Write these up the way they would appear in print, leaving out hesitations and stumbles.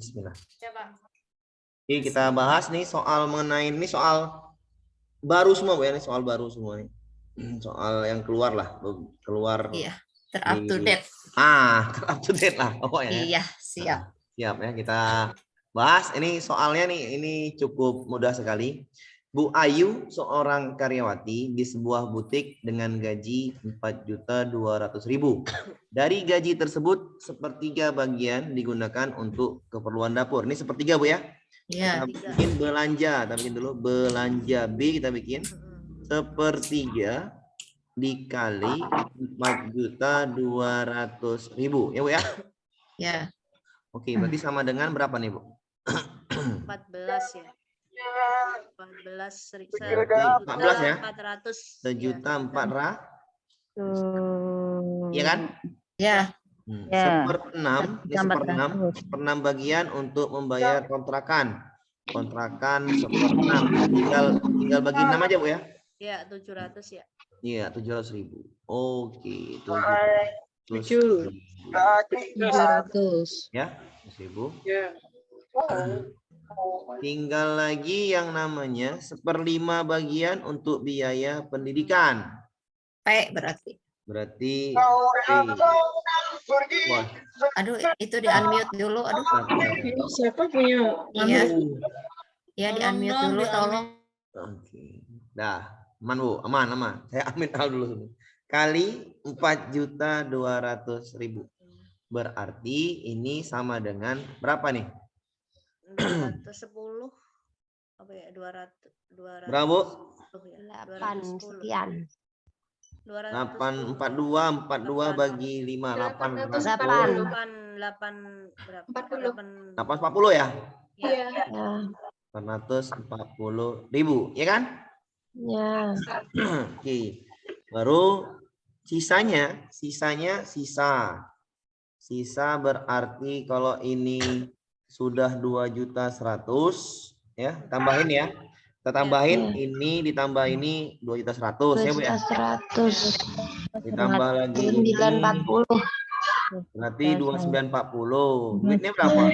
Bismillah. Coba. Oke, kita bahas nih soal mengenai ini soal baru semua Bu ya, ini soal baru semua nih. Soal yang keluar lah, keluar Iya, ter-up to date. Up to date lah pokoknya. Iya, siap. Siap ya, kita bahas ini soalnya nih, ini cukup mudah sekali. Bu Ayu seorang karyawati di sebuah butik dengan gaji 4.200.000. Dari gaji tersebut sepertiga bagian digunakan untuk keperluan dapur. Ini sepertiga Bu ya. Iya. Kita bikin belanja, kita bikin dulu belanja B, kita bikin sepertiga dikali 4.200.000 ya Bu ya. Ya. Oke, berarti sama dengan berapa nih Bu? 14 ya. 14 ya. 400. 1.400.000. Iya kan? Ya. Seperenam, ini seperenam bagian untuk membayar kontrakan. Kontrakan seperenam. Tinggal bagi 6 aja Bu ya. Ya, 700 ya. Iya, 700.000. Oke, 700. Ya, 1.000. Tinggal lagi yang namanya 1/5 bagian untuk biaya pendidikan. P berarti. Berarti Wah. Aduh, itu di unmute dulu. Aduh. Siapa punya? Iya. Ya, di unmute dulu tolong. Oke. Dah, aman Bu, aman. Saya unmute dulu. Kali 4.200.000. Berarti ini sama dengan berapa nih? 210 apa ya? 200 berapa Bu? 8 sekian. 842 bagi 5 8 8 840 ya? Iya. 840.000 ya kan? Ya. Oke. Baru sisa. Sisa berarti kalau ini sudah 2.100.000 ya, tambahin ya. Kita tambahin ini ditambah ini 2.100.000 ya Bu ya. 2.100. Ditambah lagi ini 940. berarti 2.940. Duitnya berapa?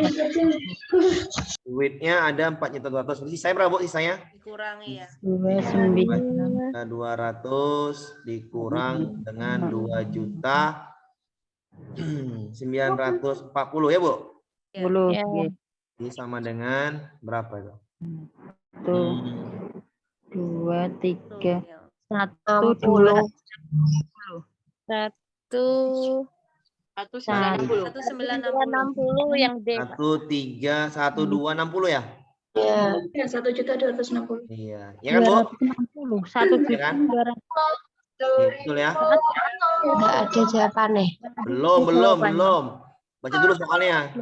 Duitnya ada 4.200.000. Sisanya berapa Bu sisanya? Dikurangi ya. 2.900. 200 dikurang dengan 2.940 ya Bu? Ya. Ini sama dengan berapa itu? 2, 3, 1, 2, 190 yang D. 1.260 ya? Ya. 1.260.000. Iya, ya kan Bu? 260. 1 Ya kan? Betul ya? Enggak ada jawabannya. Belum. Baca dulu soalnya.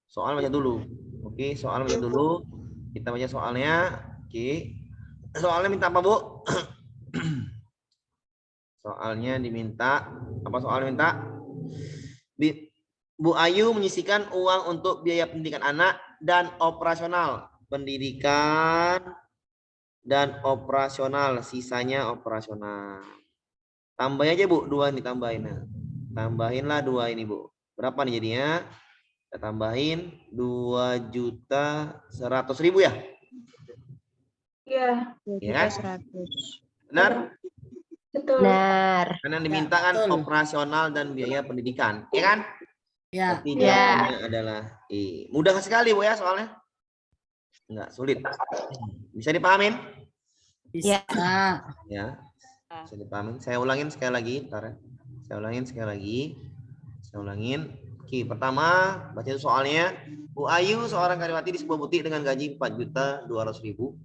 Soal baca dulu. Oke, soal baca dulu. Kita baca soalnya. Oke. Soalnya minta apa, Bu? Soalnya diminta. Apa soalnya minta? Bu Ayu menyisihkan uang untuk biaya pendidikan anak dan operasional. Pendidikan dan operasional. Sisanya operasional. Tambahin aja, Bu. 2 nih tambahin. Tambahinlah 2 ini, Bu. Berapa nih jadinya? Kita tambahin 2.100.000 ya? Iya. Iya kan? Benar? Betul. Benar. Karena yang diminta kan operasional dan biaya pendidikan, ya kan? Ya. Berarti jawabannya adalah E. Mudah sekali Bu ya soalnya. Enggak sulit. Bisa dipahamin? Bisa. Ya. Bisa dipahamin. Saya ulangin sekali lagi, ntar ya. Saya ulangin. Oke, pertama baca soalnya. Bu Ayu seorang karyawati di sebuah butik dengan gaji 4.200.000.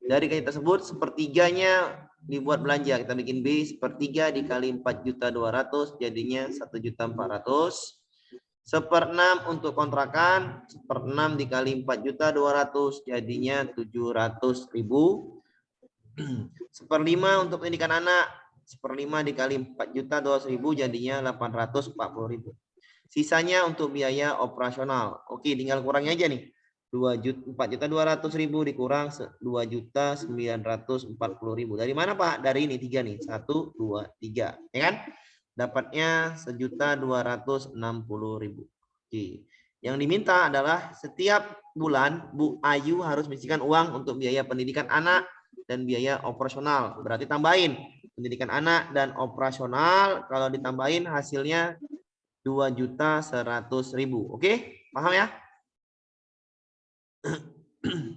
Dari gaji tersebut sepertiganya dibuat belanja. Kita bikin B, sepertiga dikali 4.200.000 jadinya 1.400.000. 1/6 untuk kontrakan, 1/6 dikali 4.200.000 jadinya 700.000. 1/5 untuk pendidikan anak, 1/5 dikali 4.200.000 jadinya 840.000. Sisanya untuk biaya operasional. Oke, tinggal kurangnya aja nih. 4.200.000 dikurang 2.940.000. Dari mana Pak? Dari ini 3 nih. 1, 2, 3. Ya kan? Dapatnya 1.260.000. Oke. Yang diminta adalah setiap bulan Bu Ayu harus menyisihkan uang untuk biaya pendidikan anak dan biaya operasional. Berarti tambahin pendidikan anak dan operasional, kalau ditambahin hasilnya 2.100.000. Oke, paham ya?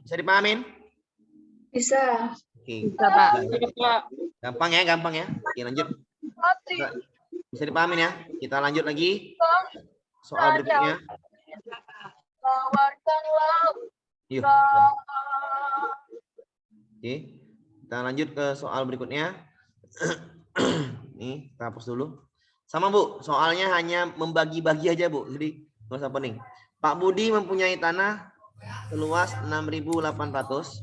Bisa dipahamin? Bisa. Oke. Bisa, Pak. Gampang ya. Oke, lanjut. Bisa dipahamin ya? Kita lanjut lagi soal berikutnya. Yuk. Oke, kita lanjut ke soal berikutnya. Nih, kita hapus dulu. Sama Bu, soalnya hanya membagi-bagi aja Bu, jadi nggak usah pening. Pak Budi mempunyai tanah seluas 6.800.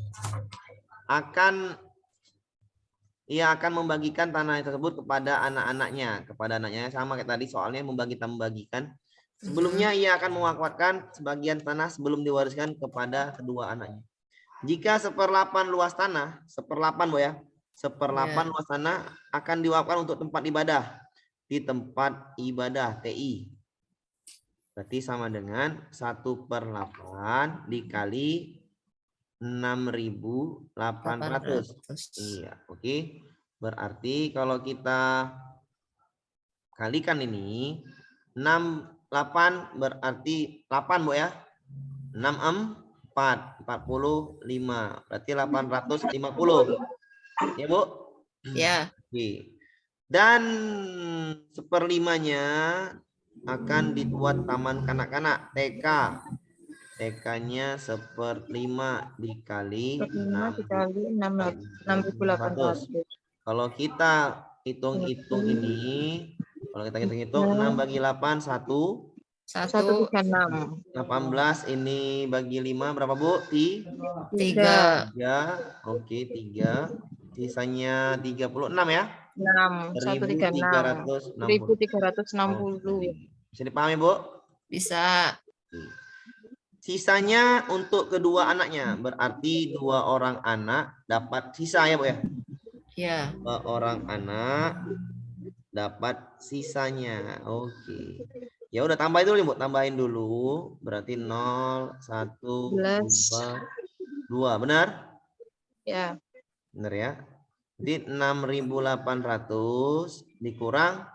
Ia akan membagikan tanah tersebut kepada anak-anaknya. Kepada anaknya sama kayak tadi, soalnya membagikan. Sebelumnya ia akan mewafatkan sebagian tanah sebelum diwariskan kepada kedua anaknya. Jika 1/8 luas tanah, 1/8 Bu ya, 1/8 luas tanah akan diwakafkan untuk tempat ibadah di tempat ibadah TI. Berarti sama dengan 1/8 dikali 6.800. Iya, oke. Berarti kalau kita kalikan ini 68 berarti 8 Bu ya. 6 4 45 berarti 850 ya Bu Ya. Oke. Dan 1/5-nya akan dibuat taman kanak-kanak TK. TK-nya 1/5 dikali 6.800. Kalau kita hitung-hitung ini, kalau kita hitung-hitung 6 bagi 8 1 136. 18 ini bagi 5 berapa Bu? 3. 3. Oke, 3. Sisanya 36 ya? 6. 136. 1.360. Bisa dipahami Bu? Bisa. Sisanya untuk kedua anaknya, berarti 2 orang anak dapat sisa ya Bu ya? Ya. 2 orang anak dapat sisanya. Oke. Ya udah tambahin dulu Bu, tambahin dulu. Berarti 0 1 2 benar? Ya. Benar ya? Jadi 6.800 dikurang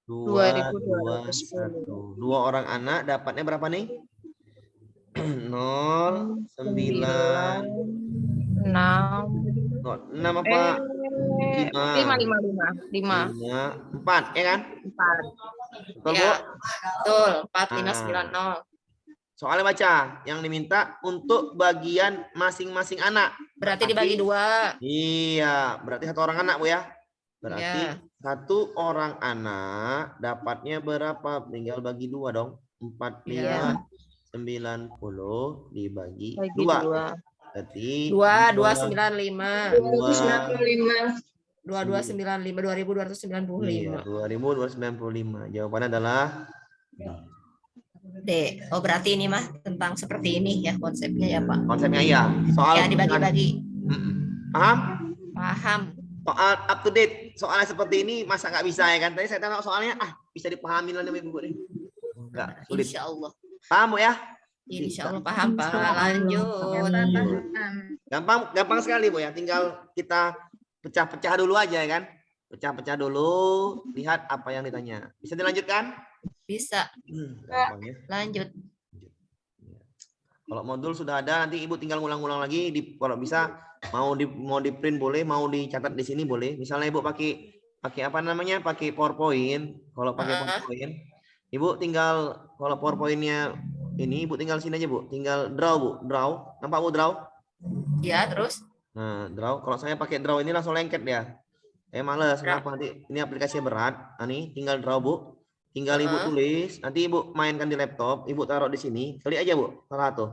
221. 2 orang anak dapatnya berapa nih? 0 9 6 6 apa? 5 4 ya kan? 4. Betul Bu? Ya. Betul. 4590. Soalnya baca yang diminta untuk bagian masing-masing anak. Berarti dibagi 2. Iya, berarti 1 orang anak Bu ya. Berarti Ya. 1 orang anak dapatnya berapa? Tinggal bagi 2 dong. 45 90 dibagi 2. Berarti 2295. 95. 2295. Iya, 2295. Jawabannya adalah D. Oh, berarti ini mah tentang seperti ini ya konsepnya ya Pak. konsepnya iya. Soal Ya dibagi-bagi. Paham? Paham. Soal up to date. Soalnya seperti ini masa nggak bisa ya kan? Tadi saya tanya soalnya bisa dipahami lah nih Bu nih. Enggak, sulit. Insya Allah. Paham Bu ya? Insya Allah paham Pak. Lanjut. Gampang sekali Bu ya. Tinggal kita pecah-pecah dulu aja ya kan? Pecah-pecah dulu, lihat apa yang ditanya. Bisa dilanjutkan? Bisa. Gampang ya. Lanjut. Kalau modul sudah ada, nanti Ibu tinggal ngulang-ngulang lagi. Kalau bisa mau di print boleh, mau dicatat di sini boleh. Misalnya Ibu pakai apa namanya? Pakai PowerPoint. Kalau pakai PowerPoint, Ibu tinggal kalau PowerPoint-nya ini Ibu tinggal sini aja Bu. Tinggal draw Bu, draw. Nampak Bu draw? Ya, terus? Nah, draw. Kalau saya pakai draw ini langsung lengket dia. Saya males, kenapa nanti ini aplikasinya berat. Nah, nih tinggal draw Bu. Tinggal Ibu tulis, nanti Ibu mainkan di laptop, Ibu taruh di sini. Klik aja Bu, salah tuh.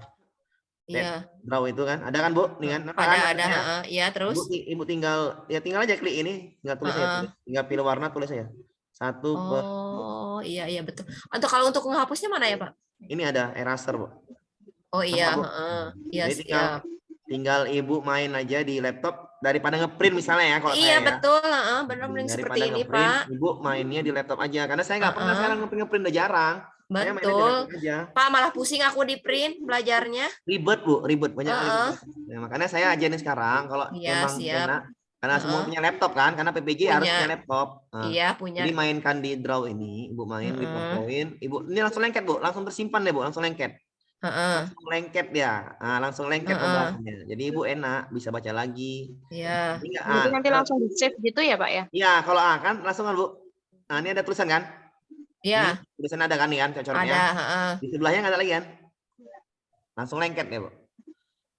Iya. Draw itu kan, ada kan Bu? Nih kan? Ada. Ya, terus? Ibu tinggal aja klik ini, tinggal tulis aja. Tinggal pilih warna, tulis aja. 1 per. Oh, iya betul. Atau kalau untuk menghapusnya mana ya Pak? Ini ada eraser Bu. Oh iya, Iya, siap. Tinggal Ibu main aja di laptop daripada ngeprint misalnya ya kalau iya, saya. Betul, benar seperti ini Pak. Ibu mainnya di laptop aja karena saya nggak pernah sekarang ngeprint udah jarang. Saya mainnya di Betul. laptop aja. Pak, malah pusing aku di print belajarnya. Ribet Bu, ribet banyak kali Heeh. ribet. Ya, makanya saya ajarin sekarang kalau Iya, memang siap. enak karena semua Heeh. punya laptop kan, karena PPG harus Punya. punya laptop. Nah, Iya, punya. jadi mainkan di draw ini, Ibu main, Heeh. difotoin, Ibu ini langsung lengket Bu, langsung tersimpan deh Bu, langsung lengket. Heeh. Langsung lengket dia. Nah, langsung lengket Heeh. pembahasannya. Jadi Ibu enak bisa baca lagi. Iya. Jadi enggak, Berarti nanti langsung di save gitu ya Pak ya? iya, kalau kan langsung kan Bu. Nah, ini ada tulisan kan? Iya, Ini tulisan ada kan nih kan, coret-coretnya. ada. Heeh. Di sebelahnya nggak ada lagi kan? Langsung lengket ya, Bu.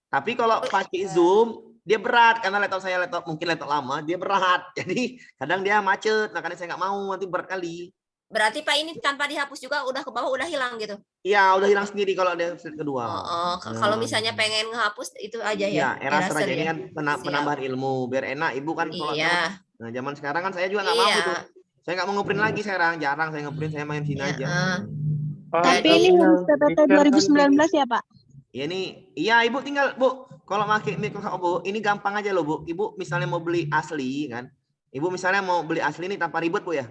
Tapi kalau pakai Zoom, dia berat karena laptop mungkin laptop lama, dia berat. Jadi kadang dia macet, makanya saya nggak mau, nanti berat kali. Berarti Pak ini tanpa dihapus juga udah ke bawah udah hilang gitu. Iya, udah hilang sendiri kalau dia slide kedua. Oh, kalau misalnya pengen ngehapus itu aja Iya, ya. eraser aja Eraser ini ya. kan Siap. penambahan ilmu, biar enak. Ibu kan kalau Iya. nah, zaman sekarang kan saya juga nggak mau Iya. tuh. Saya nggak mau ngeprint lagi sekarang, jarang saya ngeprint, saya main sini Iya, aja. Tapi Jadi- ini harus PPT 2019 ya Pak? Ya ini, iya Ibu tinggal Bu, kalau pakai Microsoft Bu, ini gampang aja loh Bu. Ibu misalnya mau beli asli kan, Ibu misalnya mau beli asli ini tanpa ribet Bu ya.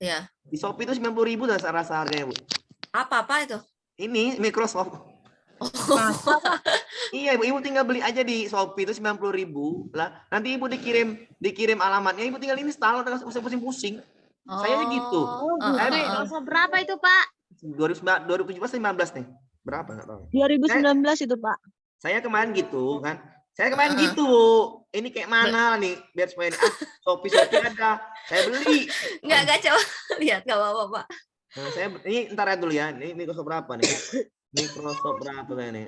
Iya. Di Shopee itu 90.000 dah rasa harganya Bu. Apa itu? Ini Microsoft. Iya Ibu tinggal beli aja di Shopee itu 90.000 lah. Nanti Ibu dikirim alamatnya, Ibu tinggal install, nggak usah pusing-pusing. Saya aja gitu. Microsoft berapa itu Pak? 2017 15 nih. Berapa nggak tahu. 2019 itu Pak. Saya kemarin gitu kan. Saya kemarin gitu. Ini kayak mana nih biar supaya Shopee ada. Saya beli. Enggak coba lihat enggak apa-apa, Pak. Nah, saya ini ntar ya dulu ya. Ini Microsoft berapa nih? Microsoft berapa nih?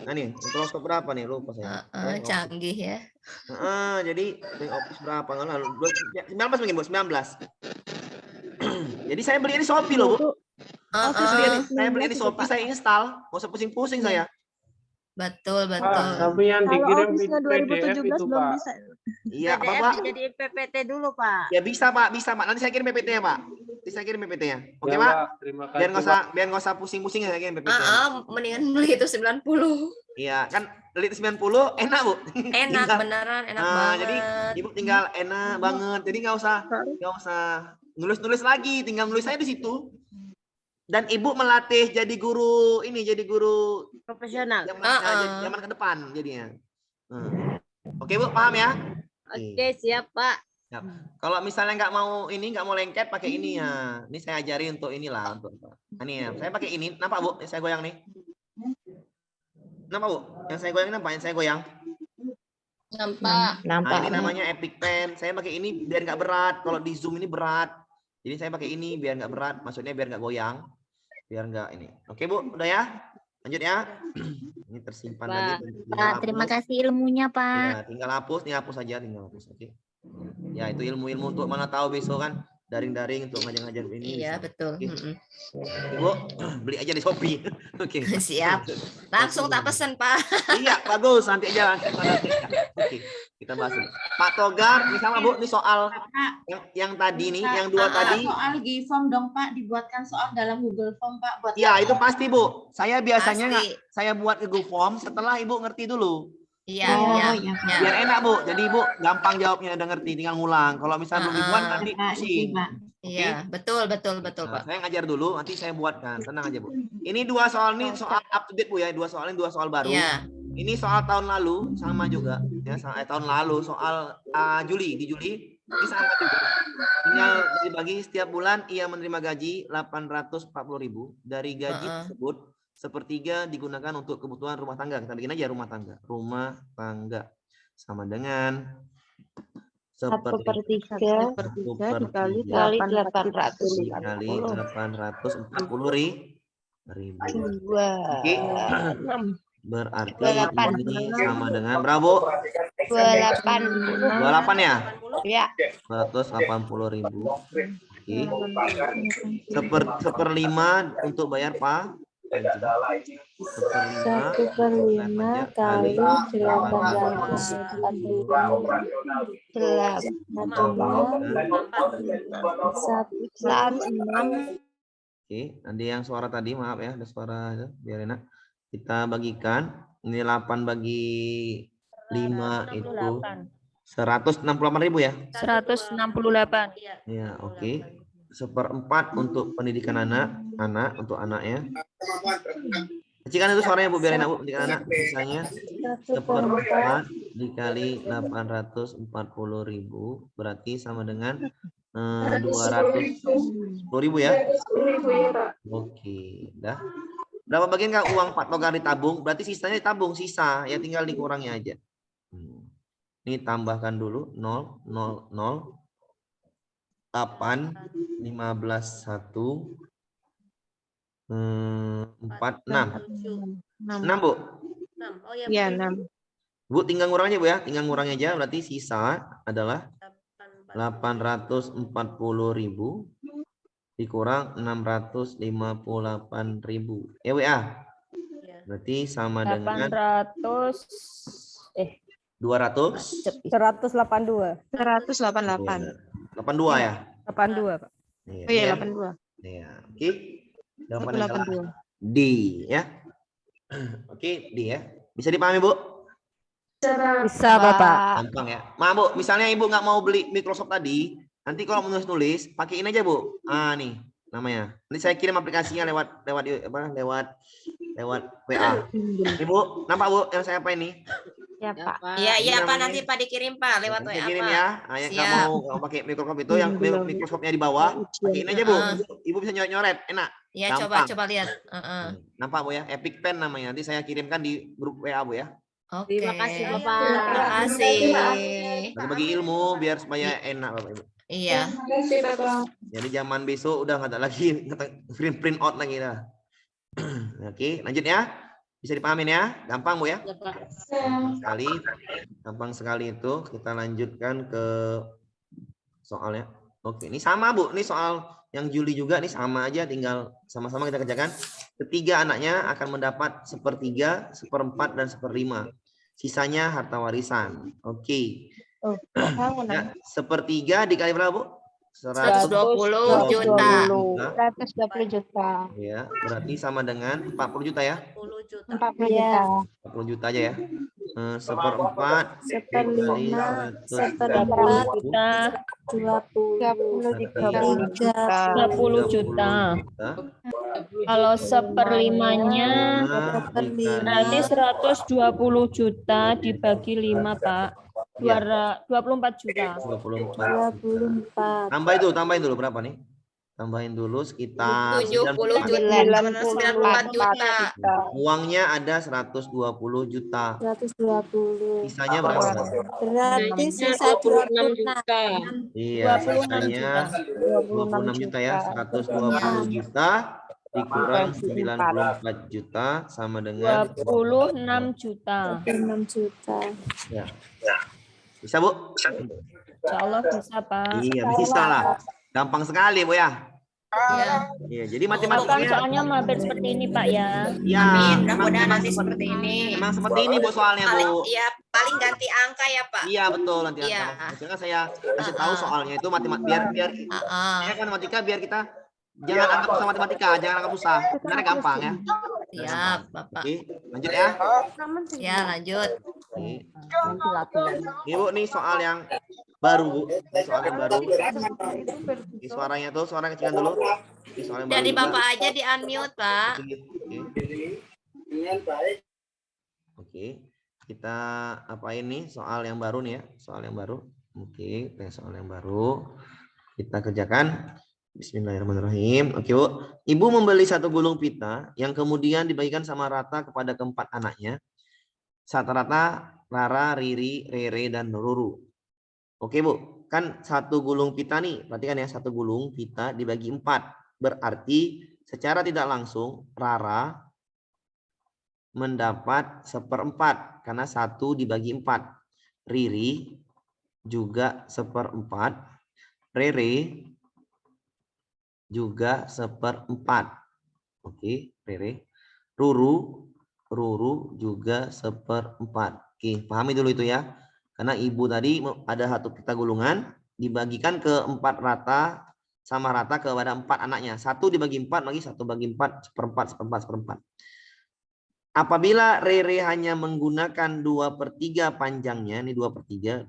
Nah nih, Microsoft berapa nih? Lupa saya. Canggih ya. Jadi Office berapa? Lalu 19 mungkin Bu, 19. Jadi saya beli di Shopee loh, Bu. Saya beli di Shopee, saya install. Nggak usah pusing-pusing saya. Betul. Tapi yang Kalau dikirim Office-nya PDF 2017 itu belum Pak. bisa. Iya, apa PDF Pak? jadi PPT dulu Pak. Ya bisa Pak. Nanti saya kirim PPT-nya Pak. Nanti saya kirim PPT-nya. Oke Ya, Pak? Terima kasih. Biar nggak usah pusing-pusing ya saya kirim PPT-nya. Mendingan beli itu 90. Iya, kan beli 90 enak Bu. Enak beneran, enak Nah, banget. jadi Ibu tinggal enak banget. Jadi nggak usah nulis-nulis lagi, tinggal nulis saya di situ. Dan Ibu melatih jadi guru Profesional. zaman ke depan jadinya. Oke Bu, paham ya? Oke, siap Pak. Siap. Kalau misalnya nggak mau lengket pakai ini ya. Ini saya ajari untuk inilah untuk. Ini ya, saya pakai ini. Nampak Bu? Saya goyang nih. Nampak Bu? Yang saya goyang nampak? Yang saya goyang. Nampak. Nah, ini namanya Epic Pen. Saya pakai ini biar nggak berat. Kalau di Zoom ini berat. Jadi saya pakai ini biar nggak berat. Maksudnya biar nggak goyang. Biar nggak ini. Oke Bu, udah ya? Lanjut ya. Ini tersimpan lagi. Pak, terima kasih ilmunya Pak. Ya, tinggal hapus, nih hapus aja, tinggal hapus. Oke. Ya, itu ilmu-ilmu untuk mana tahu besok kan daring-daring untuk ngajar-ngajar ini. Iya, bisa. betul. Oke. Ibu, beli aja di Shopee. Oke. Siap. Langsung tak pesen, Pak. Iya, bagus. Nanti aja. Oke, kita bahas dulu. Pak Togar, misalnya Bu, ini soal yang tadi nih, yang dua tadi. Soal G-form dong Pak, dibuatkan soal dalam Google Form Pak. Buat Ya, itu pasti Bu. Saya biasanya Pasti. saya buat ke Google Form setelah Ibu ngerti dulu. Iya. Biar enak Bu. Jadi Ibu gampang jawabnya, udah ngerti, tinggal ngulang. Kalau misalnya belum dibuat nanti pusing. Iya, betul, Nah, Pak. saya ngajar dulu, nanti saya buatkan. Tenang aja Bu. Ini dua soal nih soal up to date Bu ya. Dua soal baru. Iya. Ini soal tahun lalu sama juga ya. Tahun lalu soal Juli, di Juli ini sama juga. Tinggal dibagi setiap bulan ia menerima gaji 840.000 dari gaji tersebut. Sepertiga digunakan untuk kebutuhan rumah tangga. Kita bikin aja rumah tangga. Rumah tangga sama dengan Sepertiga dikali 840 dikali 840.000. Oke. Berarti ini sama dengan berapa? 28 ya? Ya. 180.000. Oke. Seperlima untuk bayar Pak. 1/5 kali 840.000 Oke, nanti yang suara tadi maaf ya, ada suara itu biar enak. Kita bagikan. Ini 8 bagi 5 itu 168.000 ya? 168. Ya, oke. 1/4 untuk pendidikan anak untuk anaknya. Kecilkan itu suaranya Bu, biar enak Bu, pendidikan anak. Sisanya 1/4 dikali 840.000 berarti sama dengan 210.000 ya. Oke, dah. Berapa bagian Kak uang 4 logar ditabung? Berarti sisanya ditabung, sisa ya tinggal dikurangi aja. Ini tambahkan dulu 0 0 0 8 15 1 4 6 6 Bu. 6. Oh ya, Iya, Bu. 6. Bu tinggal ngurangnya Bu ya, tinggal ngurangnya aja berarti sisa adalah 840.000 dikurang 658.000. Ya Bu ya. Berarti sama dengan 200 182. 188. 82 ya. 82, Pak. Iya, Oh iya, ya. 82. Iya, oke. Jawabannya adalah 182. D ya. Oke, D ya. Bisa dipahami Bu? Bisa, Bapak. Gampang ya. Maaf Bu, misalnya Ibu nggak mau beli Microsoft tadi, nanti kalau menulis-nulis, pakai ini aja Bu. Ah nih namanya. Nanti saya kirim aplikasinya lewat WA. Ibu, nampak Bu yang saya apa ini? Ya, Pak. Iya, iya Ini Pak, namanya- nanti Pak dikirim Pak lewat Saya WA kirim Pak. ya. Ah, yang nggak Siap. mau pakai Microsoft itu yang Microsoftnya di bawah, pakai ini aja Bu. Ibu bisa nyoret-nyoret, enak. Ya Gampang. coba lihat. Heeh. Nampak Bu ya? Epic Pen namanya. Nanti saya kirimkan di grup WA Bu ya. Oke. Terima kasih, Bapak. Terima kasih. Bagi ilmu biar supaya enak Bapak Ibu. Iya. Jadi zaman besok udah nggak ada lagi print out lagi dah. Oke, lanjut ya. Bisa dipahamin ya? Gampang Bu ya? Gampang sekali itu. Kita lanjutkan ke soalnya. Oke, ini sama Bu. Ini soal yang Juli juga nih sama aja, tinggal sama-sama kita kerjakan. Ketiga anaknya akan mendapat 1/3, 1/4 dan 1/5. Sisanya harta warisan. Oke. Ya, 1/3 dikali berapa Bu? 120 juta. 120 juta. Ya, berarti sama dengan 40 juta ya. 10 juta. 40 juta. 40 juta aja ya. 1/4 dikali 1/4 120 30 juta. Kalau 1/5-nya berarti 120 juta dibagi 5, Pak. 24 juta. 24. Tambahin dulu berapa nih? Tambahin dulu sekitar 70 juta. 94 juta. Uangnya ada 120 juta. 120. Sisanya berapa? Berarti sisa 26 juta. Iya, 26 sisanya 26 juta ya. 120 juta dikurang 94 juta sama dengan 26 juta. 6 juta. ya. Bisa Bu? Insya Allah bisa, Pak. Iya, bisa lah. Gampang sekali Bu ya. Iya. Iya, jadi Bukan matematikanya soalnya hampir seperti ini, Pak ya. ya, Amin. memang Mudah-mudahan nanti seperti ini. Memang seperti ini Bu soalnya Bu. Paling, ya, paling ganti angka ya Pak. Iya betul nanti Iya. Maksudnya saya kasih tahu soalnya itu biar ya kan matematika biar kita jangan anggap susah matematika, jangan anggap susah. Sebenarnya gampang ya. Siap Bapak. Oke, lanjut ya. Ya lanjut. Oke. Ini Bu nih soal yang baru Bu. Ini soal yang baru. Ini suaranya tuh, suara kecilkan dulu. Ini soal yang baru. Jadi juga. Bapak aja di unmute Pak. Oke. Kita apa ini soal yang baru nih ya, soal yang baru. Oke, soal yang baru kita kerjakan. Bismillahirrahmanirrahim. Oke Bu, Ibu membeli 1 gulung pita yang kemudian dibagikan sama rata kepada keempat anaknya. Saat rata Rara, Riri, Rere, dan Ruru. Oke Bu, kan 1 gulung pita nih, perhatikan ya 1 gulung pita dibagi 4. Berarti secara tidak langsung Rara mendapat 1/4 karena 1 dibagi 4. Riri juga 1/4. Rere juga 1/4. Oke, Rere. Ruru juga 1/4. Oke, pahami dulu itu ya. Karena ibu tadi ada 1 pita gulungan dibagikan ke 4 rata sama rata kepada 4 anaknya. 1 dibagi 4 lagi 1 bagi 4 1/4. Apabila Rere hanya menggunakan 2/3 panjangnya, ini 2/3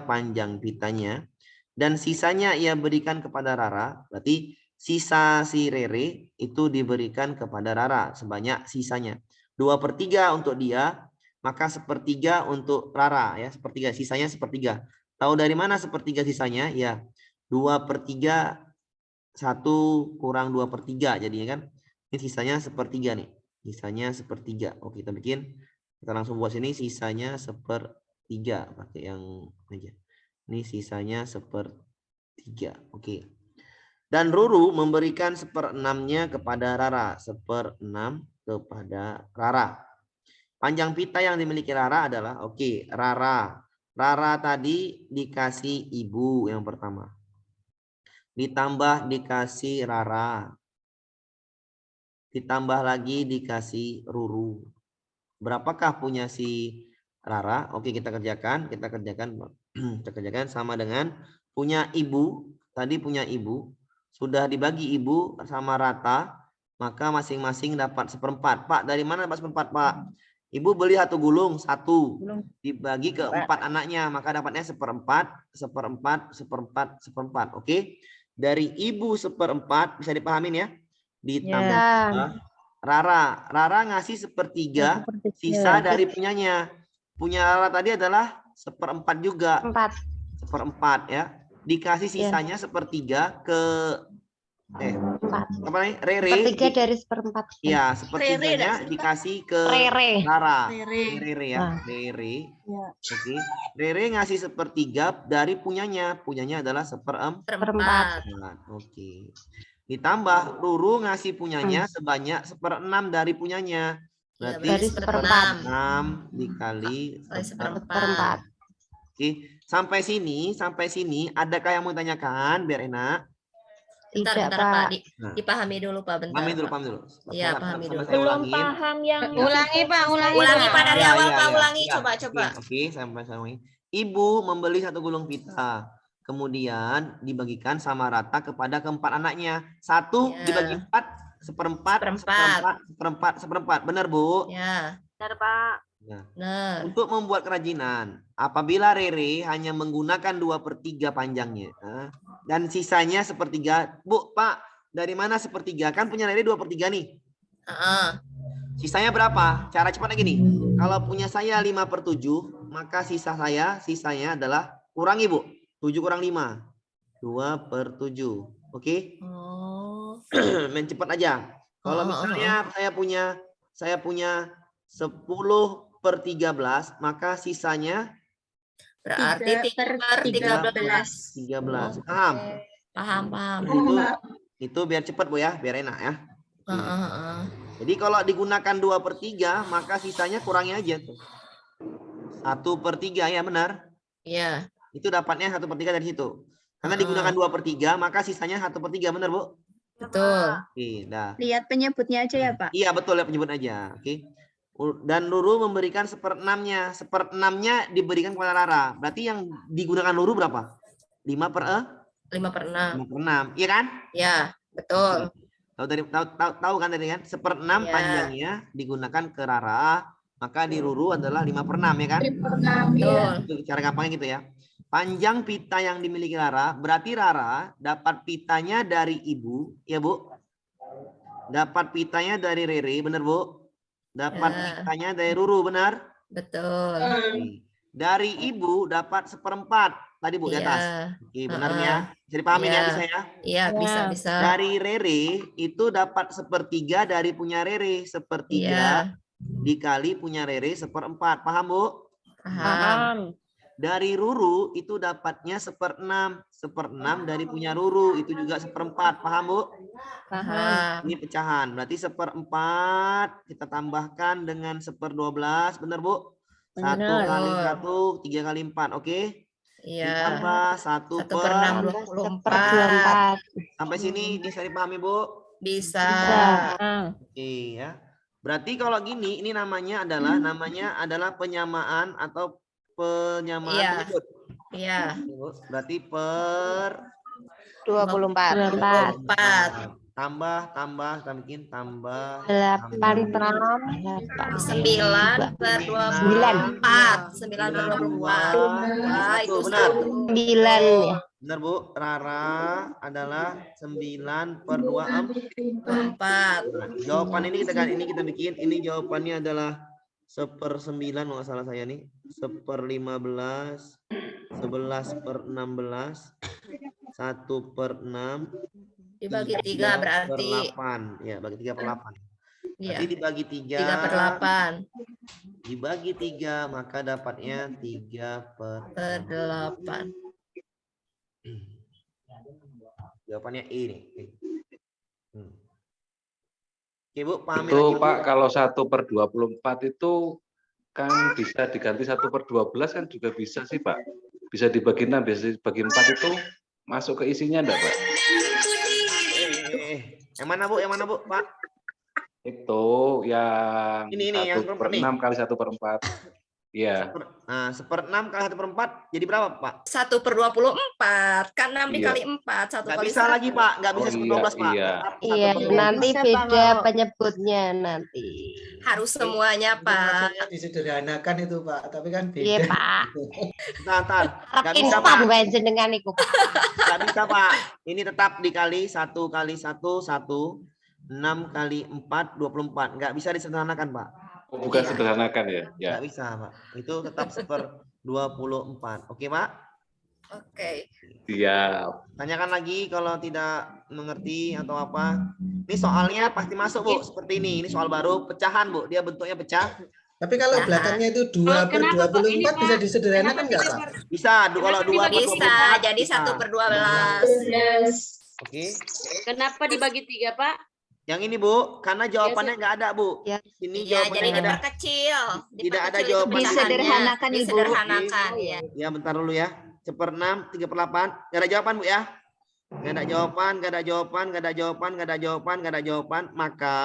panjang pitanya, dan sisanya ia berikan kepada Rara, berarti sisa si Rere itu diberikan kepada Rara sebanyak sisanya. 2/3 untuk dia, maka 1/3 untuk Rara ya, 1/3, sisanya 1/3. Tahu dari mana 1/3 sisanya? Ya, 2/3 1 kurang 2/3 jadinya kan. Ini sisanya 1/3 nih. Sisanya 1/3. Oke, kita langsung buat sini sisanya 1/3 pakai yang aja. Ini sisanya 1/3. Oke. Dan Ruru memberikan 1/6-nya kepada Rara. 1/6 kepada Rara. Panjang pita yang dimiliki Rara adalah, oke, Rara. Rara tadi dikasih ibu yang pertama. Ditambah dikasih Rara. Ditambah lagi dikasih Ruru. Berapakah punya si Rara? Oke, kita kerjakan. Kita kerjakan sama dengan punya ibu. Tadi punya ibu. Sudah dibagi ibu sama rata. Maka masing-masing dapat 1/4. Pak, dari mana dapat 1/4, Pak? Ibu beli 1 gulung, 1. Dibagi ke 4 anaknya. Maka dapatnya 1/4, 1/4, 1/4, 1/4. Oke. Dari ibu 1/4. Bisa dipahamin ya? Ditambah Rara. Rara ngasih 1/3 sisa dari punyanya. Punya Rara tadi adalah 1/4 juga. 1/4 ya. Dikasih sisanya 1/3 ke apa namanya? Rere. 1/3 dari 1/4. Iya, 1/3-nya dikasih ke Rara. Rere ya. Rere. Oke. Rere ngasih 1/3 dari punyanya. Punyanya adalah 1/4. Oke. Ditambah Ruru ngasih punyanya sebanyak 1/6 dari punyanya. Berarti Dari 1/4. 6 dikali 1/4. Oke. Sampai sini adakah yang mau tanyakan biar enak? Bentar, Pak. Dipahami dulu, Pak. Bentar. Pahami dulu. Iya, pahami dulu. Belum paham yang Ulangi, Pak. Ulangi, Pak, dari awal, Pak. Ulangi, Ya. coba. Oke, sampai. Ibu membeli 1 gulung pita. Kemudian dibagikan sama rata kepada keempat anaknya. 1 dibagi 4, 1/4. Benar, Bu? Ya. Benar, Pak. Nah. Untuk membuat kerajinan, apabila Rere hanya menggunakan 2/3 panjangnya dan sisanya 1/3, Bu, Pak, dari mana 1/3? Kan punya Rere 2/3 nih. Sisanya berapa? Cara cepatnya gini. Kalau punya saya 5/7, maka sisanya adalah kurangi, Bu. 7 kurang 5. 2/7. Oke? Main cepat aja. Kalau misalnya saya punya 10/13, maka sisanya Berarti 13. Paham? Paham. Itu biar cepat, Bu ya, biar enak ya. Jadi kalau digunakan 2/3, maka sisanya kurangi aja tuh. 1/3 ya, benar? Iya. Itu dapatnya 1/3 dari situ. Karena digunakan 2/3, maka sisanya 1/3, benar, Bu? Betul. Oke, dah. Lihat penyebutnya aja ya, Pak. Iya, betul, lihat penyebut aja. Oke. Dan Ruru memberikan 1/6-nya. 1/6-nya diberikan kepada Rara. Berarti yang digunakan Ruru berapa? 5/6. Iya kan? Ya, betul. Tahu kan tadi kan? 1/6 panjangnya digunakan ke Rara, maka di Ruru adalah 5/6 ya kan? 5/6 ya. Itu cara gampangnya gitu ya. Panjang pita yang dimiliki Rara, berarti Rara dapat pitanya dari ibu, ya Bu? Dapat pitanya dari Rere, benar Bu? Dapat pitanya dari Ruru, benar? Betul. Dari ibu dapat 1/4 tadi Bu di atas. Oke, benar ya? Bisa dipahamin ya, bisa ya? Iya, bisa. Dari Rere itu dapat 1/3 dari punya Rere, 1/3 dikali punya Rere 1/4. Paham, Bu? paham. Dari Ruru itu dapatnya 1/6. 1/6 dari punya Ruru itu juga 1/4. Paham, Bu? Paham. Ini pecahan. Berarti 1/4 kita tambahkan dengan 1/12. Benar, Bu? 1 kali 1, 3 kali 4. Oke? Iya. Ditambah 1/6/24. Sampai sini bisa dipahami, Bu? Bisa. Oke ya. Berarti kalau gini ini namanya adalah penyamaan atau penyamaan penyebut. Iya. Berarti per 24. Tambah kita bikin tambah 8/9. 9/24. 9/24. Wah, itu benar. 9 ya. Benar Bu, Rara adalah 9 per 2 4. Nah, jawaban ini kita bikin, ini jawabannya adalah 1/9 kalau nggak salah saya nih, 1/15, 11 per 16, 1 per 6, Dibagi 3 3 per berarti 8. Ya, bagi 3 per 8. ya, Jadi dibagi 3 3 per 8 dibagi 3 maka dapatnya 3 per per 8. Jawabannya E nih. Oke Bu, pahami Itu lagi Bu. Pak, kalau 1/24 itu kan bisa diganti 1/12 kan juga bisa sih Pak. Bisa dibagi 6, bisa dibagi 4 itu masuk ke isinya enggak Pak? Yang mana Bu? Yang mana Bu, Pak? Itu yang Ini yang 1/6 kali 1/4. Iya. Nah, 1/6 kali 1/4 jadi berapa Pak? 1/24 kan 6 Iya. dikali 4 1 Nggak kali bisa 1. lagi Pak, nggak bisa Oh, 1/12 Pak. iya. Tetap Iya, 1/12. nanti Bisa, Pak, beda kalau- penyebutnya nanti. Harus semuanya Itu Pak. maksudnya disederhanakan itu Pak, tapi kan beda. Iya, Pak. Ntar. Nggak Harap bisa instan Pak. wae jenengan iku, Pak. Nggak bisa Pak. Ini tetap dikali 1 kali 1, 1. 6 kali 4, 24. Nggak bisa disederhanakan Pak. Oh, bukan Iya. sederhanakan ya? Ya. Nggak bisa Pak. Itu tetap 1/24. Oke Pak? Oke. Siap. Tanyakan lagi kalau tidak mengerti atau apa. Ini soalnya pasti masuk Bu. Seperti ini. Ini soal baru. Pecahan Bu. Dia bentuknya pecah. Tapi kalau Nah. belakangnya itu 2/24 bisa disederhanakan nggak Pak? Bisa. Kalau 2 per 24. Bisa jadi bisa. 1/12. Oke. Kenapa dibagi 3, Pak? Yang ini Bu. Karena jawabannya nggak ada Bu. Ya. Ini Iya, jawabannya jadi nggak ada. diperkecil. Tidak ada Diperkecil jawaban. itu Disederhanakan, pecahannya. Ibu. Disederhanakan ya. Ya bentar dulu ya. 1/6, 3/8. Nggak ada jawaban Bu ya. Nggak ada jawaban, nggak ada jawaban, nggak ada jawaban, nggak ada jawaban, nggak ada jawaban. Maka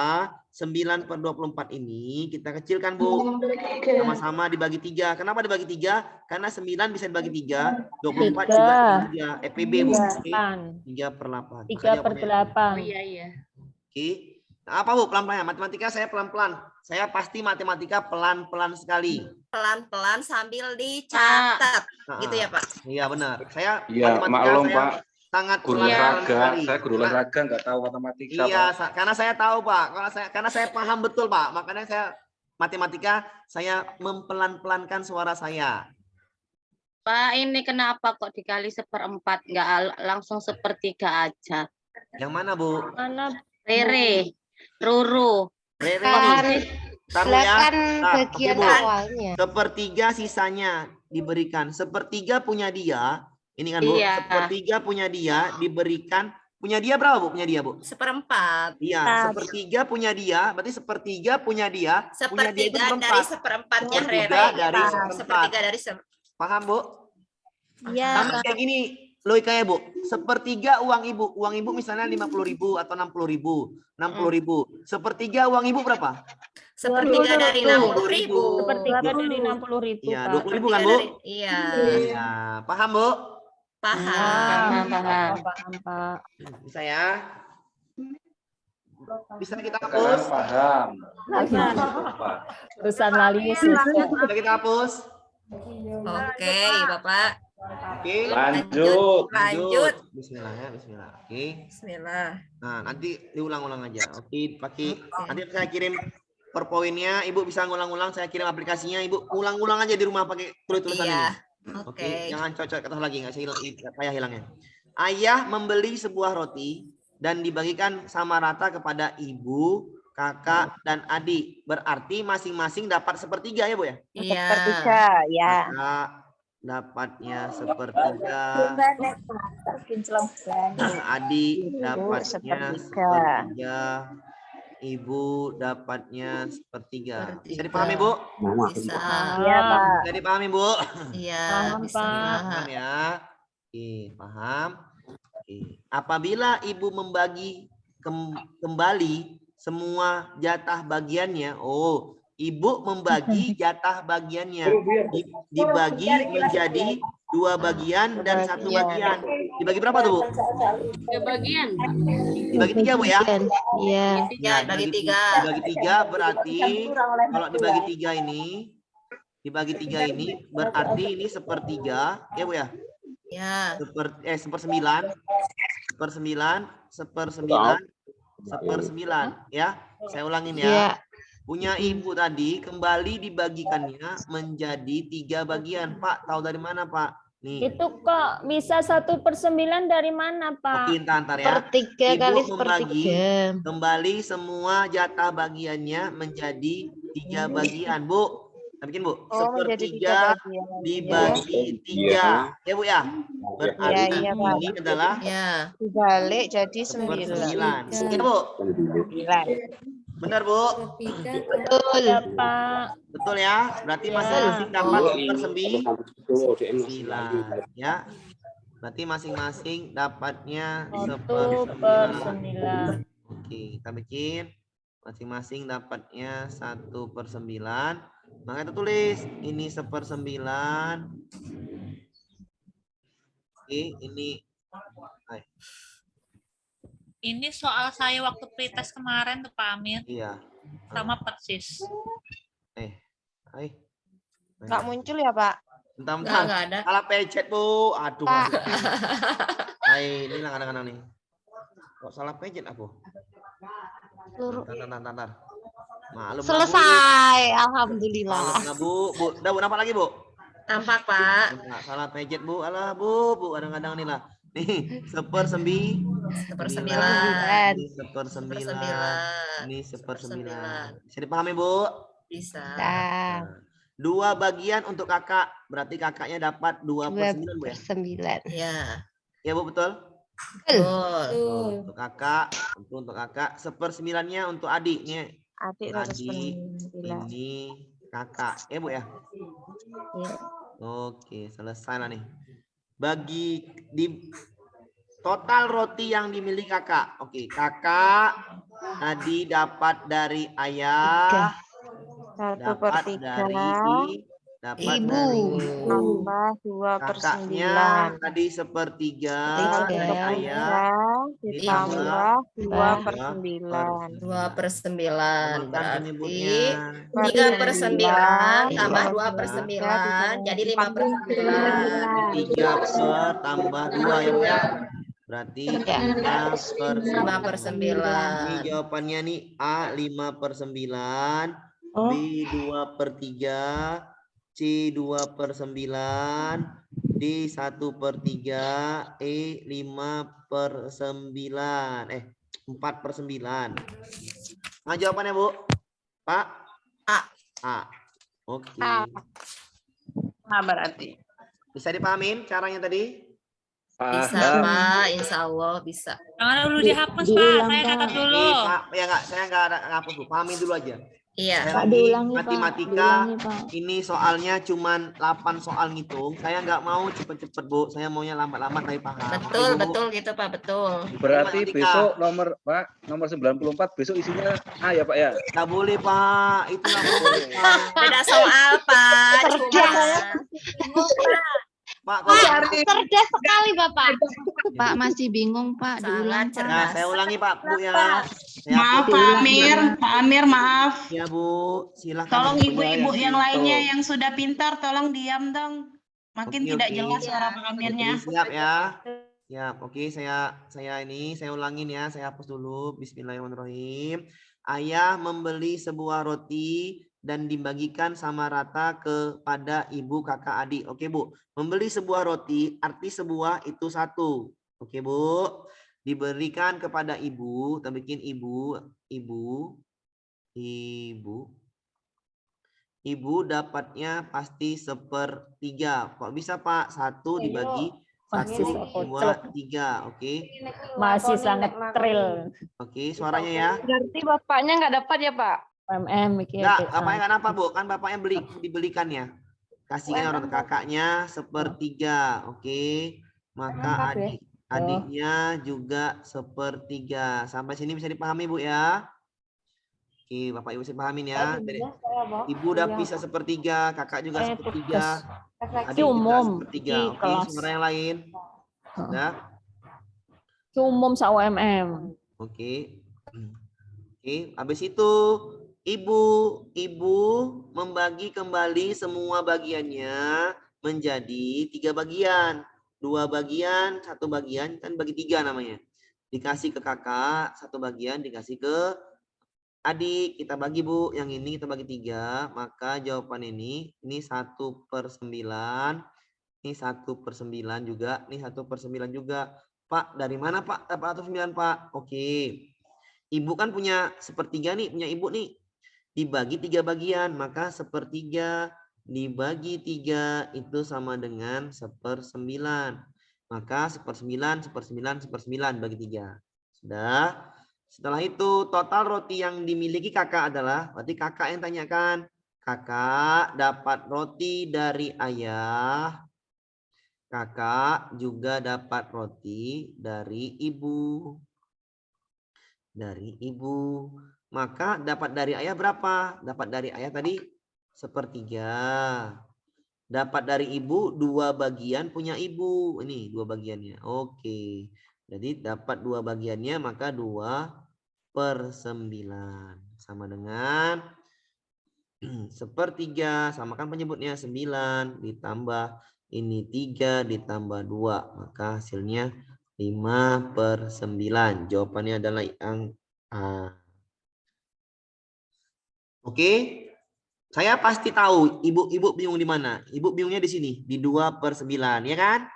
9/24 ini kita kecilkan Bu. Sama-sama dibagi 3. Kenapa dibagi 3? Karena 9 bisa dibagi 3. 24 juga dibagi 3. FPB Bu. Oke. 3/8. 3/8. Oh iya. Oke. Nah, apa Bu pelan-pelan? Matematika saya pelan-pelan. Saya pasti matematika pelan-pelan sekali. Pelan-pelan sambil dicatat. Nah, Gitu ya Pak. Iya benar. Saya Iya, matematika maklum saya Pak. sangat Guru pelan-pelan olahraga, sekali. saya guru olahraga nggak tahu matematika Iya, Pak. karena saya tahu Pak. Karena saya paham betul Pak. Makanya saya matematika saya mempelan-pelankan suara saya. Pak, ini kenapa kok dikali 1/4 nggak langsung 1/3 aja? Yang mana Bu? Mana Rere, Ruru. Rere. Kan Taruh ya. Kan Nah, bagian oke, Bu. awalnya. 1/3 sisanya diberikan. 1/3 punya dia. Ini kan Bu. Iya. 1/3 punya dia diberikan. Punya dia berapa Bu? Punya dia Bu? 1/4. Iya. 1/3 punya dia. Berarti 1/3 punya dia. Punya dia itu 1/3 dari 1/4-nya Rere. 1/3 dari 1/4. 1/3 dari Paham Bu? Iya. Sama kayak gini logikanya Bu. 1/3 uang Ibu. Uang Ibu misalnya 50.000 atau 60.000. 60.000. 1/3 uang Ibu berapa? 1/3 dari 60.000. 1/3 dari 60.000, Iya, Pak. 20.000 kan Bu? Iya. Iya. Paham Bu? Paham. Paham. Paham, Pak. Bisa ya? Bisa kita Sekarang hapus? paham. Pak. Urusan lali Yesus. Bisa kita hapus? Oke, Bapak. Oke. Lanjut. Lanjut. Bismillah ya, bismillah. Oke. Bismillah. Nah, nanti diulang-ulang aja. Oke, pakai nanti saya kirim per poinnya, Ibu bisa ngulang-ulang, saya kirim aplikasinya, Ibu ulang-ulang aja di rumah pakai tulis-tulisan Iya. ini. Oke. Oke, jangan cocok kata lagi, nggak saya hilangnya. Ayah membeli sebuah roti dan dibagikan sama rata kepada ibu, kakak, dan adik. Berarti masing-masing dapat 1/3 ya Bu ya? Iya. Ya. Kakak dapatnya 1/3. Adik dapatnya 1/3. Ibu dapatnya 1/3. Bisa dipahami Bu? Bisa. Iya, Pak. Bisa dipahami Bu? Iya. Paham, Bisa. Pak. Paham ya? Oke, paham. Oke. Apabila ibu membagi kembali semua jatah bagiannya, ibu membagi jatah bagiannya dibagi menjadi 2 bagian dan 1 bagian. Dibagi berapa tuh Bu? 3 bagian. Dibagi 3 Bu ya? Iya. Tiga, bagi 3. Dibagi 3 berarti kalau dibagi 3 ini berarti ini 1/3 ya Bu ya? Ya. sepersembilan ya. Saya ulangin ya. Iya. Punya ibu tadi kembali dibagikannya menjadi 3 bagian. Pak, tahu dari mana Pak? Nih. Itu kok bisa 1/9 dari mana, Pak? Oke, ntar ya. Sepertiga Ibu kali membagi sepertiga. kembali semua jatah bagiannya menjadi 3 bagian, Bu. Kita bikin, Bu. Oh, menjadi 3 Sepertiga bagian. dibagi 3. Ya, Bu ya. Berarti Iya, Pak. ini adalah Ya. Dibalik jadi 9. 9. Oke, Bu. 9. Benar, Bu. Betul. Ya, Pak. Betul ya. Berarti masing-masing dapat 1/9 ya. Berarti masing-masing dapatnya 1/9. 1/9. Oke, kita bikin masing-masing dapatnya 1/9. Maka kita tulis ini 1/9. Oke, ini. Ini soal saya waktu pretest kemarin tuh Pak Amir, Iya. sama persis. Hai. Nggak muncul ya, Pak? Bentar. Nggak ada. Salah pencet, Bu. Aduh. Pak. Hai, ini lah kadang-kadang nih. Kok salah pencet aku? Bentar. Maklum. Selesai. Alhamdulillah. Maklum, Bu. Bu, udah Bu, nampak lagi, Bu? Tampak, Pak. Enggak salah pencet, Bu. Alah, Bu, kadang-kadang nih lah. Nih, 1/9. 1/9. Ini 1/9. Ini 1/9. Bisa dipahami, Bu? Bisa. Nah, 2 bagian untuk kakak. Berarti kakaknya dapat 2/9, Bu ya? 2/9. Ya. Ya, Bu, betul? Betul. Untuk kakak, untuk kakak. 1/9-nya untuk adiknya. Adik Adik 1/9. ini kakak. Ya, Bu ya? Iya. Oke, selesai lah nih. Bagi di total roti yang dimiliki kakak. Oke, kakak tadi dapat dari ayah, 1/3 dapat Ibu. dari tambah 2/9. kakaknya tadi 1/3 dari ayah, ditambah 2/9. 2/9. Kan Berarti penyebutnya 3/9 tambah 2/9. Jadi 5/9. 3 tambah 2 ya, Bu ya. Berarti 5/9. Ini jawabannya nih A 5/9, B 2/3, C 2/9, D 1/3, E 5/9. 4/9. Nah, jawabannya, Bu? Pak? A. Oke. Nah, berarti. Bisa dipahamin caranya tadi? Bisa, Pak. Insya Allah bisa. Jangan dulu dihapus Pak, saya catat dulu. Pak, ya enggak, saya enggak ada ngapus, Bu. Pahamin dulu aja. Iya. Saya lagi matematika, ini soalnya cuman 8 soal ngitung. Saya nggak mau cepet-cepet, Bu. Saya maunya lambat-lambat tapi paham. Betul, Oke, Bu. betul gitu, Pak. Betul. Berarti Matematika. besok nomor 94 besok isinya A ya Pak ya? Nggak boleh, Pak. Itu nggak boleh, Pak. Beda soal, Pak. Pak, kalau Cerdas sekali, Bapak. Pak masih bingung Pak, diulang Pak. nah, saya ulangi, Pak, Bu ya. Maaf Pak Amir, maaf. Ya, Bu. Silakan. Tolong Bu. ibu-ibu yang lainnya Tolong. yang sudah pintar, tolong diam dong. Makin Oke, tidak oke. jelas suara Pak Amirnya. Oke, siap ya. Siap. Oke, saya ulangin ya. Saya hapus dulu. Bismillahirrahmanirrahim. Ayah membeli sebuah roti dan dibagikan sama rata kepada ibu, kakak, adik. Oke, Bu. Membeli sebuah roti, arti sebuah itu 1. Oke, Bu. Diberikan kepada ibu, kita bikin ibu. Ibu dapatnya pasti 1/3. Kok bisa, Pak? 1 dibagi 1, 2, 3. Oke. Masih sangat tril. Oke, suaranya ya. Berarti bapaknya nggak dapat ya, Pak? Enggak, bapaknya nggak apa, Bu. Kan bapaknya dibelikannya. Kasihkan orang kakaknya 1/3. Oke. Maka adiknya juga 1/3. Sampai sini bisa dipahami, Bu ya? Oke, Bapak Ibu bisa pahamin ya. Ibu udah bisa 1/3, kakak juga 1/3. Adik juga 1/3. Oke, suara yang lain. Udah? Umum sa UMM. Oke. Oke, habis itu ibu membagi kembali semua bagiannya menjadi 3 bagian. 2 bagian, 1 bagian, kan bagi 3 namanya. Dikasih ke kakak, 1 bagian dikasih ke adik. Kita bagi Bu, yang ini kita bagi 3. Maka jawaban ini 1/9. Ini 1/9 juga, ini 1/9 juga. Pak, dari mana Pak dapat 1/9 Pak? Oke. Ibu kan punya 1/3 nih, punya ibu nih. Dibagi 3 bagian, maka 1/3 dibagi 3 itu sama dengan 1/9. Maka 1/9, 1/9, 1/9 bagi 3. Sudah. Setelah itu total roti yang dimiliki kakak adalah, berarti kakak yang tanyakan. Kakak dapat roti dari ayah. Kakak juga dapat roti dari ibu. Dari ibu. Maka dapat dari ayah berapa? Dapat dari ayah tadi 1/3. Dapat dari ibu 2 bagian punya ibu. Ini 2 bagiannya. Oke. Jadi dapat 2 bagiannya maka 2/9. Sama dengan 1/3. Samakan penyebutnya 9 ditambah ini 3 ditambah 2. Maka hasilnya 5/9. Jawabannya adalah yang A. Oke. Saya pasti tahu ibu bingung di mana. Ibu bingungnya di sini, di 2/9, ya kan?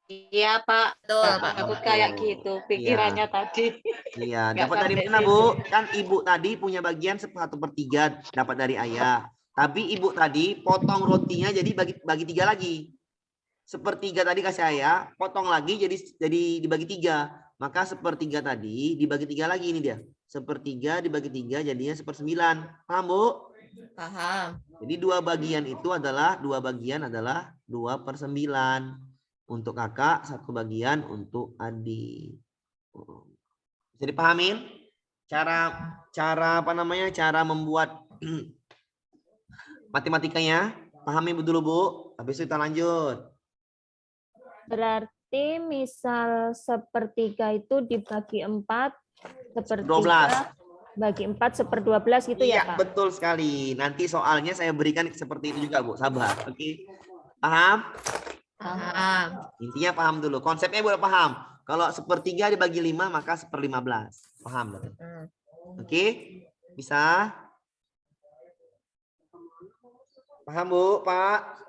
Iya Pak, betul Pak. Aku kayak Oh, gitu pikirannya tadi. Iya, Nggak dapat dari sampai mana situ. Bu? Kan ibu tadi punya bagian 1/3 dapat dari ayah. Tapi ibu tadi potong rotinya jadi bagi 3 lagi. 1/3 tadi kasih ayah, potong lagi jadi dibagi 3. Maka 1/3 tadi dibagi 3 lagi ini dia. 1/3 dibagi 3 jadinya 1/9. Paham Bu? Paham. Jadi 2 bagian itu adalah 2/9 untuk kakak, 1 bagian untuk adik. Bisa dipahamin? Cara apa namanya? Cara membuat matematikanya. Pahami dulu Bu. Habis itu kita lanjut. Berarti misal 1/3 itu dibagi 4, 1/3 12. bagi 4 1/12 gitu ya Iya, Pak? betul sekali. Nanti soalnya saya berikan seperti itu juga Bu. Sabar. Oke. Paham? Paham. Intinya paham dulu. Konsepnya boleh paham. Kalau 1/3 dibagi 5 maka 1/15. Paham? Oke? Bisa? Paham Bu, Pak?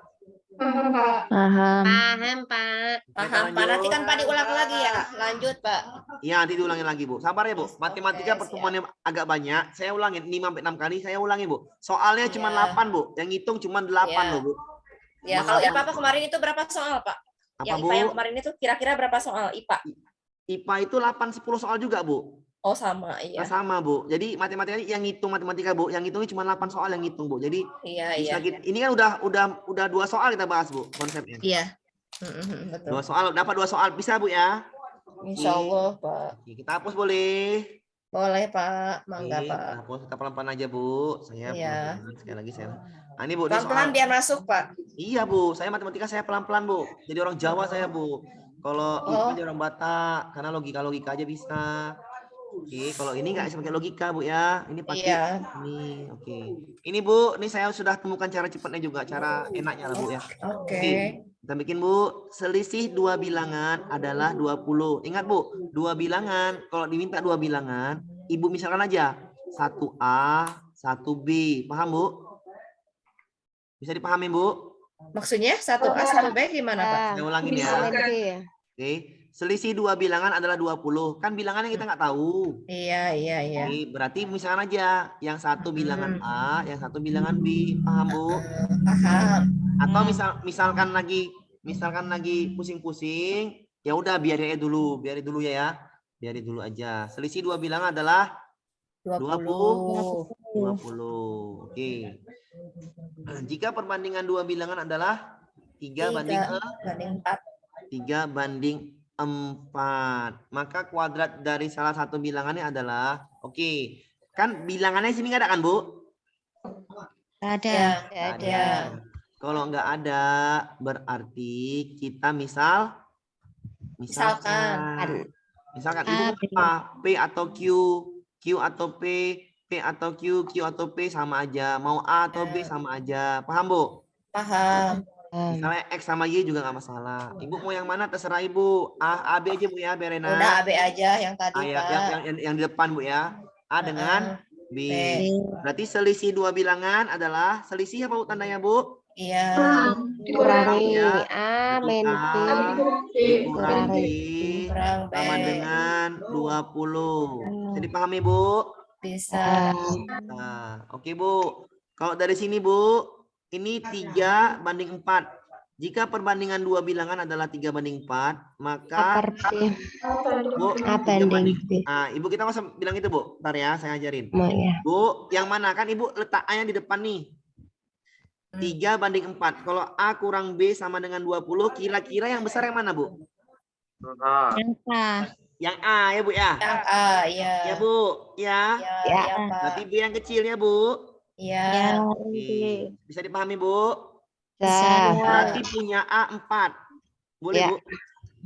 Paham. Paham Pak. Paham Pak. Nanti kan Pak diulang lagi ya. Lanjut Pak. Iya, nanti diulangin lagi Bu. Sabar ya Bu. Matematika Oke, pertemuannya agak banyak. Saya ulangin 5-6 kali. Saya ulangi Bu. Soalnya cuma Iya. 8 Bu. Yang ngitung cuma 8 Iya. loh Bu. Ya, kalau IPA apa kemarin itu berapa soal Pak? Apa Yang Bu? IPA yang kemarin itu kira-kira berapa soal IPA? IPA itu 8-10 soal juga Bu. Oh sama, iya. Nah, sama Bu. Jadi matematika yang ngitung matematika Bu, yang ngitungnya cuma 8 soal yang ngitung Bu. Jadi Iya, bisa iya. ini kan udah 2 soal kita bahas Bu konsepnya. Iya. Betul. 2 soal, dapat 2 soal bisa Bu ya? Insya Allah Pak. Oke, kita hapus boleh? Boleh Pak. Mangga Oke, Pak. kita hapus, kita pelan-pelan aja Bu. Saya Iya. pelan-pelan. Sekali lagi saya. Nah, ini Bu, ini Pelan-pelan soal. biar masuk Pak. Iya Bu, saya matematika saya pelan-pelan Bu. Jadi orang Jawa saya Bu. Kalau IPA jadi orang Batak, karena logika aja bisa. Oke, kalau ini nggak bisa pakai logika Bu ya. Ini pakai Iya. ini. Oke. Ini Bu, ini saya sudah temukan cara cepatnya juga, cara enaknya lah Bu ya. Oke. Kita bikin Bu, selisih 2 bilangan adalah 20. Ingat Bu, 2 bilangan, kalau diminta 2 bilangan, Ibu misalkan aja 1A, 1B. Paham Bu? Bisa dipahami Bu? Maksudnya 1A 1B gimana Pak? Saya ulangin ya. Oke, selisih 2 bilangan adalah 20. Kan bilangannya kita nggak tahu. Iya, iya, iya. Oke, berarti misalkan aja yang satu bilangan A, yang satu bilangan B. Paham Bu? Paham. Atau misalkan lagi pusing-pusing, ya udah biarin dulu ya. Biarin dulu aja. Selisih 2 bilangan adalah 20. 20. Oke. Jika perbandingan 2 bilangan adalah 3 banding 4. 3 banding 4. Maka kuadrat dari salah satu bilangannya adalah, oke. Kan bilangannya sini nggak ada kan Bu? Ada. Ada. Kalau nggak ada, berarti kita misalkan Ibu apa? P atau Q, Q atau P, P atau Q, Q atau P sama aja. Mau A atau B sama aja. Paham Bu? Paham. Misalnya X sama Y juga nggak masalah. Ibu mau yang mana terserah Ibu. A, B aja Bu ya, Berena. Udah AB aja yang tadi, Pak. Yang di depan Bu ya. A dengan B. Berarti selisih dua bilangan adalah selisih apa Bu tandanya Bu? Iya. Kurangi A min B. kurang B sama dengan 20. Bisa dipahami Bu? Bisa. Nah, oke Bu. Kalau dari sini Bu, ini 3:4. Jika perbandingan dua bilangan adalah 3:4, maka Bu, 3 Ibu kita masa bilang itu Bu. Bentar ya, saya ajarin. Bu, yang mana kan Ibu letak A-nya di depan nih. 3:4. Kalau A kurang B sama dengan 20, kira-kira yang besar yang mana Bu? Yang A. Yang A ya Bu ya? Yang A, ya. Ya Bu, ya. Ya, Pak. Berarti B yang kecil ya Bu? Ya. Oke. Bisa dipahami Bu? Bisa. Berarti punya A 4. Boleh Bu?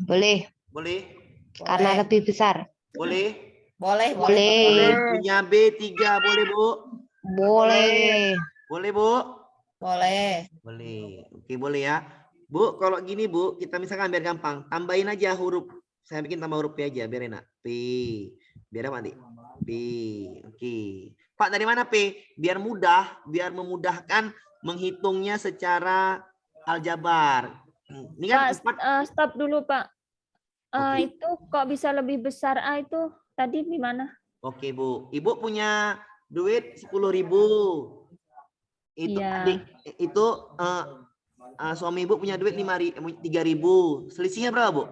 Boleh. Boleh? Karena lebih besar. Boleh? Boleh. Punya B 3. Boleh Bu? Boleh. Boleh Bu? Boleh. Boleh. Oke, boleh ya. Bu, kalau gini Bu, kita misalkan biar gampang. Tambahin aja huruf. Saya bikin tambah huruf P aja, biar enak. P. Biar apa nanti? P. Oke. Pak, dari mana P? Biar mudah, biar memudahkan menghitungnya secara aljabar. Ini kan Pak, stop dulu Pak. Itu kok bisa lebih besar A itu tadi gimana? Oke Bu. Ibu punya duit 10.000. Itu adik, itu suami Ibu punya duit 3.000. Selisihnya berapa Bu?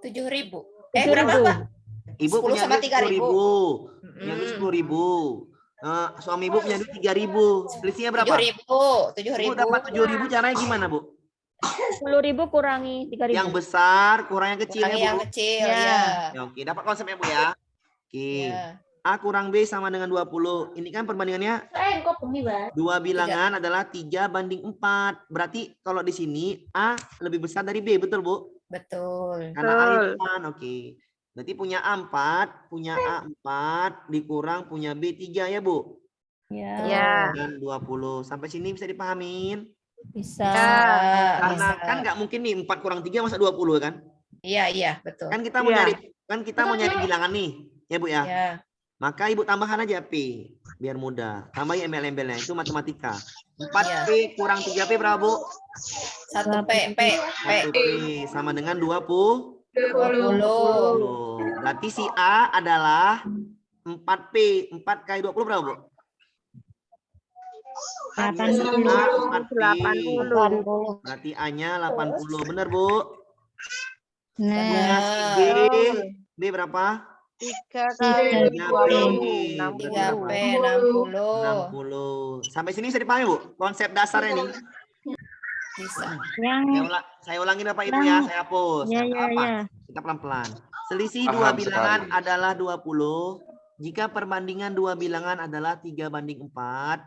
7.000. Berapa? Ibu 10 punya sama duit 3.000. 10.000. Yang duit 10.000. Suami Ibu punya duit 3.000. Selisihnya berapa? 7.000. Ibu dapat 7.000, caranya gimana Bu? 10.000 kurangi 3.000. Yang besar kurang yang kecil Kurangi ya Bu? yang kecil, ya. Ya, oke, dapat konsepnya Bu ya. Oke. A kurang B sama dengan 20. Ini kan perbandingannya dua bilangan adalah 3:4. Berarti kalau di sini A lebih besar dari B, betul Bu? Betul. Karena A di depan, oke. Berarti punya A 4, punya A 4 dikurang punya B 3 ya Bu? Ya. Dan 20. Sampai sini bisa dipahamin? Bisa. Karena kan nggak mungkin nih 4 kurang 3 masa 20 kan? Iya, betul. Kan kita mau nyari bilangan nih, ya Bu ya? Iya. Maka Ibu tambahkan aja P, biar mudah. Tambahin embel-embelnya, itu matematika. 4P kurang 3P berapa Bu? 1P. 1P sama dengan 20. 20. Berarti si A adalah 4P. 4 kali 20 berapa Bu? 80. 80. Berarti A-nya 80. Benar Bu? Nah. B berapa? 3 kali 20. 3P 60. Sampai sini bisa dipahami Bu? Konsep dasarnya nih. Bisa. Saya ulangin Bapak Ibu ya, saya hapus. Ya. Kita pelan-pelan. Selisih dua bilangan adalah 20. Jika perbandingan dua bilangan adalah 3:4,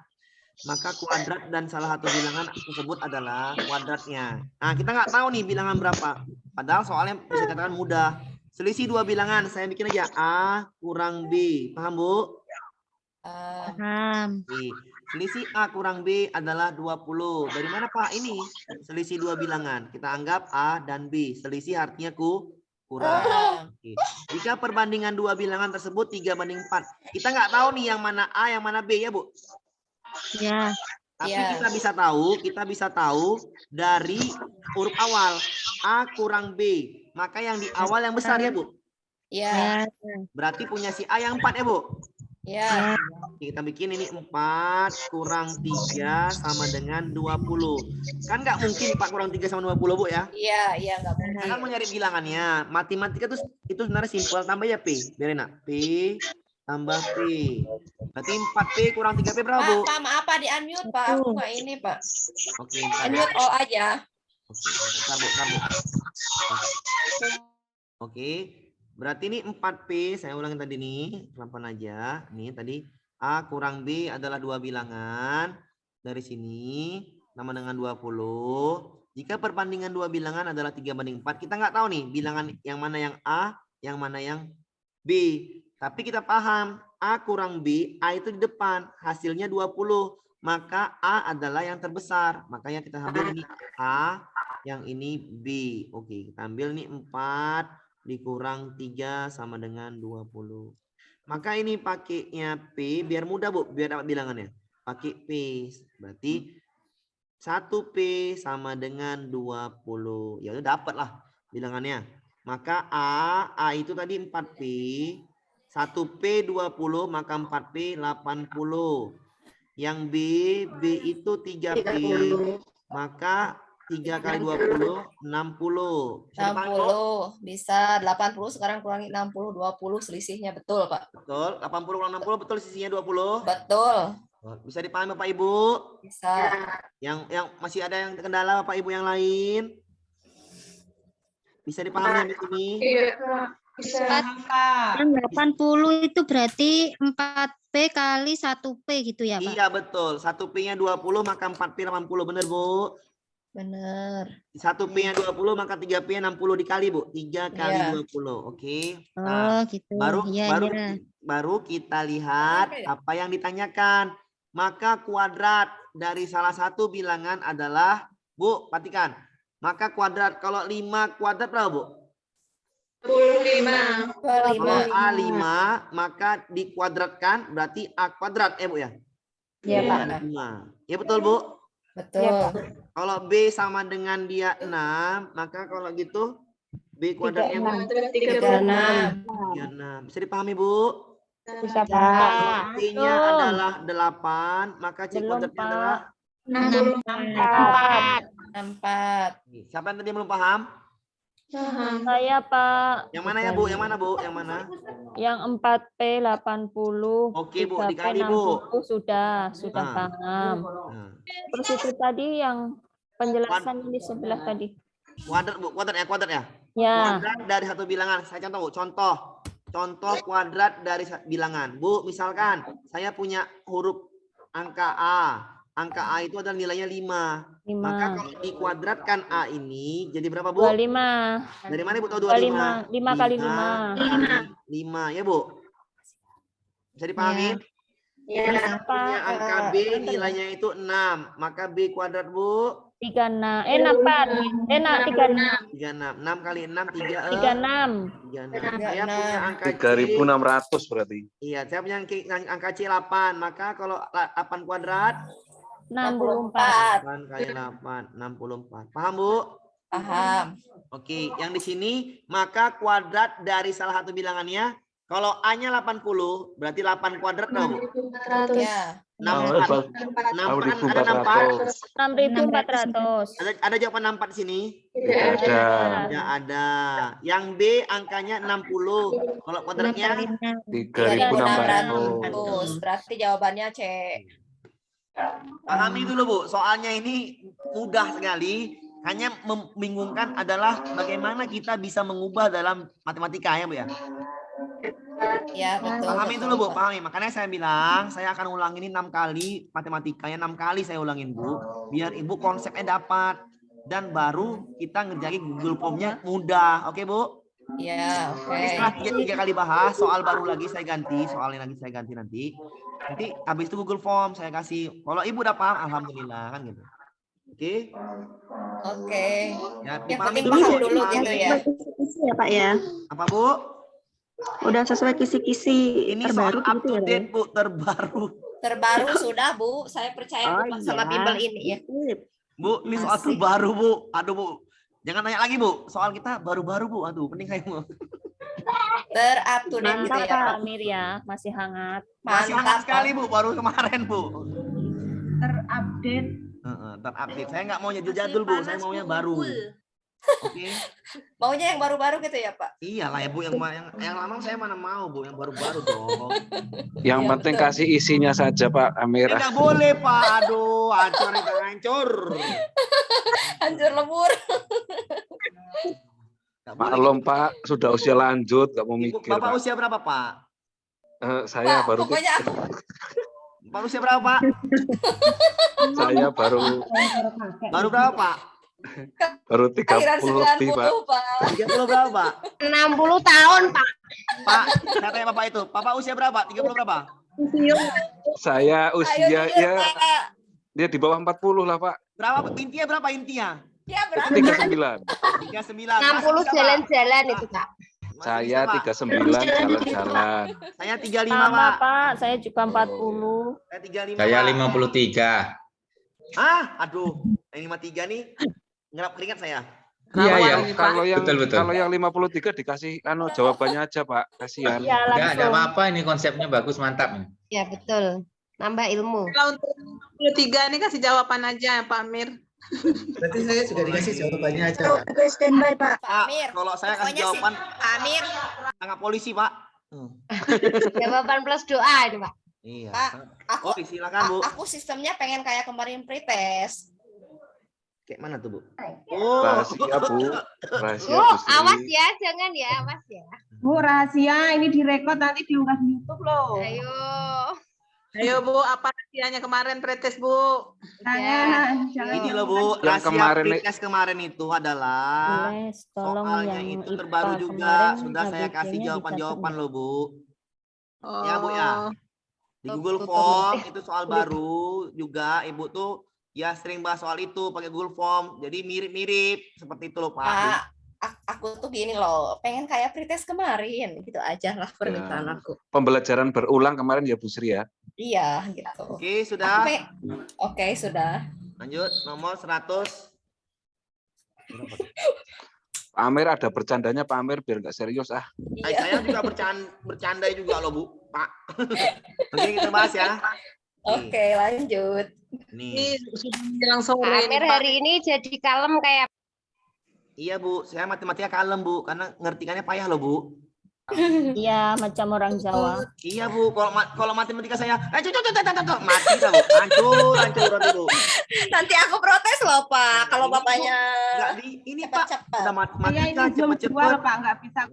maka kuadrat dan salah satu bilangan tersebut adalah kuadratnya. Nah, kita nggak tahu nih bilangan berapa. Padahal soalnya bisa dikatakan mudah. Selisih dua bilangan, saya bikin aja A kurang B. Paham Bu? Paham. Selisih A kurang B adalah 20. Dari mana Pak? Ini selisih dua bilangan. Kita anggap A dan B. Selisih artinya kurang. Jika perbandingan dua bilangan tersebut 3:4. Kita nggak tahu nih yang mana A, yang mana B ya Bu? Ya. Tapi kita bisa tahu dari huruf awal. A kurang B. Maka yang di awal yang besar ya Bu? Ya. Berarti punya si A yang 4 ya Bu? Ya. Kita bikin ini 4 kurang 3 sama dengan 20. Kan nggak mungkin 4 kurang 3 sama 20 Bu ya? Iya nggak mungkin. Kita mau nyari bilangannya. Matematika itu sebenarnya simpel. Tambah ya P. Biar enak. P tambah P. Berarti 4P kurang 3P berapa Bu? Pak, maaf Pak, di-unmute Pak. Aku nggak ini Pak. Oke. Unmute all aja. Oke. Berarti ini 4P, saya ulangin tadi nih, pelan-pelan aja. Nih tadi A kurang B adalah dua bilangan. Dari sini sama dengan 20. Jika perbandingan dua bilangan adalah 3:4, kita nggak tahu nih bilangan yang mana yang A, yang mana yang B. Tapi kita paham A kurang B, A itu di depan, hasilnya 20. maka A adalah yang terbesar. Makanya kita ambil ini A, yang ini B. Oke, kita ambil nih 4 dikurang 3 sama dengan 20. Maka ini pakainya P, biar mudah Bu, biar dapat bilangannya. Pakai P, berarti 1P sama dengan 20. Ya udah dapat lah bilangannya. Maka A itu tadi 4P, 1P 20, maka 4P 80. Yang B itu 3P, maka 3 kali 20, 60. 60 bisa 80 sekarang kurangi 60 20 selisihnya betul Pak. Betul, 80 kurang 60 betul sisinya 20. Betul. Bisa dipahami Bapak Ibu? Bisa. Yang masih ada yang kendala Bapak Ibu yang lain? Bisa dipahami di sini? Bisa. Yang 80 itu berarti 4P kali 1P gitu ya, Pak? Iya betul. 1P-nya 20 maka 4P 80. Benar Bu? Benar. 1P-nya 20 maka 3P-nya 60 dikali Bu. 3 kali 20. Oke. Oh gitu. Iya, iya. Baru kita lihat apa yang ditanyakan. Maka kuadrat dari salah satu bilangan adalah, Bu, perhatikan. Maka kuadrat, kalau 5 kuadrat berapa Bu? 25. Kalau A5 maka dikuadratkan berarti A kuadrat Bu ya? Iya Pak. 5. Ya betul Bu? Betul. Kalau B sama dengan dia 6, maka kalau gitu B kuadratnya Bu? 36. Bisa dipahami Bu? Bisa Pak. C-nya adalah 8, maka C kuadratnya adalah 64. Siapa yang tadi belum paham? Saya Pak. Yang mana ya Bu? Yang mana Bu? Yang mana? Yang 4P 80. Oke Bu, 3P dikali Bu. 60 sudah paham. Terus itu tadi yang penjelasan di sebelah tadi. Kuadrat Bu, kuadrat ya? Ya. Kuadrat dari satu bilangan. Saya contoh Bu, contoh kuadrat dari bilangan. Bu, misalkan saya punya huruf angka A. Angka A itu adalah nilainya 5. Maka kalau dikuadratkan A ini jadi berapa Bu? 25. Dari mana Bu tahu 25? 5 kali 5. 5 ya Bu? Bisa dipahami? Ya. Punya angka B nilainya itu 6. Maka B kuadrat Bu? 36. 64. 36. 36. 6 kali 6 36. 36. Saya punya angka C 3.600 berarti. Iya, saya punya angka C 8. Maka kalau 8 kuadrat 64. 8 kali 8 64. Paham Bu? Paham. Oke, yang di sini maka kuadrat dari salah satu bilangannya kalau A-nya 80 berarti 8 kuadrat berapa Bu? 400. Ya. 64. 6.400. Ada jawaban 64 di sini? Tidak ada. Tidak ada. Yang B angkanya 60. Kalau kuadratnya 3.600. Berarti jawabannya C. pahami dulu Bu. Soalnya ini mudah sekali. Hanya membingungkan adalah bagaimana kita bisa mengubah dalam matematika ya Bu ya. Ya, betul. Pahami dulu Bu, pahami. Makanya saya bilang saya akan ulang ini 6 kali matematikanya 6 kali saya ulangin Bu, biar Ibu konsepnya dapat dan baru kita ngerjain Google Form-nya mudah. Oke Bu? Ya, oke. Setelah 3 kali bahas soal baru lagi saya ganti, soalnya lagi saya ganti nanti. Nanti habis itu Google Form saya kasih. Kalau Ibu udah paham alhamdulillah kan gitu. Oke? Oke. Ya, Yang dipahami penting paham dulu dipahami. gitu ya. Ya Pak ya. Apa Bu? Udah sesuai kisi-kisi Ini terbaru soal up gitu to ya. date Bu, terbaru. Terbaru sudah Bu, saya percaya Bu sama bimbel ini ya. Bu, ini soal Asik. terbaru Bu. Aduh Bu, jangan tanya lagi Bu. Soal kita baru-baru Bu. Aduh, penting saya Bu. Ter-up to date gitu Mantap ya. Pak Amir ya, masih hangat. Masih hangat sekali Bu, baru kemarin Bu. Terupdate. Terupdate. Saya nggak mau jadul-jadul Bu, saya maunya baru. Oke. Maunya yang baru-baru gitu ya Pak? Iyalah ya Bu, yang lama saya mana mau Bu, yang baru-baru dong. Yang penting kasih isinya saja Pak Amir. Nggak boleh Pak, aduh, hancur itu hancur. Hancur lebur. Maklum Pak, sudah usia lanjut, nggak mau mikir. Bapak Pak. usia berapa Pak? Saya Pak, baru pokoknya Bapak usia berapa Pak? saya baru Berapa Pak? baru 30 akhiran lebih Pak. 90 Pak. 30 berapa Pak? 60 tahun Pak. Pak, saya tanya Bapak itu, Bapak usia berapa? 30 berapa? Saya Ayo usia jujur ya Pak. Dia di bawah 40 lah, Pak. Berapa intinya berapa intinya? Ya berapa? 39. 39. 60 jalan-jalan itu, Kak. Saya 39 jalan-jalan. Saya 35, Sama, Pak. Pak. Saya juga 40. Saya 35. Saya Pak. 53. Aduh. Yang 53 nih ngerap keringat saya. Iya, iya. Kalau yang Betul, betul. kalau yang 53 dikasih jawabannya aja, Pak. Kasihan. Ya, Enggak langsung. apa-apa, ini konsepnya bagus, mantap. Ya, betul. Nambah ilmu. Kalau untuk 23 ini kasih jawaban aja Pak Amir. Berarti saya juga dikasih jawabannya aja. Pak. Oke, standby, Pak. Pak Amir. Kalau saya kasih Pokoknya jawaban Pak Amir. tangkap polisi, Pak. Jawaban plus doa ini, Pak. Iya. Pak, aku Oh, silakan, Bu. aku sistemnya pengen kayak kemarin pretest. Kayak mana tuh, Bu? Oh, Rahasia, Bu. Rahasia, Bu, Bu Sri. awas ya, jangan ya, awas ya. Bu, rahasia ini direkod nanti diunggah di YouTube loh. Ayo. Ayo Bu, apa rahasianya kemarin pretest Bu? Jangan, jangan. ini loh, Bu. Yang Rahasia kemarin pretest kemarin itu adalah Les, tolong soalnya yang itu IPA terbaru juga. kemarin Sudah saya kasih ABC-nya jawaban-jawaban dicatat. loh, Bu. Oh. Ya, Bu ya. Di Google Tutup, Form itu soal baru juga. Ibu tuh ya sering bahas soal itu pakai Google Form. Jadi mirip-mirip seperti itu loh, Pak. Pak, aku tuh gini loh, pengen kayak pretest kemarin. Gitu aja lah permintaan Ya. aku. Pembelajaran berulang kemarin ya, Bu Sri ya. Iya, gitu. Oke, sudah. Oke, sudah. Lanjut nomor 100. Pak Amir ada bercandanya, Pak Amir, biar nggak serius ah. Iya. Saya juga bercanda juga loh, Bu, Pak. Oke, kita bahas ya. Oke, lanjut. Nih. Ini sudah menjelang sore Pak ini, Amir Pak. hari ini jadi kalem kayak Iya, Bu. Saya matematika kalem, Bu, karena ngertikannya payah loh, Bu. Iya, macam orang Jawa. Iya, Bu. Kalau matematika saya, mati saya, Bu. Hancur nanti, Bu. Nanti aku protes loh, Pak. Kalau Ini, bapaknya Enggak ini, Pak. cepat-cepat. Udah Saya matematika ini belum jual, cepet-cepet. Pak, nggak bisa.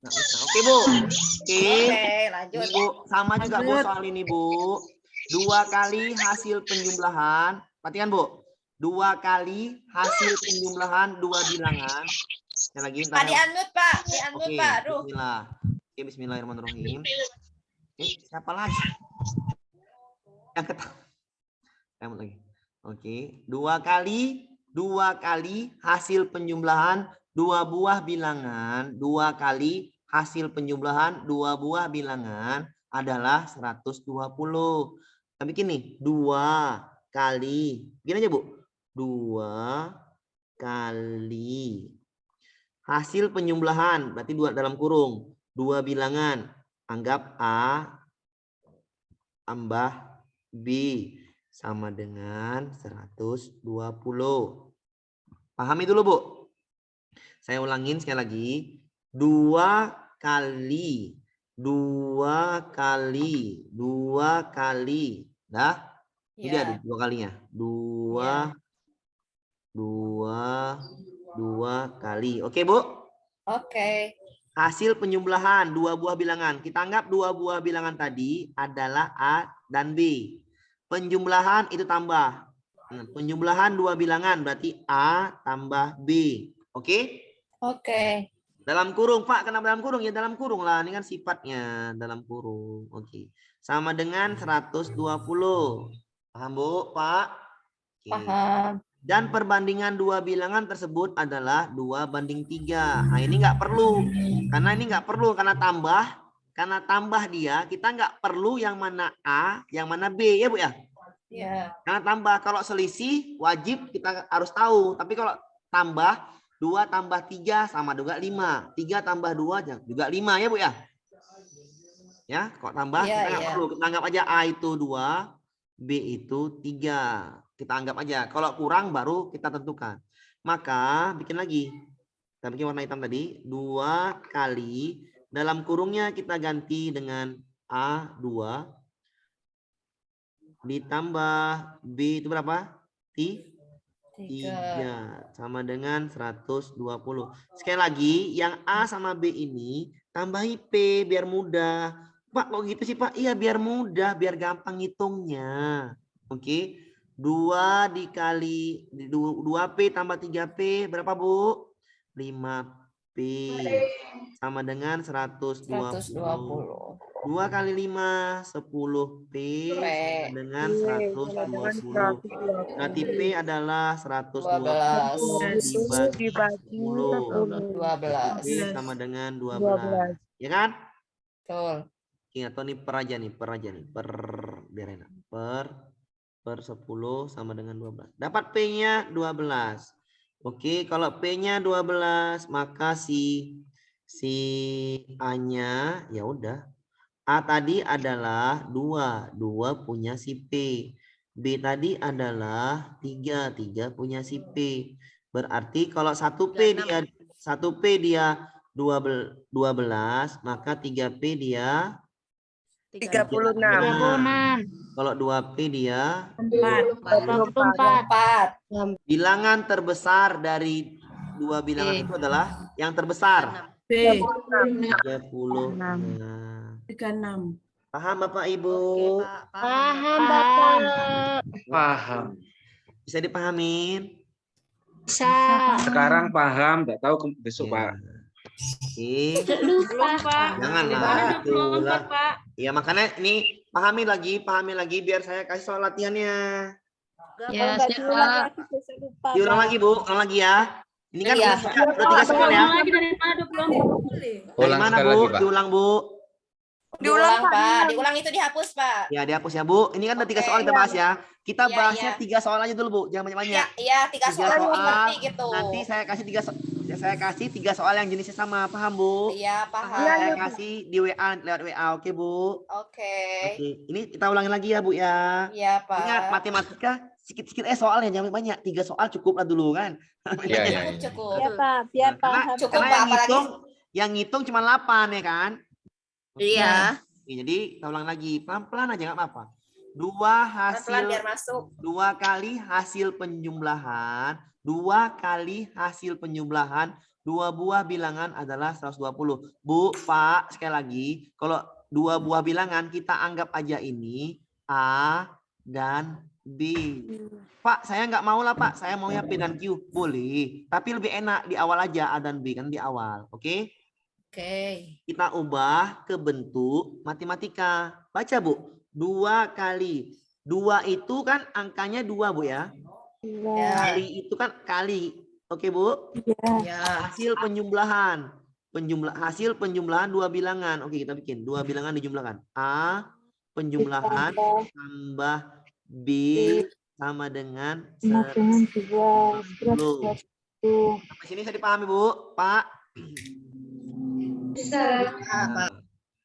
Nggak bisa. Oke, Bu. Oke. Oke, lanjut. Ini, Bu, sama juga, Bu, soal ini, Bu. 2 kali hasil penjumlahan. Perhatikan, Bu. 2 kali hasil penjumlahan 2 bilangan. Yang lagi Pak, di-unmute, Pak. Di-unmute, Oke, Pak. Aduh. bismillah. Oke, bismillahirrahmanirrahim. Siapa lagi? Yang ketahuan lagi. Oke, 2 kali hasil penjumlahan 2 buah bilangan. 2 kali hasil penjumlahan 2 buah bilangan adalah 120. Kita bikin nih, 2 kali. Bikin aja, Bu. 2 kali hasil penjumlahan, berarti 2 dalam kurung, 2 bilangan. Anggap A tambah B sama dengan 120. Pahami dulu, Bu. Saya ulangin sekali lagi. 2 kali. Dah? Ini dia 2 kalinya. 2 kali. Oke, Bu? Oke. Hasil penjumlahan 2 buah bilangan. Kita anggap 2 buah bilangan tadi adalah A dan B. Penjumlahan itu tambah. Penjumlahan 2 bilangan berarti A tambah B. Oke? Oke. Dalam kurung, Pak. Kenapa dalam kurung? Ya dalam kurung lah. Ini kan sifatnya dalam kurung. Oke. Sama dengan 120. Paham, Bu? Pak? Oke. Paham. Dan perbandingan 2 bilangan tersebut adalah 2:3. Nah, ini nggak perlu. Karena ini nggak perlu. Karena tambah dia, kita nggak perlu yang mana A, yang mana B. Ya, Bu ya? Ya. Karena tambah. Kalau selisih, wajib kita harus tahu. Tapi kalau tambah, 2 tambah 3 sama juga 5. 3 tambah 2 juga 5. Ya, Bu ya? Ya, kok tambah, Ya, kita nggak ya. perlu. Kita anggap aja A itu 2, B itu 3. Kita anggap aja. Kalau kurang baru kita tentukan. Maka bikin lagi. Kita bikin warna hitam tadi. 2 kali. Dalam kurungnya kita ganti dengan A2. Ditambah B itu berapa? 3. Sama dengan 120. Sekali lagi. Yang A sama B ini tambahi P biar mudah. Pak kok gitu sih, Pak? Iya biar mudah. Biar gampang ngitungnya. Oke. 2 dikali 2P tambah 3P berapa, Bu? 5P. P sama dengan 120. 120. 2 kali 5, 10 P sama dengan 120. Berarti P adalah 120 dibagi 10. 12. P sama dengan 12. Ya kan? Betul. Oke, atau nih per aja nih. Biar enak. Per 10 sama dengan 12. Dapat P-nya 12. Oke, kalau P-nya 12, maka si A-nya ya udah. A tadi adalah 2. 2 punya si P. B tadi adalah 3. 3 punya si P. Berarti kalau 1P dia 12, maka 3P dia 36. Kalau 2P dia 24. Bilangan terbesar dari dua bilangan itu adalah yang terbesar. 36. Paham Bapak Ibu? Paham, Bapak. Paham. Bisa dipahamin? Bisa. Sekarang paham, enggak tahu besok, Pak. Lupa. Janganlah. Ya makanya ini pahami lagi biar saya kasih soal latihannya. Ya, siap, Pak. Diulang lagi Bu, ulang lagi ya. Ini kan udah 3 soal ya. Dari mana Bu? Diulang Bu. Diulang Pak, diulang itu dihapus Pak. Ya dihapus ya Bu. Ini kan udah 3 soal kita bahas ya. Kita bahasnya 3 soal aja dulu Bu, jangan banyak-banyak. Iya, 3 soal ngerti gitu. Nanti saya kasih 3 soal yang jenisnya sama, paham Bu? Iya, paham. Saya kasih di WA lewat WA, oke Bu? Oke. Ini kita ulangi lagi ya Bu ya. Iya Pak. Ingat matematika sedikit soalnya jangan banyak. 3 soal cukup lah dulu kan. Iya. Cukup. Ya Pak, biar paham. Cukup Karena Pak, yang ngitung cuma 8 ya kan? Iya. Jadi kita ulang lagi pelan-pelan aja nggak apa-apa. 2 biar masuk. 2 kali hasil penjumlahan, 2 kali hasil penjumlahan 2 buah bilangan adalah 120. Bu, Pak, sekali lagi, kalau 2 buah bilangan kita anggap aja ini A dan B. Pak, saya nggak mau lah Pak, saya maunya P dan Q. Boleh, tapi lebih enak di awal aja A dan B kan di awal, oke? Oke. Kita ubah ke bentuk matematika. Baca Bu, 2 kali. 2 itu kan angkanya 2 Bu ya. Kali itu kan kali. Oke Bu? Ya. Hasil penjumlahan. Hasil penjumlahan 2 bilangan. Oke, kita bikin 2 bilangan dijumlahkan. A penjumlahan tambah B sama dengan 10. Sampai sini saya dipahami Bu, Pak? Nah,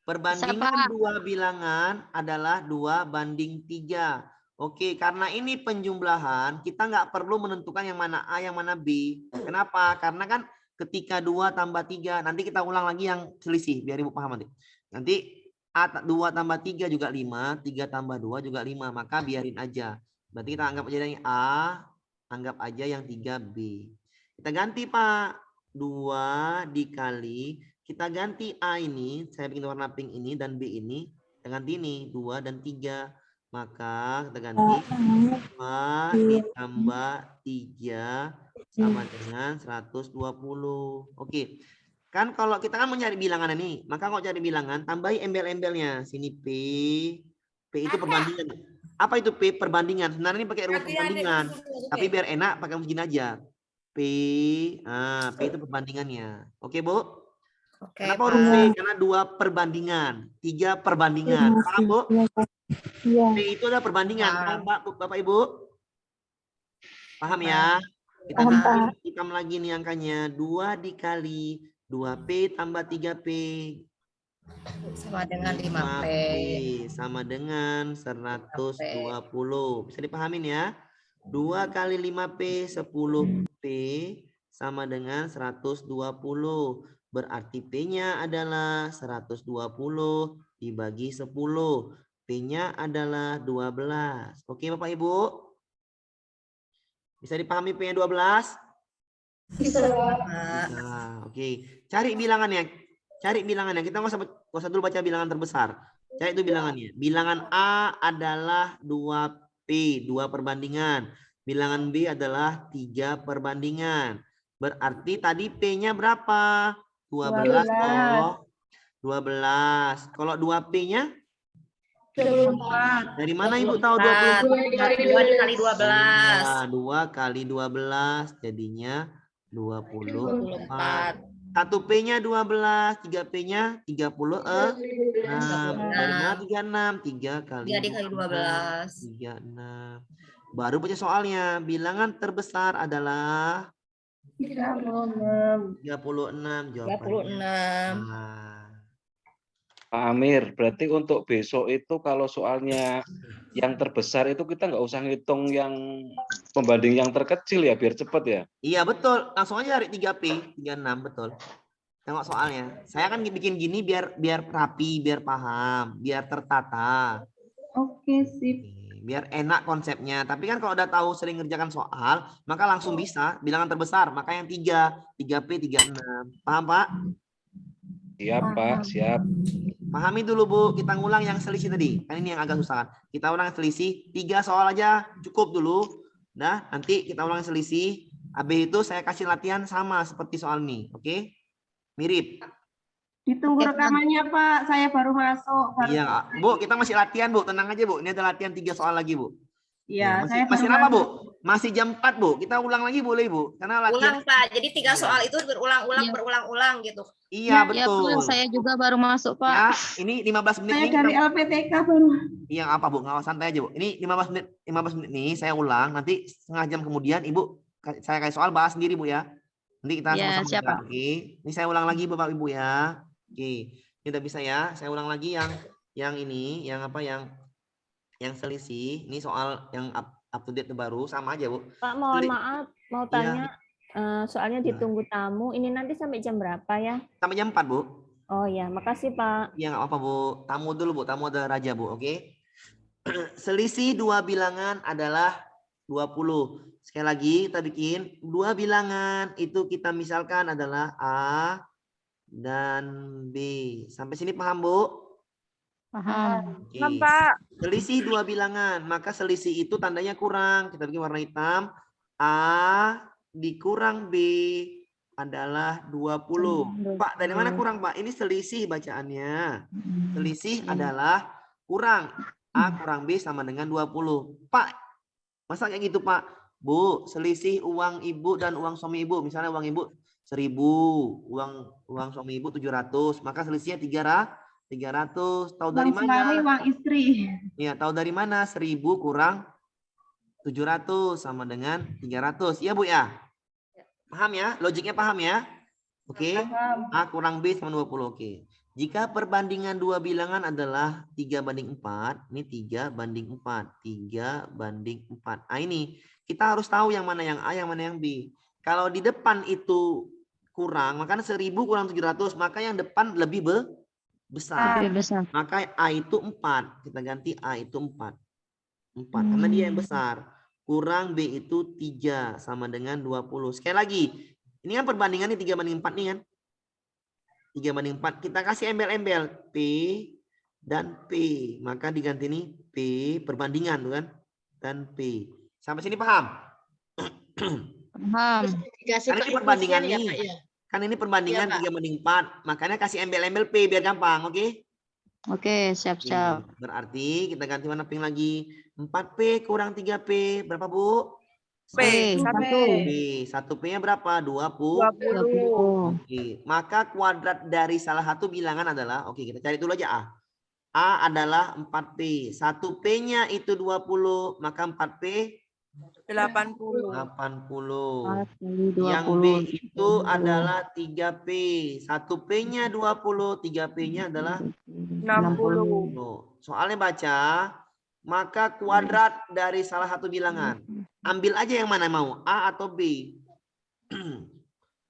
perbandingan 2 bilangan adalah 2 banding 3. Oke, karena ini penjumlahan, kita nggak perlu menentukan yang mana A, yang mana B. Kenapa? Karena kan ketika 2 tambah 3, nanti kita ulang lagi yang selisih, biar Ibu paham nanti. Nanti A 2 tambah 3 juga 5, 3 tambah 2 juga 5, maka biarin aja. Berarti kita anggap aja yang A, anggap aja yang 3B. Kita ganti Pak, 2 dikali, kita ganti A ini, saya bikin warna pink ini, dan B ini, kita ganti ini, 2 dan 3. Maka kita ganti 2 ditambah 3 sama dengan 120. Oke, kan kalau kita kan mau nyari bilangan ini, maka kalau cari bilangan, tambahi embel-embelnya. Sini P itu perbandingan. Apa itu P? Perbandingan. Sebenarnya ini pakai rumus perbandingan, tapi biar enak pakai rumus gini aja. P itu perbandingannya. Oke Bu? Oke, Kenapa huruf P? Karena 2 perbandingan, 3 perbandingan. Paham Bu? P itu adalah perbandingan. Paham Bapak Ibu? Paham ya? Kita bikin hitam lagi nih angkanya. 2 dikali 2P tambah 3P. Sama dengan 5P. Sama dengan 120. Bisa dipahamin ya? 2 kali 5P 10P sama dengan 120. Berarti P-nya adalah 120 dibagi 10. P-nya adalah 12. Oke Bapak Ibu? Bisa dipahami P-nya 12? Bisa. Oke. Cari bilangannya. Kita nggak usah dulu baca bilangan terbesar. Cari itu bilangannya. Bilangan A adalah 2P, 2 perbandingan. Bilangan B adalah 3 perbandingan. Berarti tadi P-nya berapa? 12 toh. 12. Kalau 2P-nya? 24. Dari mana Ibu tahu 24? 2 dikali 12. Nah, 2 kali 12 jadinya 24. 1P-nya 12, 3P-nya 36. Dari mana 36? 3 kali 3 dikali 12. 36. Baru baca soalnya. Bilangan terbesar adalah 36. 36 jawabannya. 36. Nah, Pak Amir, berarti untuk besok itu kalau soalnya yang terbesar itu kita nggak usah ngitung yang pembanding yang terkecil ya, biar cepet ya. iya betul. Langsung aja cari 3P, 36 betul. Tengok soalnya. Saya kan bikin gini biar rapi, biar paham, biar tertata. Oke, sip. Biar enak konsepnya. Tapi kan kalau udah tahu sering ngerjakan soal, maka langsung bisa bilangan terbesar. Maka yang 3P 36. Paham, Pak? Siap, Pak, siap. Pahami dulu, Bu. Kita ngulang yang selisih tadi. Kan ini yang agak susah kan. Kita ulang yang selisih. 3 soal aja cukup dulu. Nah, nanti kita ulang yang selisih. Habis itu saya kasih latihan sama seperti soal ini. Oke? Mirip. Ditunggu rekamannya, Pak. Saya baru masuk. Iya, Bu. Kita masih latihan, Bu. Tenang aja, Bu. Ini ada latihan 3 soal lagi, Bu. Iya, masih saya lama, Bu. Masih jam 4, Bu. Kita ulang lagi boleh, Bu. Karena latihan. Ulang, Pak. Jadi 3 soal itu berulang-ulang gitu. Iya, betul. Saya juga baru masuk, Pak. Ya, ini 15 menit Saya nih. dari LPTK baru. Iya, apa, Bu? Nggak santai aja, Bu. Ini 15 menit nih saya ulang. Nanti setengah jam kemudian Ibu saya kasih soal bahas sendiri, Bu ya. Nanti kita Ya, sama-sama siap, buka, Pak. oke. Ini saya ulang lagi Bapak Ibu ya. Oke. Ini udah bisa ya. Saya ulang lagi yang ini, yang apa yang selisih. Ini soal yang up to date terbaru sama aja, Bu. Pak, mohon maaf, mau tanya. Iya. Soalnya ditunggu tamu. Ini nanti sampai jam berapa ya? Sampai jam 4, Bu. Oh ya, makasih Pak. Iya, nggak apa-apa, Bu. Tamu dulu, Bu. Tamu ada raja, Bu. Oke. Selisih 2 bilangan adalah 20. Sekali lagi kita bikin 2 bilangan. Itu kita misalkan adalah A dan B. Sampai sini paham, Bu? Paham. Oke. Pak. Selisih 2 bilangan. Maka selisih itu tandanya kurang. Kita bikin warna hitam. A dikurang B adalah 20. Pak, dari mana kurang, Pak? Ini selisih bacaannya. Selisih adalah kurang. A kurang B sama dengan 20. Pak, masa kayak gitu, Pak? Bu, selisih uang Ibu dan uang suami Ibu. Misalnya uang Ibu 1.000, uang suami Ibu 700. Maka selisihnya 300. Tahu dari Uang mana? suami, uang istri. Ya, tahu dari mana? 1.000 kurang 700 sama dengan 300. Iya, Bu ya? Paham ya? Logiknya paham ya? Oke. A kurang B sama 20. Oke. Jika perbandingan 2 bilangan adalah 3:4, ini 3:4. 3:4. Nah, ini kita harus tahu yang mana yang A, yang mana yang B. Kalau di depan itu kurang, maka 1.000 kurang 700, maka yang depan lebih besar. Maka A itu 4. Kita ganti A itu 4. 4 karena dia yang besar. Kurang B itu 3 sama dengan 20. Sekali lagi, ini kan perbandingannya 3:4 nih kan. 3:4. Kita kasih embel-embel P dan P. Maka diganti nih P perbandingan tuh kan. Dan P. Sampai sini paham? Paham. Kan ini perbandingan nih. Kan ini perbandingan 3:4. Makanya kasih embel-embel P biar gampang, oke? Oke, siap-siap. Berarti kita ganti warna pink lagi. 4P kurang 3P. Berapa, Bu? P. 1P-nya berapa? 20. Oke. Maka kuadrat dari salah satu bilangan adalah, oke kita cari dulu aja A. A adalah 4P. 1P-nya itu 20. Maka 4P 80. 80. Yang B itu adalah 3P. 1P-nya 20, 3P-nya adalah 60. Soalnya baca, maka kuadrat dari salah satu bilangan. Ambil aja yang mana mau, A atau B.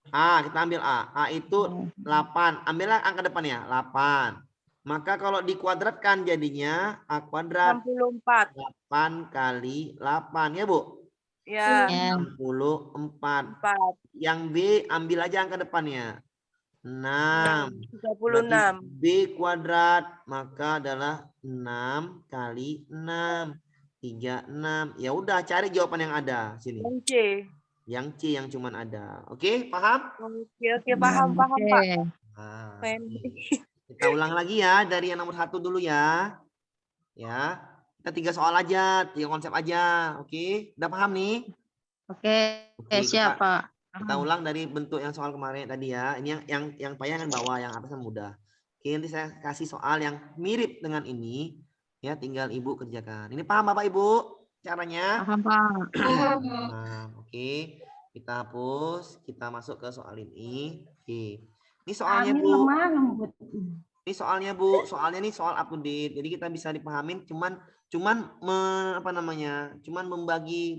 A, kita ambil A. A itu 8. Ambillah angka depannya, 8. Maka kalau dikuadratkan jadinya A kuadrat 64. 8 kali 8 ya, Bu? Ya. 64. Yang B ambil aja angka depannya. 6. 36. B kuadrat maka adalah 6 kali 6. 36. Ya udah cari jawaban yang ada sini. Yang C. Yang C yang cuman ada. Oke, paham? Oke, paham, Pak. Nah, kita ulang lagi ya dari yang nomor 1 dulu ya. Ya, kita 3 soal aja, 3 konsep aja. Oke, udah paham nih? Oke, siap, Pak. Kita ulang dari bentuk yang soal kemarin tadi ya. Ini yang payah kan bawah, yang atas kan mudah. Oke, nanti saya kasih soal yang mirip dengan ini. Ya, tinggal Ibu kerjakan. Ini paham Bapak Ibu caranya? Paham, Pak. Nah, oke. Kita hapus, kita masuk ke soal ini. Oke. Ini soalnya Bu. Ini soalnya Bu, soalnya nih soal up to date. Jadi kita bisa dipahamin cuman Cuman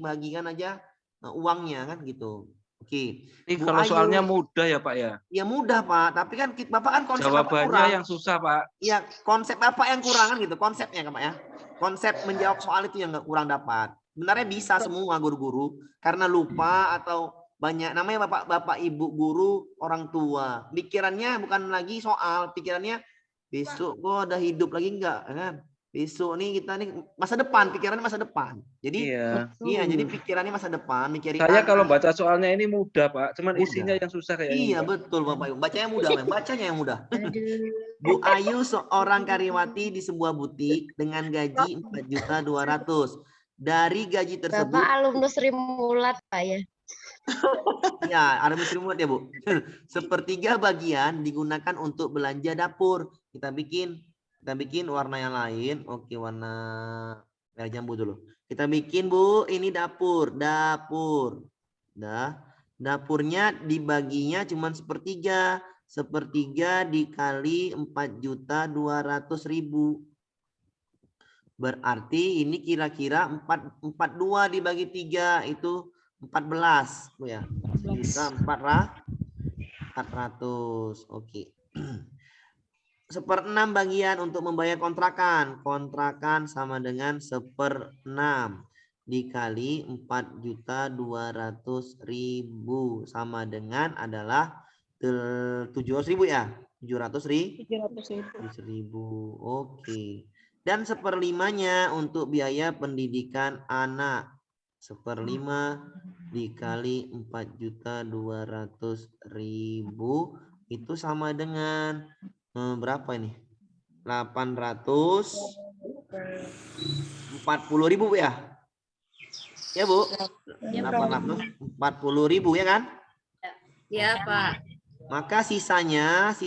bagikan aja uangnya kan gitu. Oke. Ini kalau soalnya mudah ya Pak ya? Ya mudah Pak, tapi kan Bapak kan konsep jawabannya kurang. yang susah Pak. Iya, konsep Bapak yang kurang kan gitu, konsepnya kan Pak ya. Konsep menjawab soal itu yang kurang dapat. Sebenarnya bisa semua guru-guru karena lupa atau banyak namanya Bapak Ibu guru orang tua. Pikirannya bukan lagi soal, pikirannya besok kok ada hidup lagi enggak kan? Besok nih kita nih masa depan, pikirannya masa depan. Jadi iya jadi pikirannya masa depan, mikirin saya kalau baca soalnya ini mudah Pak, cuman isinya yang susah kayaknya. Iya betul Bapak Ibu, bacanya mudah, bacanya yang mudah. Bu Ayu seorang karyawati di sebuah butik dengan gaji 4.200.000. Dari gaji tersebut Bapak alumnus Rimulat Pak ya. Ya, ada muslimut ya Bu. Sepertiga bagian digunakan untuk belanja dapur. Kita bikin warna yang lain. Oke, warna merah jambu dulu. Kita bikin Bu, ini dapur. Dapurnya dibaginya cuma sepertiga. Sepertiga dikali 4.200.000. Berarti ini kira-kira 42 dibagi 3 itu 14 Bu ya. Juta 400. Oke. 1/6 bagian untuk membayar kontrakan. Kontrakan sama dengan 1/6 dikali 4.200.000 sama dengan adalah 700.000 ya. 700.000. Oke. Dan 1/5-nya untuk biaya pendidikan anak. 1/5 dikali 4.200.000 itu sama dengan berapa ini? 840.000 Bu ya? Ya Bu? 840.000 ya kan? Ya Pak. Maka sisanya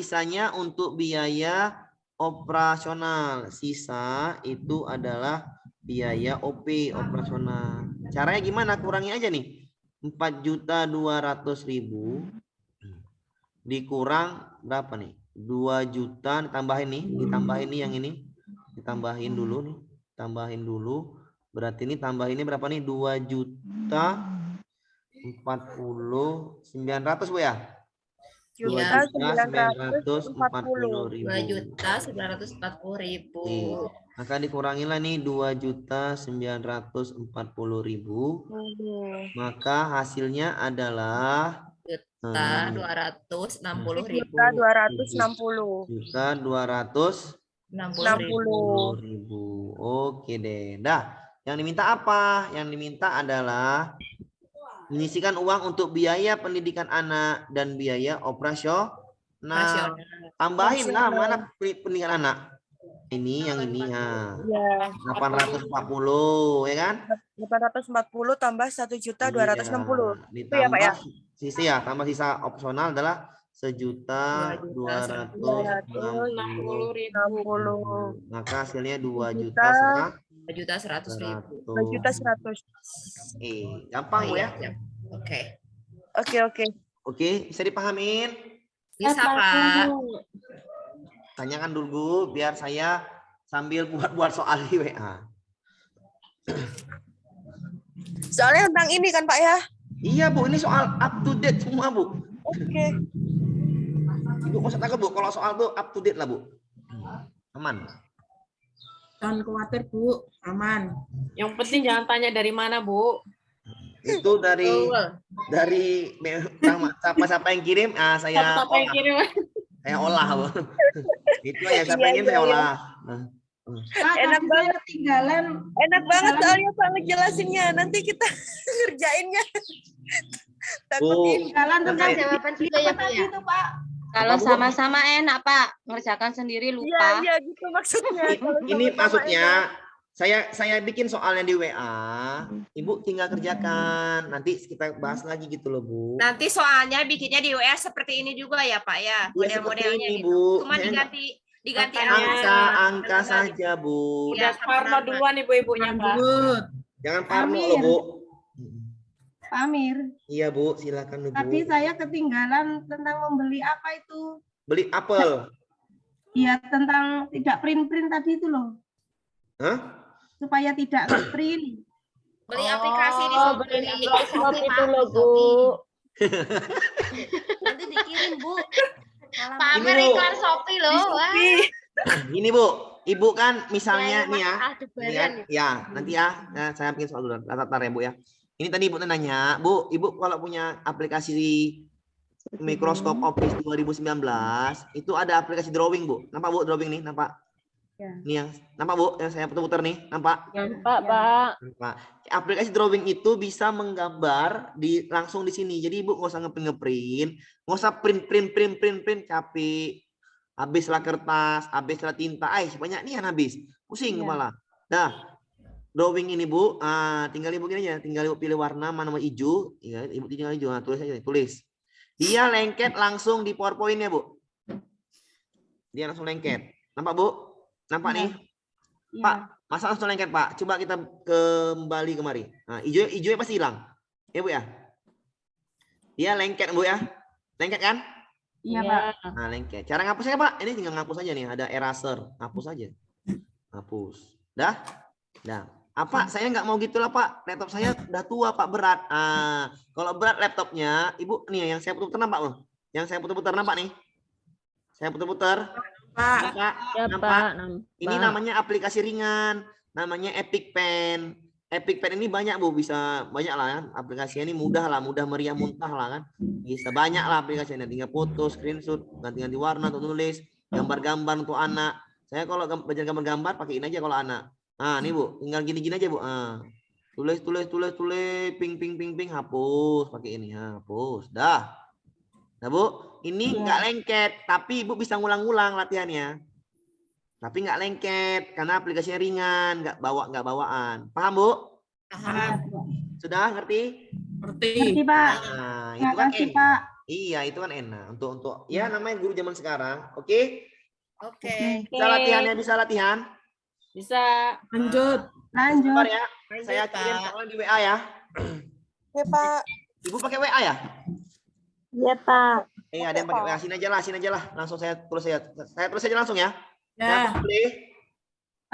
untuk biaya operasional. Sisa itu adalah biaya OP operasional. Caranya gimana? Kurangi aja nih. 4.200.000 dikurang berapa nih? 2 juta ditambahin nih, yang ini. Ditambahin dulu nih. Berarti ini tambahinnya berapa nih? 2.040.900 Bu ya? 2.940.000. Maka dikurangilah nih 2.940.000. Maka hasilnya adalah 1.260.000. 1.260.000. Oke deh. Dah. Yang diminta apa? Yang diminta adalah menyisihkan uang untuk biaya pendidikan anak dan biaya operasional. Tambahin lah mana pendidikan anak. Ini yang ini ya. 840 ya kan? 840 tambah 1.260.000. Ditambah ya, Pak ya? Sisa ya, tambah sisa opsional adalah 1.260.000. Maka hasilnya 2.100.000. 2.100.000. Gampang Bu ya? Oke. Oke, bisa dipahamin? Bisa Pak. Tanyakan dulu biar saya sambil buat soal di WA. Soalnya tentang ini kan Pak ya? Iya Bu, ini soal up to date semua Bu. Oke. Ibu nggak usah takut Bu, kalau soal tuh up to date lah Bu. Aman. Jangan khawatir Bu, aman. Yang penting jangan tanya dari mana Bu. Itu dari siapa yang kirim, saya olah Bu. Itu ya siapa yang kirim saya olah. Enak banget soalnya Pak ngejelasinnya. Nanti kita ngerjainnya. Bu. Ketinggalan tentang jawaban juga ya, Bu, ya? itu, Pak. Kalau Apa, Bu? sama-sama enak, Pak. Ngerjakan sendiri lupa. Iya, gitu maksudnya. Kalau Ini sama-sama maksudnya enak. saya bikin soalnya di WA, Ibu tinggal kerjakan. Nanti kita bahas lagi gitu loh, Bu. Nanti soalnya bikinnya di WA seperti ini juga ya, Pak ya. Iya, seperti Model-modelnya ini, gitu. Bu. Cuma Saya diganti angka saja, Bu. Udah Parno duluan ibu-ibunya, Pak. Jangan parno Amir. loh, Bu. Pak Amir, Iya, Bu, silakan, Bu. tadi saya ketinggalan tentang membeli apa itu? Beli apel. Iya, tentang tidak print-print tadi itu loh. Hah? Supaya tidak print. Beli aplikasi di Oh, Shopee. beli aplikasi itu loh, Bu. Nanti dikirim, Bu. Pak Ini, Amir Bu. iklan Shopee loh. Wah. Ini, Bu. Ibu kan misalnya Ya, nih ya. Aldebaran Ini kan, ya, nanti ya. Nah, saya bikin soal dulu. Tar ya, Bu ya. Ini tadi Ibu nanya, Bu, Ibu kalau punya aplikasi Microsoft Office 2019, itu ada aplikasi drawing, Bu. Nampak, Bu, drawing nih? Nampak? Ya. Nih yang nampak, Bu, yang saya putar-putar nih, nampak? Nampak, Pak. Nampak. Aplikasi drawing itu bisa menggambar langsung di sini. Jadi Ibu nggak usah ngeprint, nggak usah print, capek. Habislah kertas, habislah tinta, banyak nih yang habis. Pusing kepala. Dah. Drawing ini, Bu, tinggal Ibu gini aja, tinggal Ibu pilih warna mana mau hijau, ya, Ibu tinggal hijau, tulis aja, tulis. Dia lengket langsung di PowerPoint-nya, Bu. Dia langsung lengket. Nampak, Bu? Nampak nih? Pak, masa langsung lengket, Pak? Coba kita kembali kemari. Nah, hijaunya pasti hilang. Ya, Bu ya? Dia lengket, Bu ya? Lengket kan? Iya, Pak. Nah, lengket. Cara ngapusnya, Pak? Ini tinggal ngapus aja nih, ada eraser. Hapus aja. Hapus. Dah? Dah. Apa? Saya nggak mau gitu lah, Pak. Laptop saya udah tua, Pak, berat. Kalau berat laptopnya, Ibu nih yang saya putar nampak loh. Yang saya putar-putar nampak nih. Saya putar-putar. Nampak? Ya, Nampak? Pak. Ini namanya aplikasi ringan. Namanya Epic Pen. Epic Pen ini banyak, Bu. Bisa banyak lah kan. Aplikasinya ini mudah lah. Mudah meriah muntah lah kan. Bisa banyak lah aplikasinya. Tinggal foto, screenshot, ganti-ganti warna untuk nulis. Gambar-gambar untuk anak. Saya kalau belajar gambar-gambar pakai ini aja kalau anak. Nah, nih, Bu. Tinggal gini-gini aja, Bu. Tulis, ping, hapus. Pakai ini. Hapus. Dah. Nah, Bu. Ini nggak lengket. Tapi Ibu bisa ngulang-ngulang latihannya. Tapi nggak lengket. Karena aplikasinya ringan. Nggak bawaan. Paham, Bu? Paham. Sudah ngerti? Ngerti, Pak. Nah, itu kan Makasih, enak. Pak. Iya, itu kan enak. Untuk ya namanya guru zaman sekarang. Oke? Oke. Bisa latihannya, bisa latihan. Bisa. Lanjut. Sebentar ya. Saya kirim soalnya di WA ya. Ya, Pak. Ibu pakai WA ya? Iya, Pak. Ada yang pakai WA. Sini aja lah. Langsung saya tulis aja. Saya tulis aja langsung ya. Ya. Saya hapus boleh?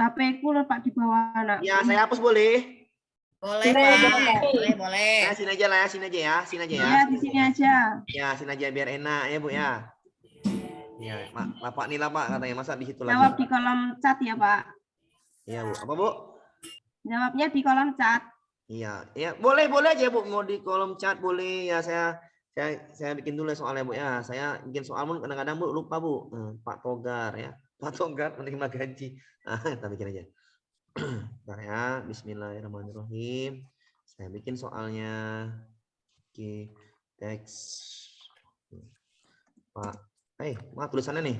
HP-ku Pak di bawah anak. Ya, saya hapus boleh? Boleh, Pak. Boleh. Nah, sini aja lah ya. Sini aja ya. Iya, di sini aja. Ya, sini aja biar enak ya, Bu ya. Ya, Pak nih lah, Pak, katanya. Masa di situ Jawab lagi? di kolom chat ya, Pak. Iya, Bu. Apa, Bu? Jawabnya di kolom chat. Iya, ya boleh aja, Bu. Mau di kolom chat boleh ya. Saya bikin dulu soalnya, Bu ya. Saya bikin soal kadang-kadang, Bu, lupa, Bu. Pak Togar ya. Pak Togar menerima gaji. Kita bikin aja. Nah ya, bismillahirrahmanirrahim. Saya bikin soalnya. Oke, teks. Pak, mana tulisannya nih?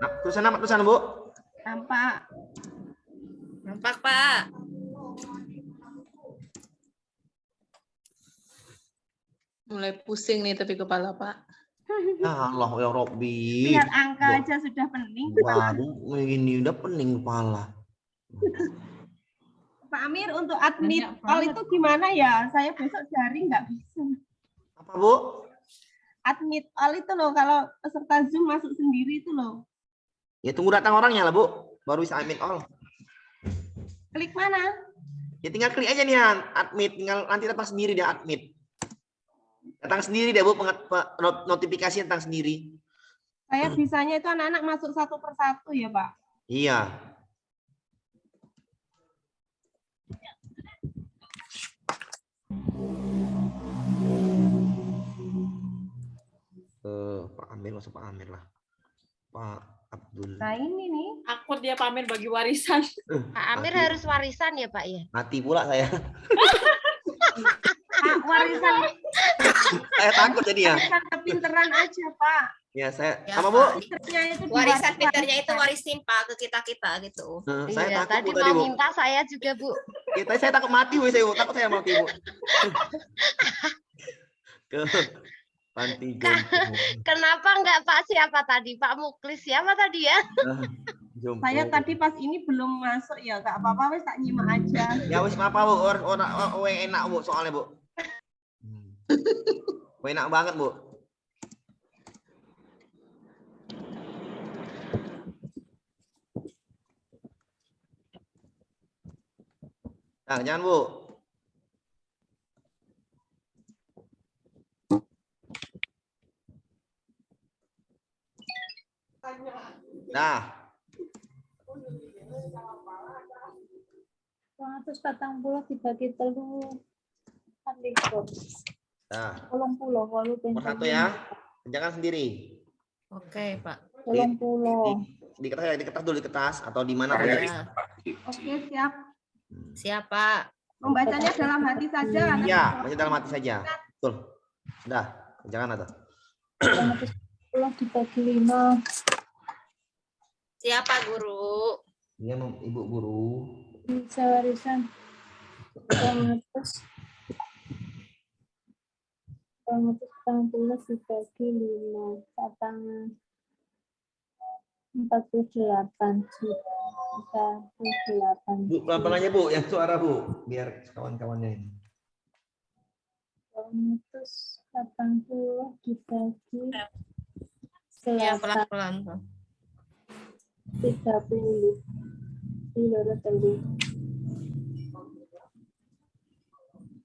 Nah, tulisan, Bu? Nampak. Nampak, Pak. Mulai pusing nih tapi kepala, Pak. Ya Allah ya Robbi. Lihat angka aja sudah pening. Waduh, ini udah pening kepala. Pak Amir, untuk admit all itu gimana ya? Saya besok daring nggak bisa. Apa, Bu? Admit all itu loh, kalau peserta Zoom masuk sendiri itu loh. Ya tunggu datang orangnya lah, Bu. Baru bisa admit all. Klik mana? Ya tinggal klik aja nih, admit. Tinggal nanti datang sendiri dia admit. Datang sendiri deh, Bu. Notifikasi datang sendiri. Saya bisanya itu anak-anak masuk satu persatu ya, Pak. Iya. Amir, masuk Pak Amir lah. Pak Abdul. Nah ini nih. Akut dia pamer bagi warisan. Pak Amir harus warisan ya Pak ya? Mati pula saya. Pak, warisan. Saya takut jadi ya. Warisan kepinteran aja Pak. Ya saya Ya, sama Bu. Pak. Pinternya itu Warisan diwaris- pinternya itu warisin Pak ke kita-kita gitu. Saya Iya, takut tadi Bu tadi mau Bu. minta saya juga Bu. Saya takut mati Bu, saya Bu. Takut saya mati Bu. Ke panti jompo. Kenapa enggak Pak siapa tadi? Pak Muklis siapa tadi ya? Jompo. Saya tadi pas ini belum masuk ya, gak apa-apa wes tak nyimak aja. Ya wis apa Bu? Orang enak Bu soalnya Bu. Enak banget Bu. Nah, jangan Bu. Nah, 240 dibagi telu kan likur. nah, 30 walu nomor satu ya. Kerjakan sendiri. Oke, Pak. 30. Di kertas ya, di kertas dulu di kertas atau di mana pun. Ya. Oke, siap. Siapa? Membacanya dalam hati saja. Iya, baca dalam hati saja. Betul. Sudah, kerjakan atau. 210 dibagi 5. Siapa guru? Dia Ibu Guru. Bisa warisan 240 dibagi 5 patangan 48 juta 48 Bu, pelan-pelan aja Bu, yang suara Bu, biar kawan-kawannya ini. 280 dibagi Yang 8 pelan-pelan. Pak. 30 Loro telu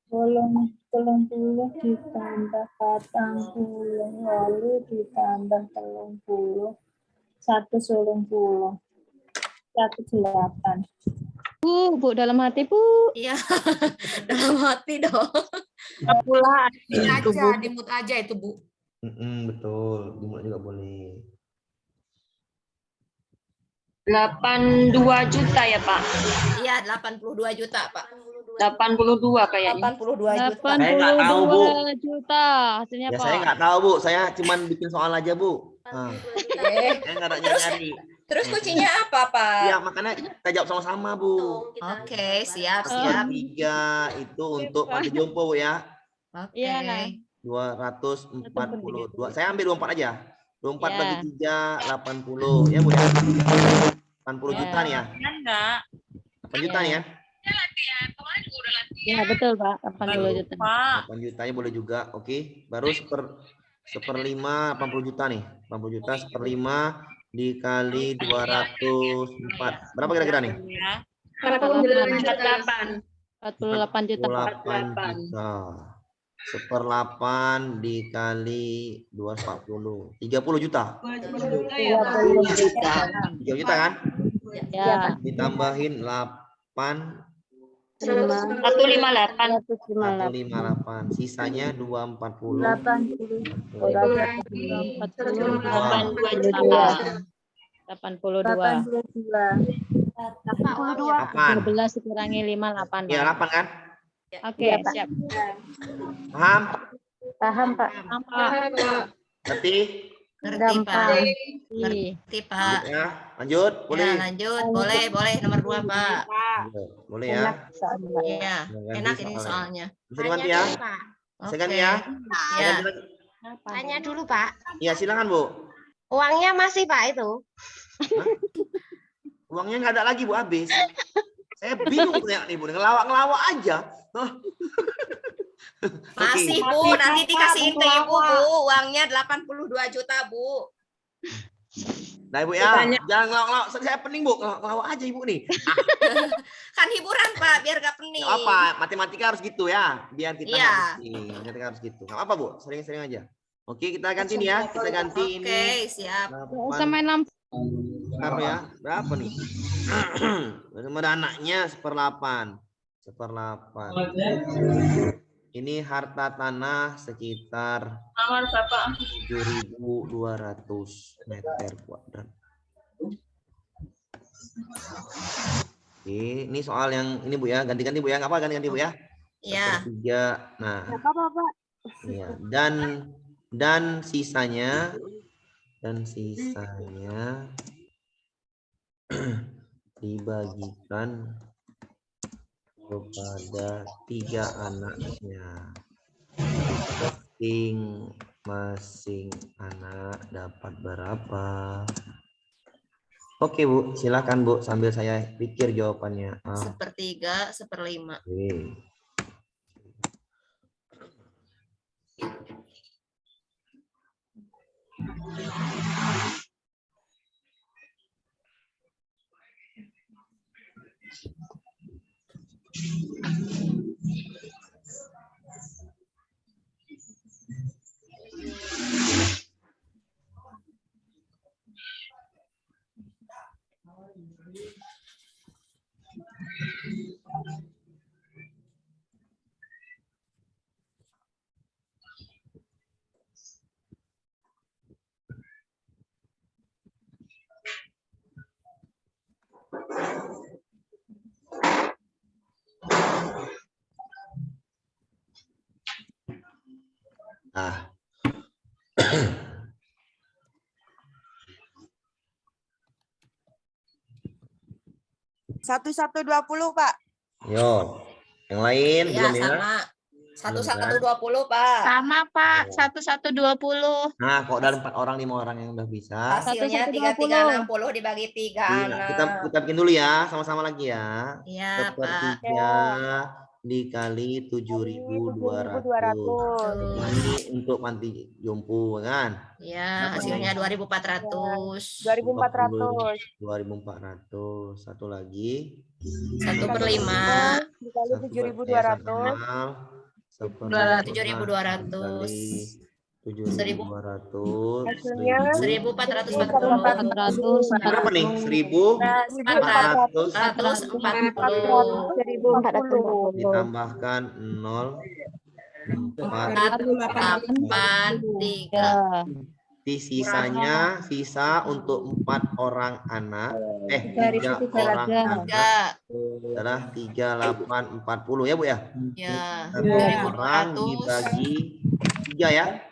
30 ditambah 40 lalu ditambah 30 120 108 Bu dalam hati Bu. Iya. Dalam hati dong. Pula Dimut aja itu, Bu. Betul, dimulai juga boleh. 82 juta ya Pak. Iya, 82 juta, Pak. 82 kayaknya. 82 juta. Saya nggak tahu, Bu. 82 juta hasilnya Ya Pak. saya nggak tahu Bu, saya cuman bikin soal aja Bu. Nah, saya nggak ada nyari. Terus kuncinya apa, Pak? Ya makanya kita jawab sama-sama Bu. Oke, siap. Sepertiga itu untuk panti jompo Bu ya. Oke. Iya. 242. Saya ambil 24 aja. 24 bagi 3 80 ya Bu ya. 80 juta nih ya. Enggak. 8 juta nih ya. Ya betul Pak, 80 juta. 8 jutanya boleh juga. Oke, baru seperlima 80 juta nih. 80 juta seperlima dikali 204. Berapa kira-kira nih? 48 juta. 48 juta. 1/8 dikali 240. 30 juta. 30 juta. 3 juta kan? Ya. Ditambahin 8 158. 158. Sisanya 240. 12 dikurangi 5 8. Ya 8 kan? Oke, siap. Paham? Paham Pak. Ngerti? Ngerti, Pak. Ngerti, Pak. Ya, lanjut, boleh. Ya, lanjut. Boleh. Nomor 2, Pak. Boleh ya. Iya, enak ini soalnya. Bisa diganti ya? Bisa ganti ya? Ya. Tanya dulu Pak. Iya, silakan Bu. Uangnya masih Pak itu? Uangnya nggak ada lagi Bu, habis. Saya bingung punya nih Bu, ngelawak-ngelawak aja. Masih, Bu. Nanti dikasihin ke Ibu, Bu. Uangnya 82 juta, Bu. Nah Ibu ya, jangan ngelawak-ngelawak. Saya pening Bu, ngelawak aja Ibu nih. Kan hiburan, Pak, biar gak pening. Nggak apa, matematika harus gitu ya. Biar kita Iya. ngerti. Matematika harus gitu. Nggak apa Bu, sering-sering aja. Oke, kita ganti nih ya. Kita ganti ini. Oke, siap. Sama 6. Berapa ya? Berapa nih? Sama anaknya 1/8. 1/8. Ini harta tanah sekitar Aman, Bapak. 7.200 meter kuadrat. Oke, ini soal yang ini Bu ya, ganti-ganti Bu ya, nggak apa ganti-ganti Bu ya. Iya. Sepertiga. Nah, Apa, Pak? iya. Dan sisanya dibagikan kepada 3 anaknya. Masing-masing anak dapat berapa? Oke Bu, silakan Bu sambil saya pikir jawabannya. 1/3, 1/5. Oke. Nah. 1120, Pak. Yo, yang lain Iya, belum ya? sama. 1120, Pak. Sama, Pak. 1120. Nah, kok dari 4 orang 5 orang yang udah bisa. Hasilnya 3360 dibagi 3 Iya, anak. kita bikin dulu ya, sama-sama lagi ya. Iya, Pak. 1/3 dikali 7.200. Ini untuk panti jompo kan? Iya, hasilnya 2.400. 2.400. 2.400. Satu lagi. 1/5 dikali 7.200. 7.200. 7.200. Hasilnya 1.440. Berapa nih? 1.440 ditambahkan 0 483. Sisa untuk 4 orang anak. 3 orang anak adalah 3840 ya Bu ya? Ya. 1 orang dibagi 3 ya?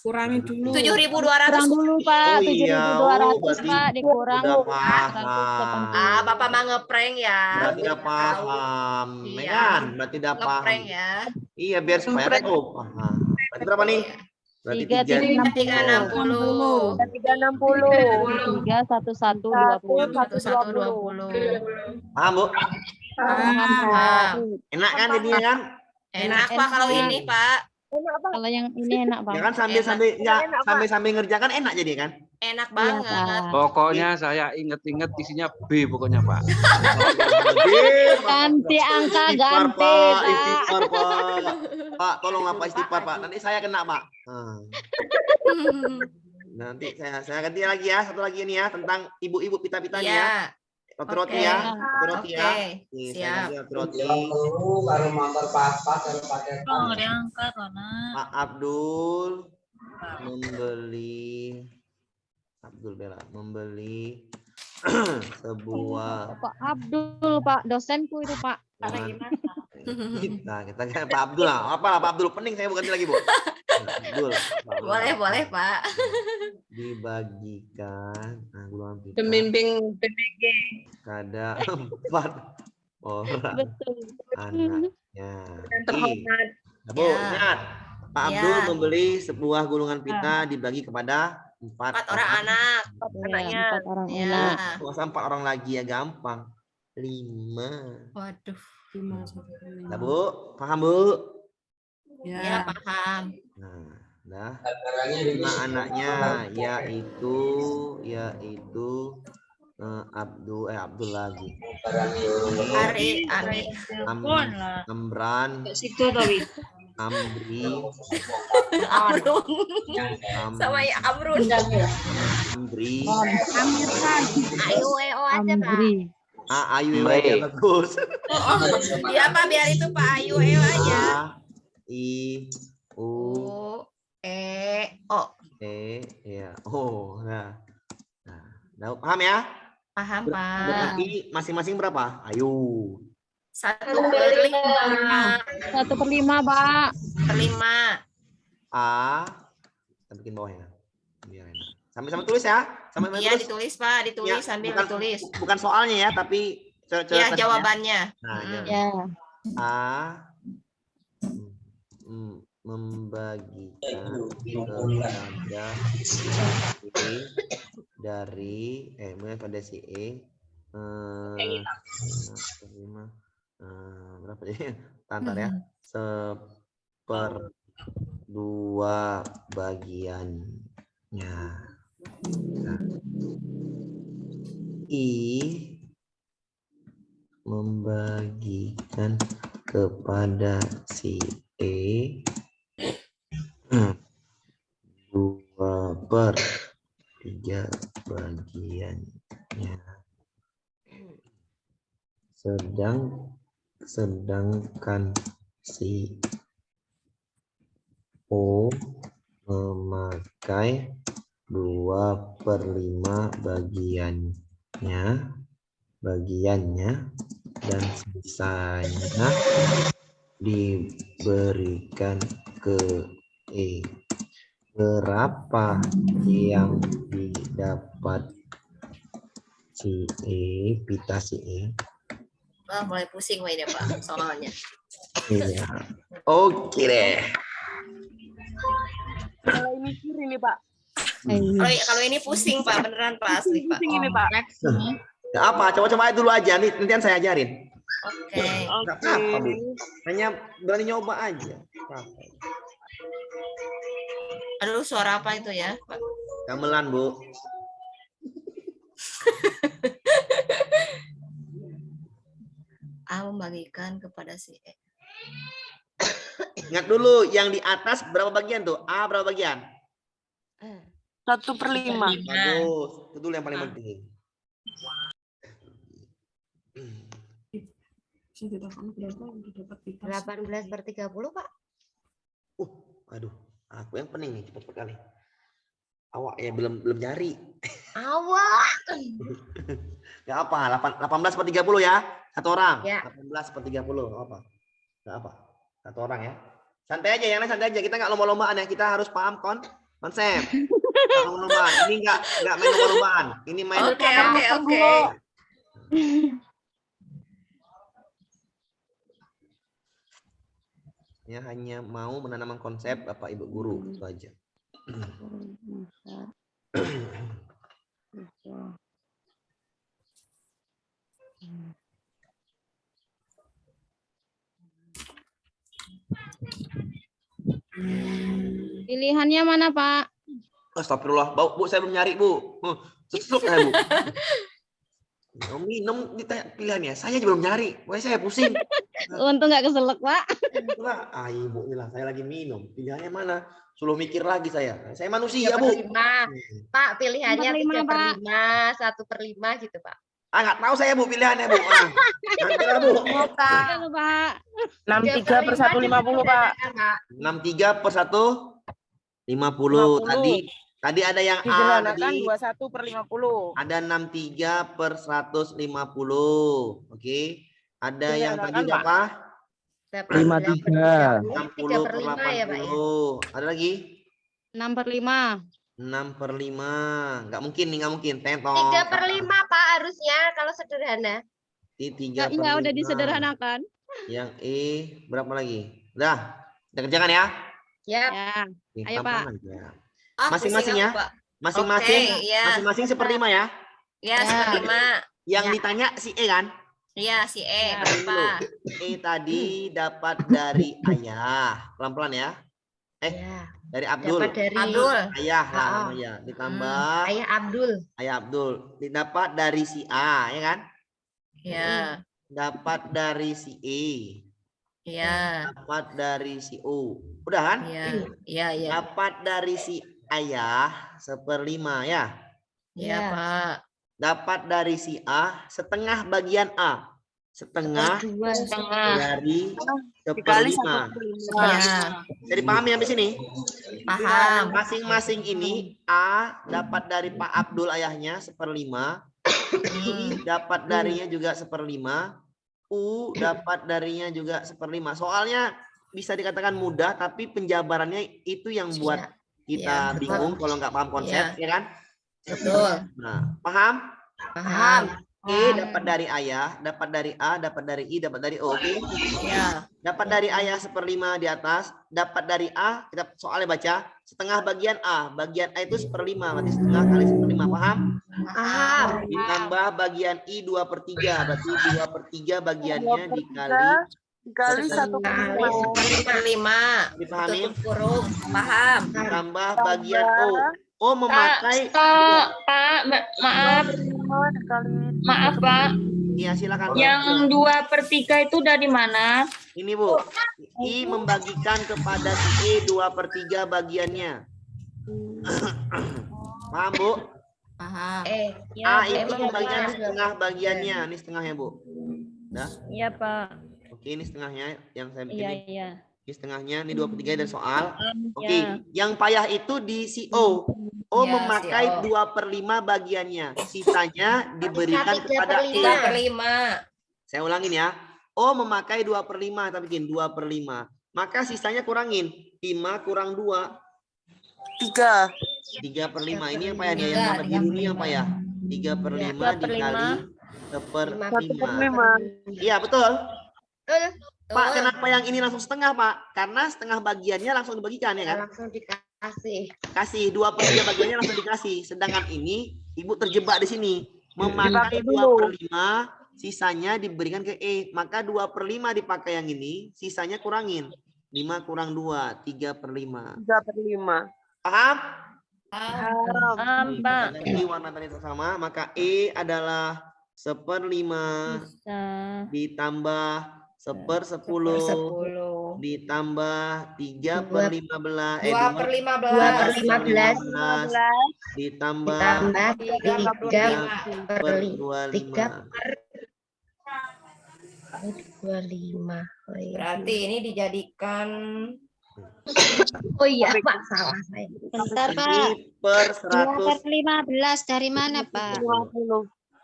Kurangi dulu. 7.200. Kurang dulu, Pak. Oh iya, 7.200, Pak. Dikurang. udah paham. Bapak mah ngeprank ya. Berarti udah paham, Iya. ya kan? Berarti udah paham. Ngeprank ya. Iya, biar supaya tahu paham. Berarti berapa nih? Berarti 360. 360. 1120. Paham, Bu? Paham. Enak kan jadinya kan? Enak, Pak, kalau ini, Pak. Enak, Pak. Kalau yang ini enak, Pak. Ya kan sambil ngerjakan enak jadi kan? Enak Iya, banget. Pak. Pokoknya saya inget-inget isinya B pokoknya Pak. Ganti angka, Istighfar, ganti, Pak. Pak. Istighfar, Pak. Pak, tolong apa istighfar, Pak. Nanti saya kena, Pak. Nanti saya ganti lagi ya. Satu lagi ini ya tentang ibu-ibu pita-pitanya ya. Iya. Roti ya. Roti ya. Oke, Nih, siap. saya ganti roti. Baru motor papa kalau pakai Oh, diangkat, Rona. Pak Abdul membeli sebuah Pak Abdul, Pak. Dosenku itu, Pak. kita kan Pak Abdul lah. Apa Pak Abdul? Pening saya bukan lagi, Bu. Pak Abdul. Boleh, Pak. Dibagikan gulungan pita Pembimbing PPG. kada 4 orang Betul. anaknya. Terhormat. Bu, ingat. Pak Abdul Ya. membeli sebuah gulungan pita dibagi kepada 4 orang anak. Iya, 4 orang Ya. anak. Masa 4 orang lagi ya gampang. 5. Waduh. Nah, Bu, paham, Bu? Ya, paham. Nah, dah. 5 anaknya yaitu Abdul lagi. Ari. Amran, Amri, Amrun. Sama ya Amrun. Amri, Ayo, aja, Pak. Ayu aja bagus. Iya Pak, biar itu Pak Ayu aja. I U E O. Ya. Oh, nah. Paham ya? Paham Pak. Berarti masing-masing berapa? Ayo. 1/5. 1/5, Pak. 1/5. Kita bikin bawah ya. Biar enak. Sambil tulis ya. Iya, ditulis Pak, ditulis sambil ditulis. Bukan soalnya ya, tapi Iya, jawabannya. Nah, Ya. Membagikan kepada si E dari pada si E berapa ya? Tantar ya. 1/2 bagiannya. Nah. I membagikan kepada si E 2/3 bagiannya. Sedangkan si O memakai 2/5 bagiannya dan sisanya diberikan ke E. Berapa yang didapat si E, pita si E? Wah, mulai pusing ini Pak soalnya. Iya. Oke deh. Kalau mikir ini Pak. Kalau ini pusing Pak, beneran Pak, asli Pak. Pusing ini Pak. Nggak apa, coba-coba dulu aja nih, nanti saya ajarin. Oke. Nggak apa-apa, Bu. Hanya berani nyoba aja. Aduh, suara apa itu ya, Pak? Gamelan, Bu. A membagikan kepada si E. Ingat dulu, yang di atas berapa bagian tuh? A berapa bagian? 1/5. Bagus, itu dulu yang paling penting. 18/30 Pak. Aduh, aku yang pening nih, cepat sekali. Awak ya belum nyari. Awak. Gak apa, 18/30 ya, satu orang. Ya. 18/30, apa? Gak apa, satu orang ya. Santai aja, yang lain santai aja. Kita nggak lomba-lombaan ya, kita harus paham konsep. Nggak lomba-lombaan. Ini nggak main lomba-lombaan. Ini main. Oke. Ya hanya mau menanamkan konsep Bapak Ibu guru itu aja. Pilihannya mana, Pak? Astagfirullah, Bu, saya belum nyari, Bu. Susuk saya, Bu. Minum ditanya pilihannya, saya juga belum nyari. Wah, saya pusing. Untung nggak keselak, Pak. Ibu bilang saya lagi minum. Pilihannya mana? Suruh mikir lagi saya. Saya manusia, Bu. 3/5. Pak, pilihannya 3/5, 1/5 gitu, Pak. Nggak tahu saya, Bu, pilihannya, Bu. Bu. Pak. 63/150, Pak. 63/150. Tadi ada yang A tadi. 21/50. Ada 63/150. Oke. Ada yang tadi berapa? 53. 60/80. ya, Pak, ya? Ada lagi? 6/5. 6/5. Nggak mungkin nih, nggak mungkin. Tentong. 3/5 Pak harusnya kalau sederhana. 3/5. Enggak, udah disederhanakan. Yang E berapa lagi? Udah. Kita kerjakan ya. Ya. Ayo, Pak. Masing-masing ya. Masing-masing 1/5 ya. Ya, 1/5. Yang ditanya si E kan? Iya, si E. Berapa? E tadi dapat dari ayah. Pelan-pelan ya. Dari Abdul. Dapat dari Abdul. Ayah lah namanya. Ditambah Ayah Abdul. Ayah Abdul. Didapat dari si A, ya kan? Iya. Dapat dari si E. Iya. Dapat dari si U. Udah kan? Iya. Dapat dari si ayah 1/5 ya. Iya, Pak. dapat dari si A setengah bagian A. Setengah dari seperlima. Jadi dipahami sampai sini? Paham. Masing-masing ini A dapat dari Pak Abdul ayahnya seperlima. I dapat darinya juga seperlima. U dapat darinya juga seperlima. Soalnya bisa dikatakan mudah, tapi penjabarannya itu yang buat kita bingung kalau nggak paham konsep, ya kan? Betul. Nah, paham? Paham. E dapat dari ayah, dapat dari A, dapat dari I, dapat dari O. Oke? Ya. Dapat dari ayah seperlima di atas, dapat dari A, kita soalnya baca setengah bagian A. Bagian A itu seperlima, berarti setengah kali seperlima. Paham? Paham. Ditambah bagian I 2/3, berarti 2/3 bagiannya dikali 1/5. Dipahami? Tutup kurung. Paham. Tambah bagian O. O memakai Pak, maaf. Maaf, Pak. Iya, silakan. Yang 2/3 itu dari mana? Ini, Bu. I membagikan kepada si E 2/3 bagiannya. Paham, Bu? Paham. A itu membagikan setengah bagiannya. Ini setengahnya, Bu. Dah? Iya, Pak. Oke, ini setengahnya yang saya bikin. Iya, iya. Ini setengahnya, ini 2/3 dari soal. Oke, Ya. yang payah itu di si O. O Ya, memakai si O. 2/5 bagiannya. Sisanya diberikan kepada E. 3/5. Saya ulangin ya. O memakai 2/5, kita bikin 2/5. Maka sisanya kurangin. 5 kurang 2. 3. 3/5. Ini yang payah nih. Yang warna biru ini yang payah. 3/5 dikali 1/5. Iya, betul. Pak, kenapa yang ini langsung setengah, Pak? Karena setengah bagiannya langsung dibagikan, ya kan? Langsung dikasih. Kasih 2/3 bagiannya langsung dikasih. Sedangkan ini Ibu terjebak di sini. Memakai 2/5, sisanya diberikan ke E. Maka 2/5 dipakai yang ini, sisanya kurangin. 5 kurang 2, 3/5. 3/5. Paham? Paham, Pak. Jadi warna tadi sama, maka E adalah 1/5 ditambah 1/10 ditambah 3/15 2/15 ditambah 3/25. 25. Berarti ini dijadikan Oh iya, Pak, salah saya. Bentar, Pak. Ini per 100. 2/15 dari mana, Pak?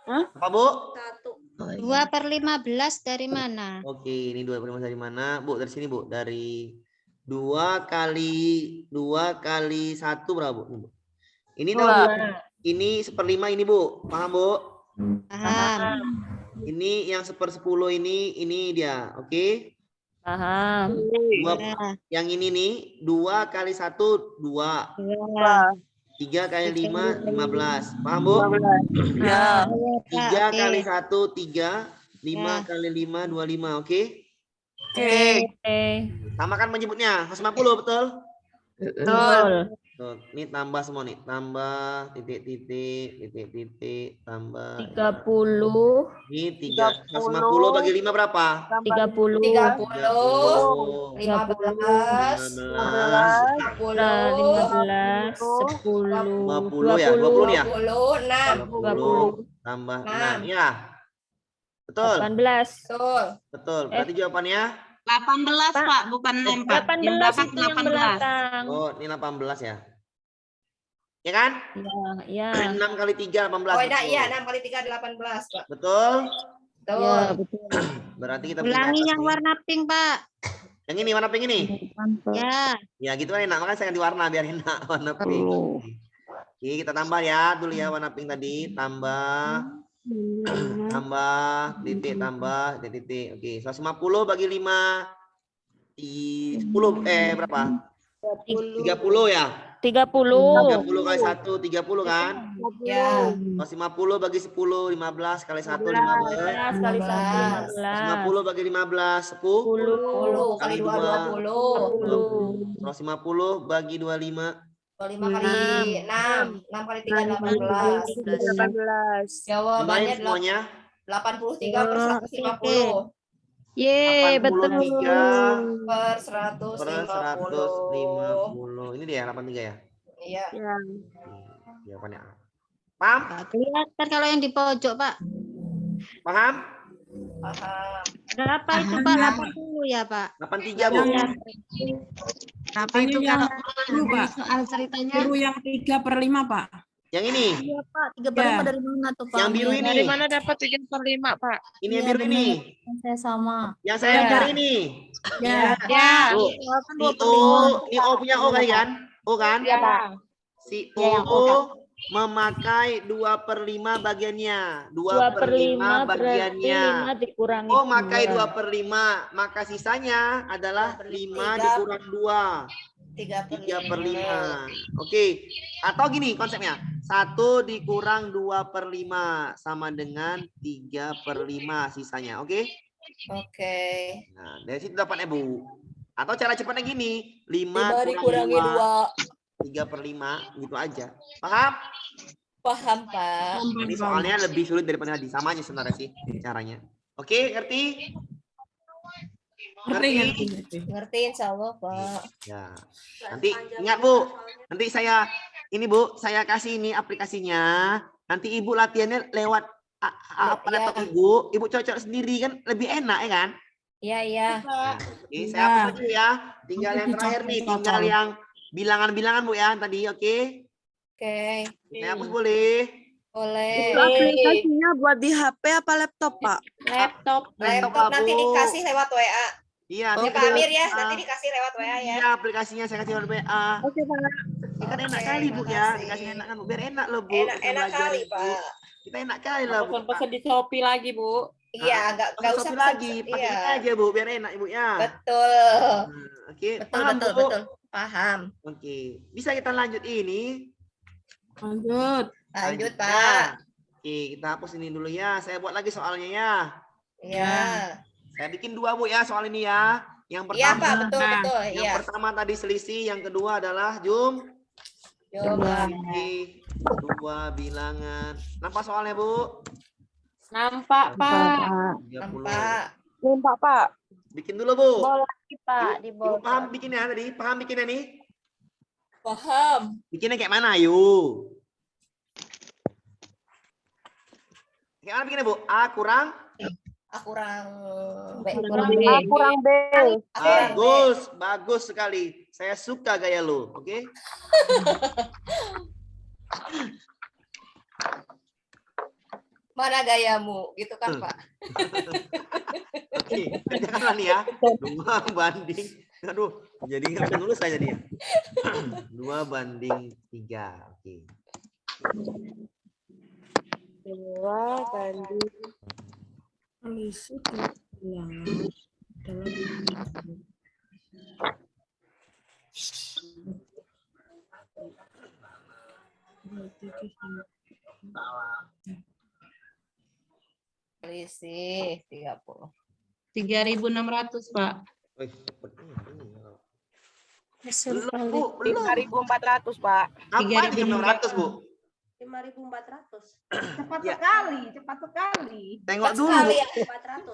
Apa, Bu? 2/15 dari mana? Oke, ini 2/15 dari mana? Bu, dari sini, Bu. Dari 2 kali 1 berapa, Bu? Ini tahu, Bu? Ini 1/5 ini, Bu. Paham, Bu? Paham. Ini yang 1/10 ini dia. Oke? Paham. Yang ini nih, 2 kali 1 2. 3 kali 5 15. Paham, Bu? Ya. 3 kali 1 3, 5 kali 5 25. Oke? Oke. Sama kan menyebutnya 150, betul? Betul. Tuh, ini tambah semua nih, tambah titik, tambah 30. ini 150 bagi 5 berapa? 30. 30, 15, 15, 10, 20 ya, 20 nih ya? 20, 6. 20 tambah 6 ya. Betul. 18. Betul. Berarti jawabannya 18, Pak, bukan 4. 18 itu yang belakang. oh, ini 18 ya. Ya kan? Iya. 6 kali 3 18. Oh, iya, 6 kali 3 18, Pak. Betul? Betul. Berarti kita Ulangi yang warna pink, Pak. Yang ini warna pink ini? Ya. Ya, gitu kan enak. Makanya saya ganti warna biar enak warna pink. Oke, kita tambah ya dulu ya warna pink tadi, tambah titik, tambah titik. Oke, 150 bagi 5 10 berapa? 30 ya? 30. 30 kali 1 30 kan? Ya. 150 bagi 10 15 kali 1 15. 15 kali 1 15. 150 bagi 15 10 kali 2 20. 150 bagi 25 25 kali 6, 6 kali 3 18. Jawabannya semuanya 83/150. Ye, betul. 150. Ini dia 83 ya? Iya. Jawabannya A. Paham? Nggak kelihatan kalau yang di pojok, Pak. Paham? Paham. Berapa itu, Pak? 80 ya, Pak? 83, Bu. Tapi itu yang dulu, Pak. Soal ceritanya. Biru yang 3/5, Pak. Yang ini. Iya, Pak. 3/5 dari mana tuh, Pak? Yang biru ini. Dari mana dapat 3/5, Pak? Ini yang biru ini. Saya sama. Yang saya cari ini. Ya. Ya. Tuh. Si O, ini O punya O kali kan? O kan? Ya, Pak. Si Ya, yang O, O memakai 2/5 bagiannya. 2/5 bagiannya. 5 dikurangi O makai 2. 2/5, maka sisanya adalah 5 dikurang 2. 3/5. Oke. Atau gini konsepnya. 1 dikurang 2/5 sama dengan 3/5 sisanya. Oke? Oke. Nah, dari situ dapatnya, Bu. Atau cara cepatnya gini. 5 dikurangi 2. 3/5 gitu aja. Paham? Paham, Pak. Ini soalnya lebih sulit daripada tadi. Sama aja sebenarnya sih caranya. Oke, ngerti? Ngerti insya Allah, Pak. Ya. Nanti ingat, Bu. Nanti saya saya kasih ini aplikasinya. Nanti Ibu latihannya lewat laptop Ibu. Ibu cocok sendiri kan lebih enak ya kan? Iya, iya. Oke, saya hapus dulu ya. Tinggal yang terakhir nih, tinggal yang bilangan-bilangan, Bu ya tadi, oke? Oke. Saya hapus boleh? Boleh. Itu aplikasinya buat di HP apa laptop, Pak? Laptop nanti Bu. dikasih lewat WA. Iya, Ya, Pak Amir ya, nanti dikasih lewat WA ya. Iya, aplikasinya saya kasih lewat WA. Oke, Pak. Ini kan enak kali, Bu ya. Dikasih enak kan, Bu. Biar enak loh, Bu. Kita Enak belajar, kali, Bu. Pak. Kita enak kali lah, Bu. Pesan di Shopee lagi, Bu. Iya, enggak Nggak usah usah lagi, pesan. pakai Iya. ini aja, Bu. Biar enak, Ibu ya. Betul. Oke, Betul, paham, betul, Bu? betul. Paham. Oke, bisa kita lanjut ini? Lanjut. Lanjut, ya. Pak. Oke, kita hapus ini dulu ya. Saya buat lagi soalnya ya. Iya. Saya bikin 2, Bu ya, soal ini ya. Yang pertama, Iya, Pak, betul, betul. yang Iya. pertama tadi selisih, yang kedua adalah jumlah 2 bilangan. Nampak soalnya, Bu? Nampak, Pak. 30. Nampak, Pak. Bikin dulu, Bu. Boleh, Pak. Ibu paham bikinnya tadi? Paham bikinnya nih? Paham. Bikinnya kayak mana, ayo? Kayak mana bikinnya, Bu? A kurang? A kurang B. A kurang B. Bagus, bagus sekali. Saya suka gaya lo, oke? Mana gayamu, gitu kan, Pak? Oke, jangan nih ya. 2 banding, aduh, jadi nggak bisa nulis saya dia. 2 banding 3, oke. 2 banding. Selisih 30. 3.600, Pak. Wih, cepet ini. Belum, Bu, belum. 5.400, Pak. Apa 3.600, Bu? 5.400. Cepat Ya. sekali, cepat sekali. Tengok Cepat dulu, sekali Bu. ya.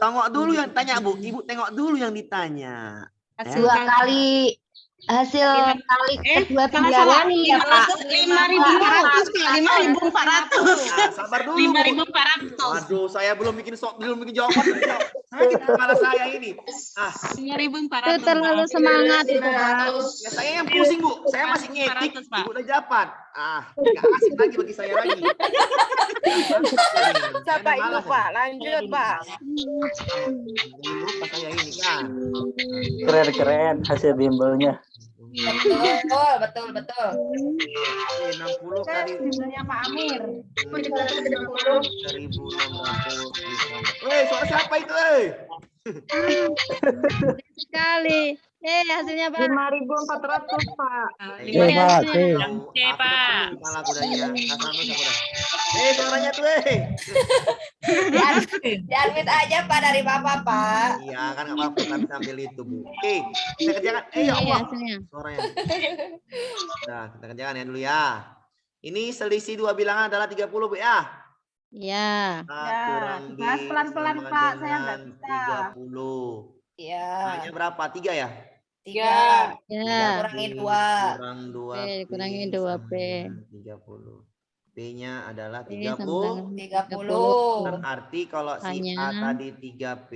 Tengok dulu yang tanya, Bu. Ibu tengok dulu yang ditanya. Hasil 2 kali hasil kali kedua bilangan ya, Pak. 5.400, Pak. 5.400. Nah, sabar dulu, Bu. 5.400. Aduh, saya belum bikin jawaban. Sakit kepala saya ini. Ah, 5.400. Itu terlalu semangat itu, Pak. ya saya yang pusing, Bu. Saya masih ngetik. 5.400, Pak. Ibu udah dapat. Ah, nggak asik lagi bagi saya lagi. Siapa itu, Pak? Lanjut, Pak. Lupa saya ini kan. Keren hasil bimbelnya. Betul. Oke, 60 kali Bimbelnya Pak Amir. 1.600. Suara siapa itu, Sekali. Hasilnya, Pak. 5.400, Pak. C, Pak. Suaranya tuh, Diadmit aja, Pak, dari Bapak, Pak. Iya, kan nggak apa-apa, kan sambil itu, Bu. Oke, kita kerjakan. Ya Allah, Hasilnya. suaranya. Nah, kita kerjakan ya dulu ya. Ini selisih 2 bilangan adalah 30, Bu ya. Ya. Kurang B bahas pelan-pelan, sama Pak. Saya nggak dengan bisa. 30. Iya. Hanya berapa? 3 ya? 3. Ya. Kurangi 2. Kurang 2. Oke, kurangi 2 B. 30. P-nya adalah P 30. sama 30. Berarti kalau si A Hanya tadi 3P.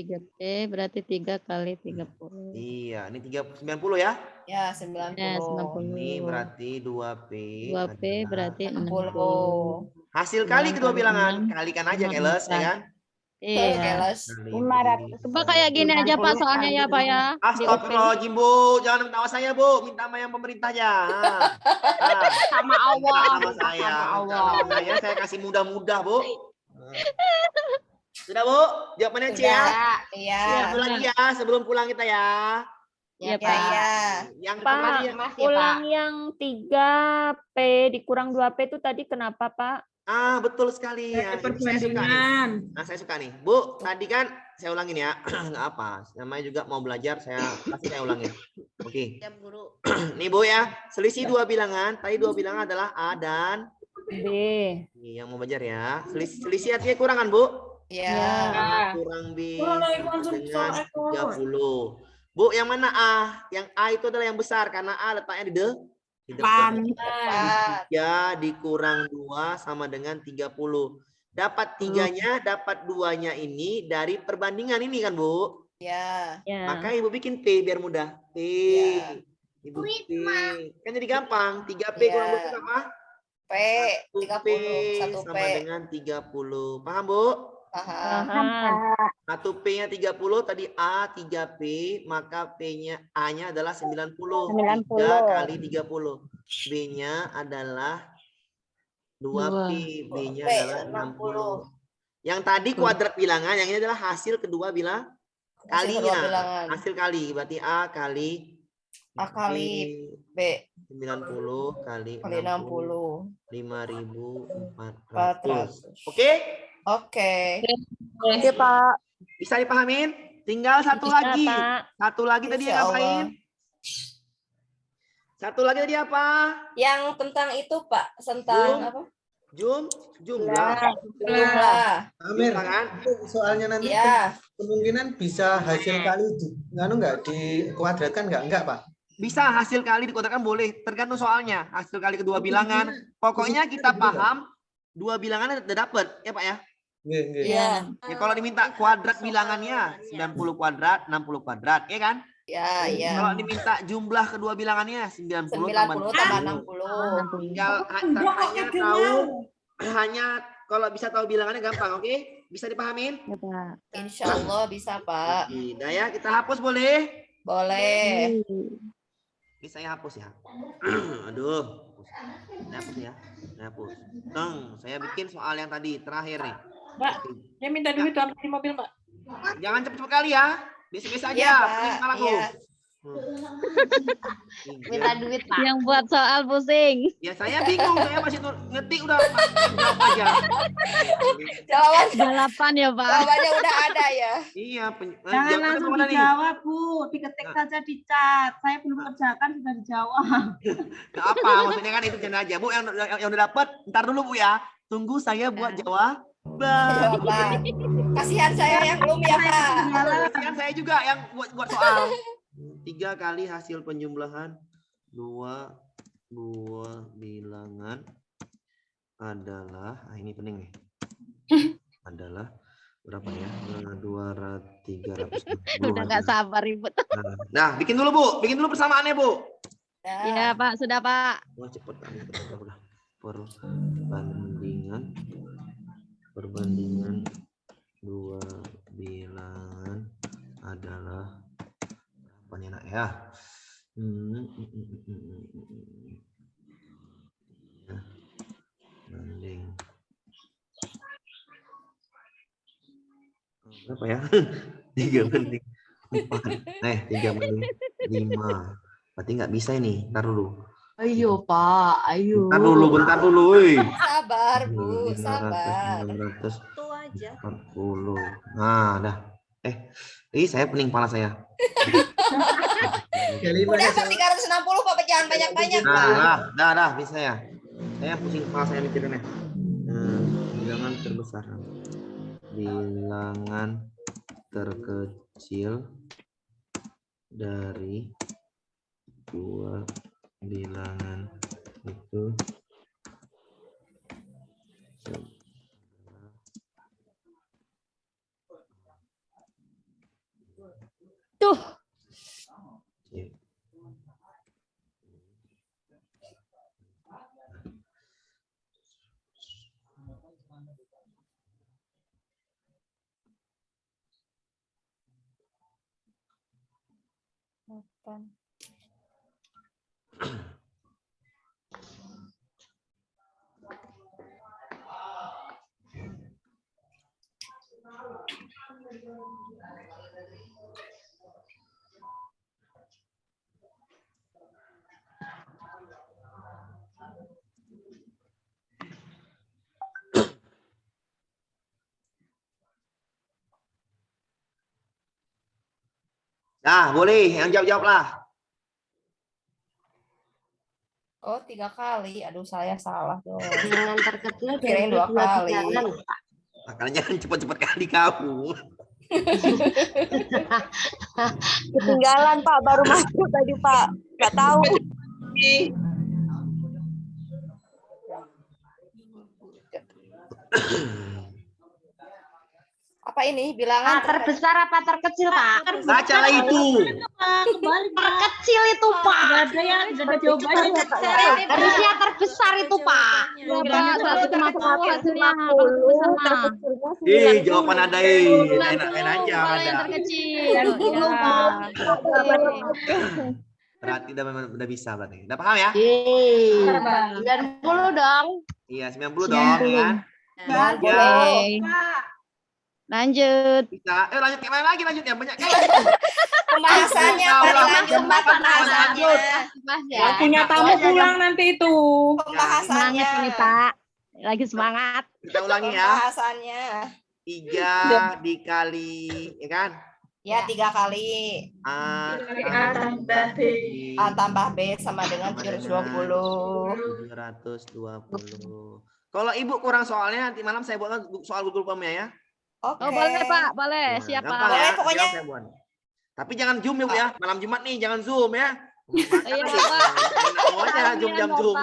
3P berarti 3 kali 30. Iya, ini 90 ya? Ya, 90. Ya, 90. Ini berarti 2P. 2P berarti 60. 60. Hasil kali 9 kedua kali bilangan. 6, Kalikan aja, Keles, ya kan? Iya. Kali 500. Coba kayak gini aja Pak soalnya ya Pak ya. Astagfirullahaladzim, Bu. Jangan minta sama saya, Bu. Minta sama yang pemerintah aja. Sama Allah. Sama saya. Sama saya kasih mudah-mudah, Bu. Sudah, Bu? Jawabannya C ya? Iya. Satu lagi ya, sebelum pulang kita ya. Ya, Ya, Pak. ya. Yang Pak, lagi ya. ulang yang 3P dikurang 2P itu tadi kenapa, Pak? Ah, betul sekali ya. Perbandingan. Nah, saya suka nih. Bu, tadi kan saya ulangin ya. Nggak apa. Namanya juga mau belajar, pasti saya ulangin. Oke. Ya, Guru. Nih, Bu ya. Selisih dua bilangan. Tadi dua bilangan adalah A dan B. Nih, yang mau belajar ya. Selisih artinya kurangan, Bu. Ya. A kurang B dengan 30. Bu, yang mana A? Yang A itu adalah yang besar karena A letaknya di depan. 3 dikurang 2 sama dengan 30. Dapat 3-nya, dapat 2-nya ini dari perbandingan ini kan, Bu? Ya. Maka Ibu bikin P biar mudah. P. Ibu P. Kan jadi gampang. 3P kurang 2 itu apa? P. 1P 1P. sama dengan 30. Paham, Bu? Paham. 1P-nya 30, tadi A 3P, maka P-nya A-nya adalah 90. 90. 3 kali 30. B-nya adalah 2P, B-nya adalah 60. Yang tadi kuadrat bilangan, yang ini adalah hasil kedua bilang kalinya. Hasil kali, berarti A kali B. 90 kali 60. 5.400. Oke? Oke. Oke, Pak. Bisa dipahamin? Tinggal satu lagi. Satu lagi tadi yang ngapain? Satu lagi tadi apa? Yang tentang itu, Pak. Tentang apa? Jumlah. Amir, soalnya nanti kemungkinan bisa hasil kali nggak dikuadratkan nggak Pak? Bisa hasil kali dikuadratkan boleh, tergantung soalnya. Hasil kali kedua bilangan. Pokoknya kita paham dua bilangan udah dapat, ya Pak ya? Iya. Ya, kalau diminta kuadrat bilangannya 90 kuadrat, 60 kuadrat, ya kan? Ya, iya. Kalau diminta jumlah kedua bilangannya 90 tambah 60. Tinggal hanya kalau bisa tahu bilangannya gampang, oke? Bisa dipahamin? Ya, Pak. Insya Allah bisa, Pak. Nah ya, kita hapus boleh? Boleh. Ini saya hapus ya. Aduh. Saya hapus ya. Saya hapus. Saya bikin soal yang tadi terakhir nih. Mbak, saya minta duit dalam di mobil, Mbak. Jangan cepet-cepet kali ya. Biasa-biasa aja. Iya, Pak. Iya. Minta duit, Pak. Yang buat soal pusing. Ya saya bingung, saya masih ngetik udah jawab aja. Jawaban ya, Pak. Jawabannya udah ada ya. Iya, Jangan langsung dijawab, Bu. Diketik saja di chat. Saya belum kerjakan sudah dijawab. Gak apa, maksudnya kan itu canda aja. Bu, yang udah dapet, ntar dulu Bu ya. Tunggu saya buat jawaban. Kasihan saya yang belum ya, Pak. Kasihan saya juga yang buat soal. 3 kali hasil penjumlahan 2 bilangan adalah ini penting nih. Adalah berapa ya? 300. Udah nggak sabar ribut. Nah, bikin dulu Bu, bikin dulu persamaannya Bu. Iya, Pak, sudah, Pak. Wah, cepet udah. Perbandingan 2 bilangan adalah apa nih nak ya? Banding berapa ya? 3 banding 4. 3 banding 5. Berarti nggak bisa ini. Ntar dulu. Ayo, Pak. Ayo. Bentar dulu. Sabar, Bu. Sabar. 940. Nah, dah. Saya pening kepala saya. Udah Pak 360 Pak, jangan banyak-banyak Pak. Dah bisa ya. Saya pusing kepala saya mikirinnya. Bilangan terbesar. Bilangan terkecil dari 2 bilangan itu Tuh. Nah, boleh yang jawab lah. Oh, 3 kali. Aduh, saya salah dong. Bilangan terkecil Kirain dari 2 kali. bilangan. Makanya jangan cepat-cepat kali kamu. Ketinggalan Pak, baru masuk tadi Pak. Nggak tahu. Apa ini bilangan terbesar apa terkecil Pak? Bacalah itu. Kembali Pak. Terkecil itu Pak. Nggak ada yang nggak ada jawabannya ya, Pak. Harusnya terbesar itu Pak. Jawaban ada enak-enak aja ada. Berarti udah bisa berarti. Udah paham ya? 90 dong. Iya, 90 dong, ya kan? Boleh. Lanjut. Bisa. Lanjut kayak mana lagi lanjutnya? Banyak kali. Pembahasannya berlanjut pembahasannya. Yang punya tamu pulang nanti itu. Pembahasannya. Semangat ini Pak. Lagi semangat. Kita ulangi ya. Pembahasannya. 3 dikali, ya kan? Ya, 3 kali. A tambah B sama dengan 720. 720. Kalau Ibu kurang soalnya, nanti malam saya buat soal Google Form ya. Oke. Oh, boleh Pak, boleh. Nah, Siap gampang Pak. Boleh, ya, pokoknya. saya buat. Tapi jangan Zoom ya, Bu ya. Malam Jumat nih, jangan Zoom ya. Iya Pak. Semuanya jam Zoom.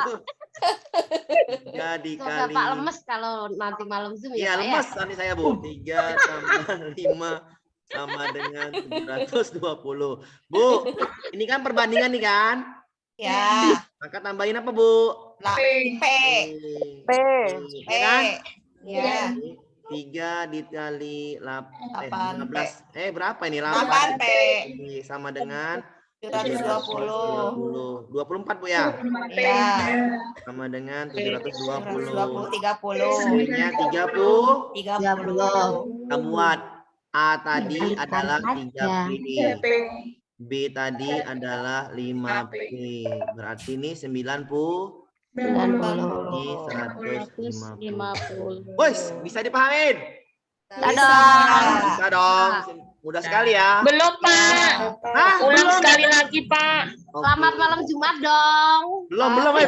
Jadi Sudah kali. Pak lemes kalau nanti malam Zoom Iya, ya Pak lemes ya. nanti saya, Bu. 3 tambah 5 sama dengan 720. Bu, ini kan perbandingan nih kan? Ya. Maka tambahin apa, Bu? P. Ya kan? Ya. 3 dikali 8 15. Berapa ini? 8 P. Sama dengan 720. 24, Bu ya? Iya. Sama dengan 720. 30. Ini 30. 30. Kita buat A tadi adalah 3P. B tadi adalah 5P. Berarti ini 90. 90. Di 150. 150. Woi, bisa dipahamin? Bisa dong. Mudah sekali ya. Belum, Pak. Hah? Ulang sekali lagi, Pak. Selamat malam Jumat dong. Belum. Nih,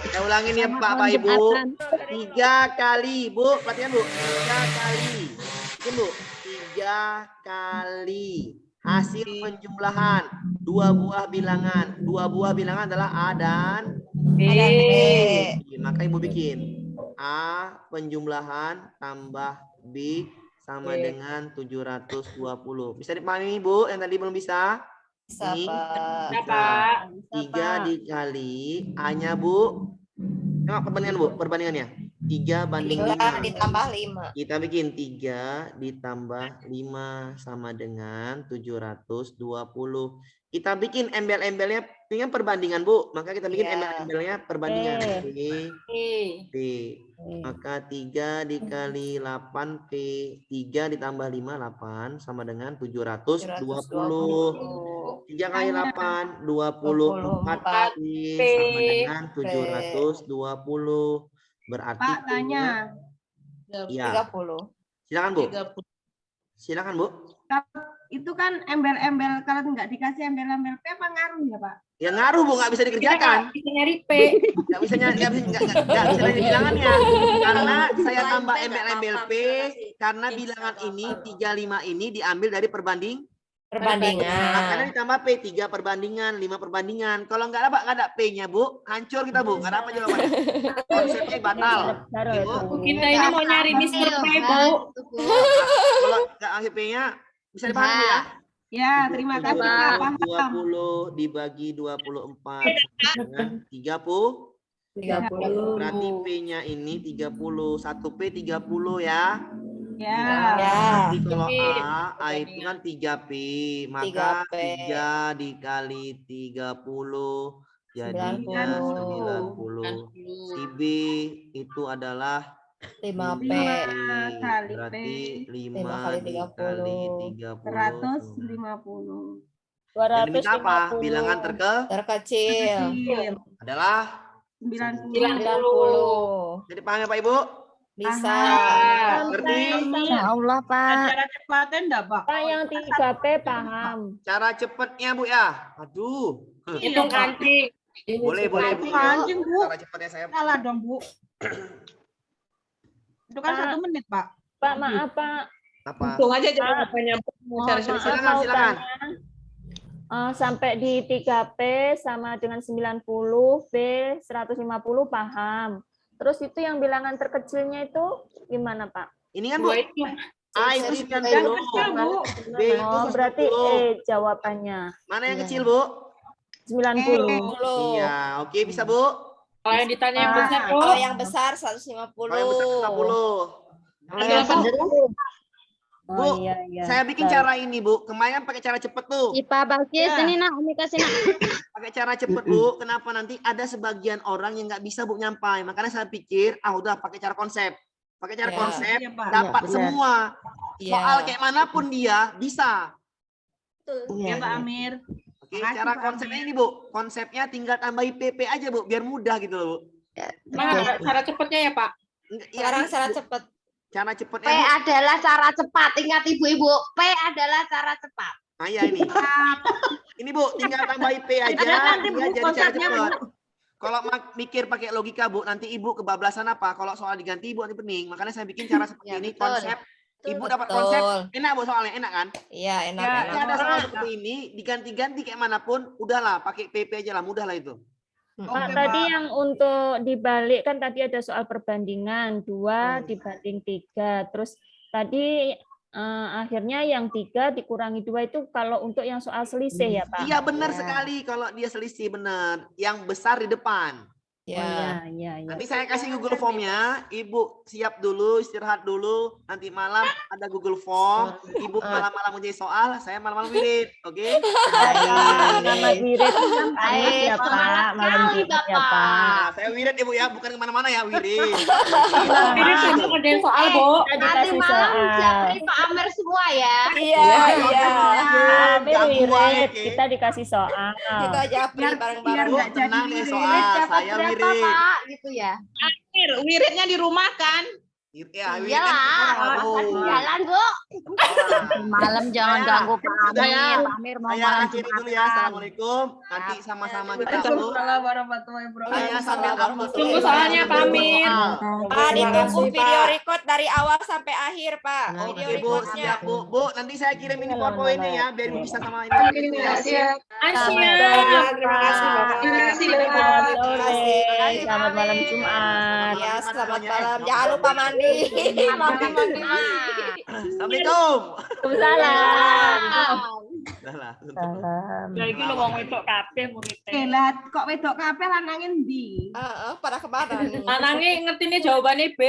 kita ulangin ya Pak Ibu. 3 kali, Bu. Perhatikan, Bu. 3 kali. Ini, Bu. 3 kali. Hasil penjumlahan 2 buah bilangan. 2 buah bilangan adalah A dan B. Maka Ibu bikin A penjumlahan tambah B sama dengan 720. Bisa dipahami Ibu yang tadi belum bisa? Bisa, Ini Pak. 3 dikali A-nya, Bu. Tengok perbandingannya. 3 banding 5. 3 ditambah 5. Kita bikin 3 ditambah 5 sama dengan 720. Kita bikin embel-embelnya dengan perbandingan, Bu. Maka kita bikin embel-embelnya perbandingan. P. Maka 3 dikali 8P. 3 ditambah 5, 8 sama dengan 720. 3 kali 8, 24 P sama dengan 720. Berarti Pak tanya. Iya. 30. Silakan, Bu. Silakan, Bu. Itu kan embel-embel, kalau nggak dikasih embel-embel P apa ngaruh ya Pak? Ya ngaruh, Bu, nggak bisa dikerjakan. Bisa nyari P. Nggak bisa nyari bilangannya. Karena saya tambah embel-embel P, karena bilangan ini 35 ini diambil dari perbanding Perbandingan. Karena ditambah P 3 perbandingan, 5 perbandingan. Kalau nggak ada P-nya, Bu, hancur kita, Bu. Nggak ada apa jawabannya. Konsepnya batal. Oke, Bu. Kita ini mau nyari Mr. P, Bu. Kalau nggak ngasih P-nya, bisa dipahami, Bu, ya? Ya, terima kasih Pak. Paham. 20 dibagi 24 dengan 30. 30. Berarti P-nya ini 30. 1 P 30 ya. Ya. Berarti kalau A itu kan 3P. Maka 3 dikali 30 jadinya 90. Si B itu adalah 5P. Berarti 5 kali 30. 150. Dan minta apa? Bilangan terkecil adalah 90. Jadi paham ya Pak Ibu? Bisa. Ngerti? Ya Allah, Pak. Cara cepatnya enggak, Pak? Pak, yang 3P paham. Cara cepatnya Bu ya. Aduh. Hitung kancing. Boleh Bu. Kancing, Bu. Cara cepatnya saya. Salah dong, Bu. Itu kan 1 menit, Pak. Pak, maaf Pak. Apa? Hitung aja jawabannya. Silakan. Sampai di 3P sama dengan 90, P 150 paham. Terus itu yang bilangan terkecilnya itu gimana Pak? Ini kan Bu. A itu 90. B itu berarti 10. Jawabannya. Mana yang kecil Bu? 90. Iya, oke bisa Bu. Kalau yang ditanya yang besar, Bu. Kalau yang besar 150. Kalau yang besar 150. Bu, saya bikin cara ini Bu. Kemarin pakai cara cepet tuh. Pak Bagis, ini nak, Umi kasih nak. Pakai cara cepet Bu. Kenapa nanti ada sebagian orang yang nggak bisa Bu nyampai. Makanya saya pikir, udah pakai cara konsep. Pakai cara konsep, dapat semua. Soal kayak manapun dia bisa. Ya Pak Amir. Oke, cara konsepnya ini Bu. Konsepnya tinggal tambahi PP aja Bu, biar mudah gitu loh Bu. Mana cara cepatnya ya Pak? Sekarang cara cepet. Cara cepatnya P adalah cara cepat. Ingat Ibu-ibu, P adalah cara cepat. Nah ya ini. Ini Bu, tinggal tambahi P aja. Dia jadi cara cepat. Kalau mikir pakai logika Bu, nanti Ibu kebablasan apa? Kalau soal diganti Ibu nanti pening. Makanya saya bikin cara seperti ini, konsep. Ibu dapat konsep, enak Bu soalnya, enak kan? Iya, enak. Ya, ada soal seperti ini, diganti-ganti kayak manapun, udahlah pakai PP aja lah, mudah lah itu. Pak, tadi yang untuk dibalik kan tadi ada soal perbandingan 2 dibanding 3. Terus tadi akhirnya yang 3 dikurangi 2 itu kalau untuk yang soal selisih ya Pak? Iya benar sekali kalau dia selisih benar. Yang besar di depan. Ya. Nanti saya kasih Google Form-nya. Ibu siap dulu, istirahat dulu. Nanti malam ada Google Form. Ibu malam-malam menjadi soal, saya malam-malam wirid. Oke? Malam wirid ya Pak. Malam wirid ya Pak. Saya wirid Ibu ya, bukan kemana-mana ya, wirid. Wirid sebelum ada soal, Bu. Nanti malam siapin Pak Amir semua ya. Iya. Amir wirid, kita dikasih soal. Kita aja bareng-bareng. Bu, tenang nih soal. Saya wirid. Pak, gitu ya. Amir, wiridnya di rumah kan? Ya, iyalah, jalan Bu. Malam jangan ganggu Pak Amir. Pak Amir mau malam akhiri dulu ya. Assalamualaikum. Nanti sama-sama kita dulu. Waalaikumsalam warahmatullahi wabarakatuh. Saya sambil upload. Tunggu soalnya Pak Amir. Pak, ditunggu video record dari awal sampai akhir Pak. Video Oke Bu, recordnya. siap Bu. Bu, nanti saya kirim ini PowerPoint-nya ya, biar Ibu bisa sama ini. Asyik. Terima kasih Bapak. Selamat malam Jumat. Ya, selamat malam. Jangan lupa mandi. Assalamualaikum. Waalaikumsalam. Salam. Lagi lu mau wedok kabeh muridnya. Lah kok wedok kabeh lanange ndi? Pada kemana nih? Lanangnya ngerti nih jawabannya B.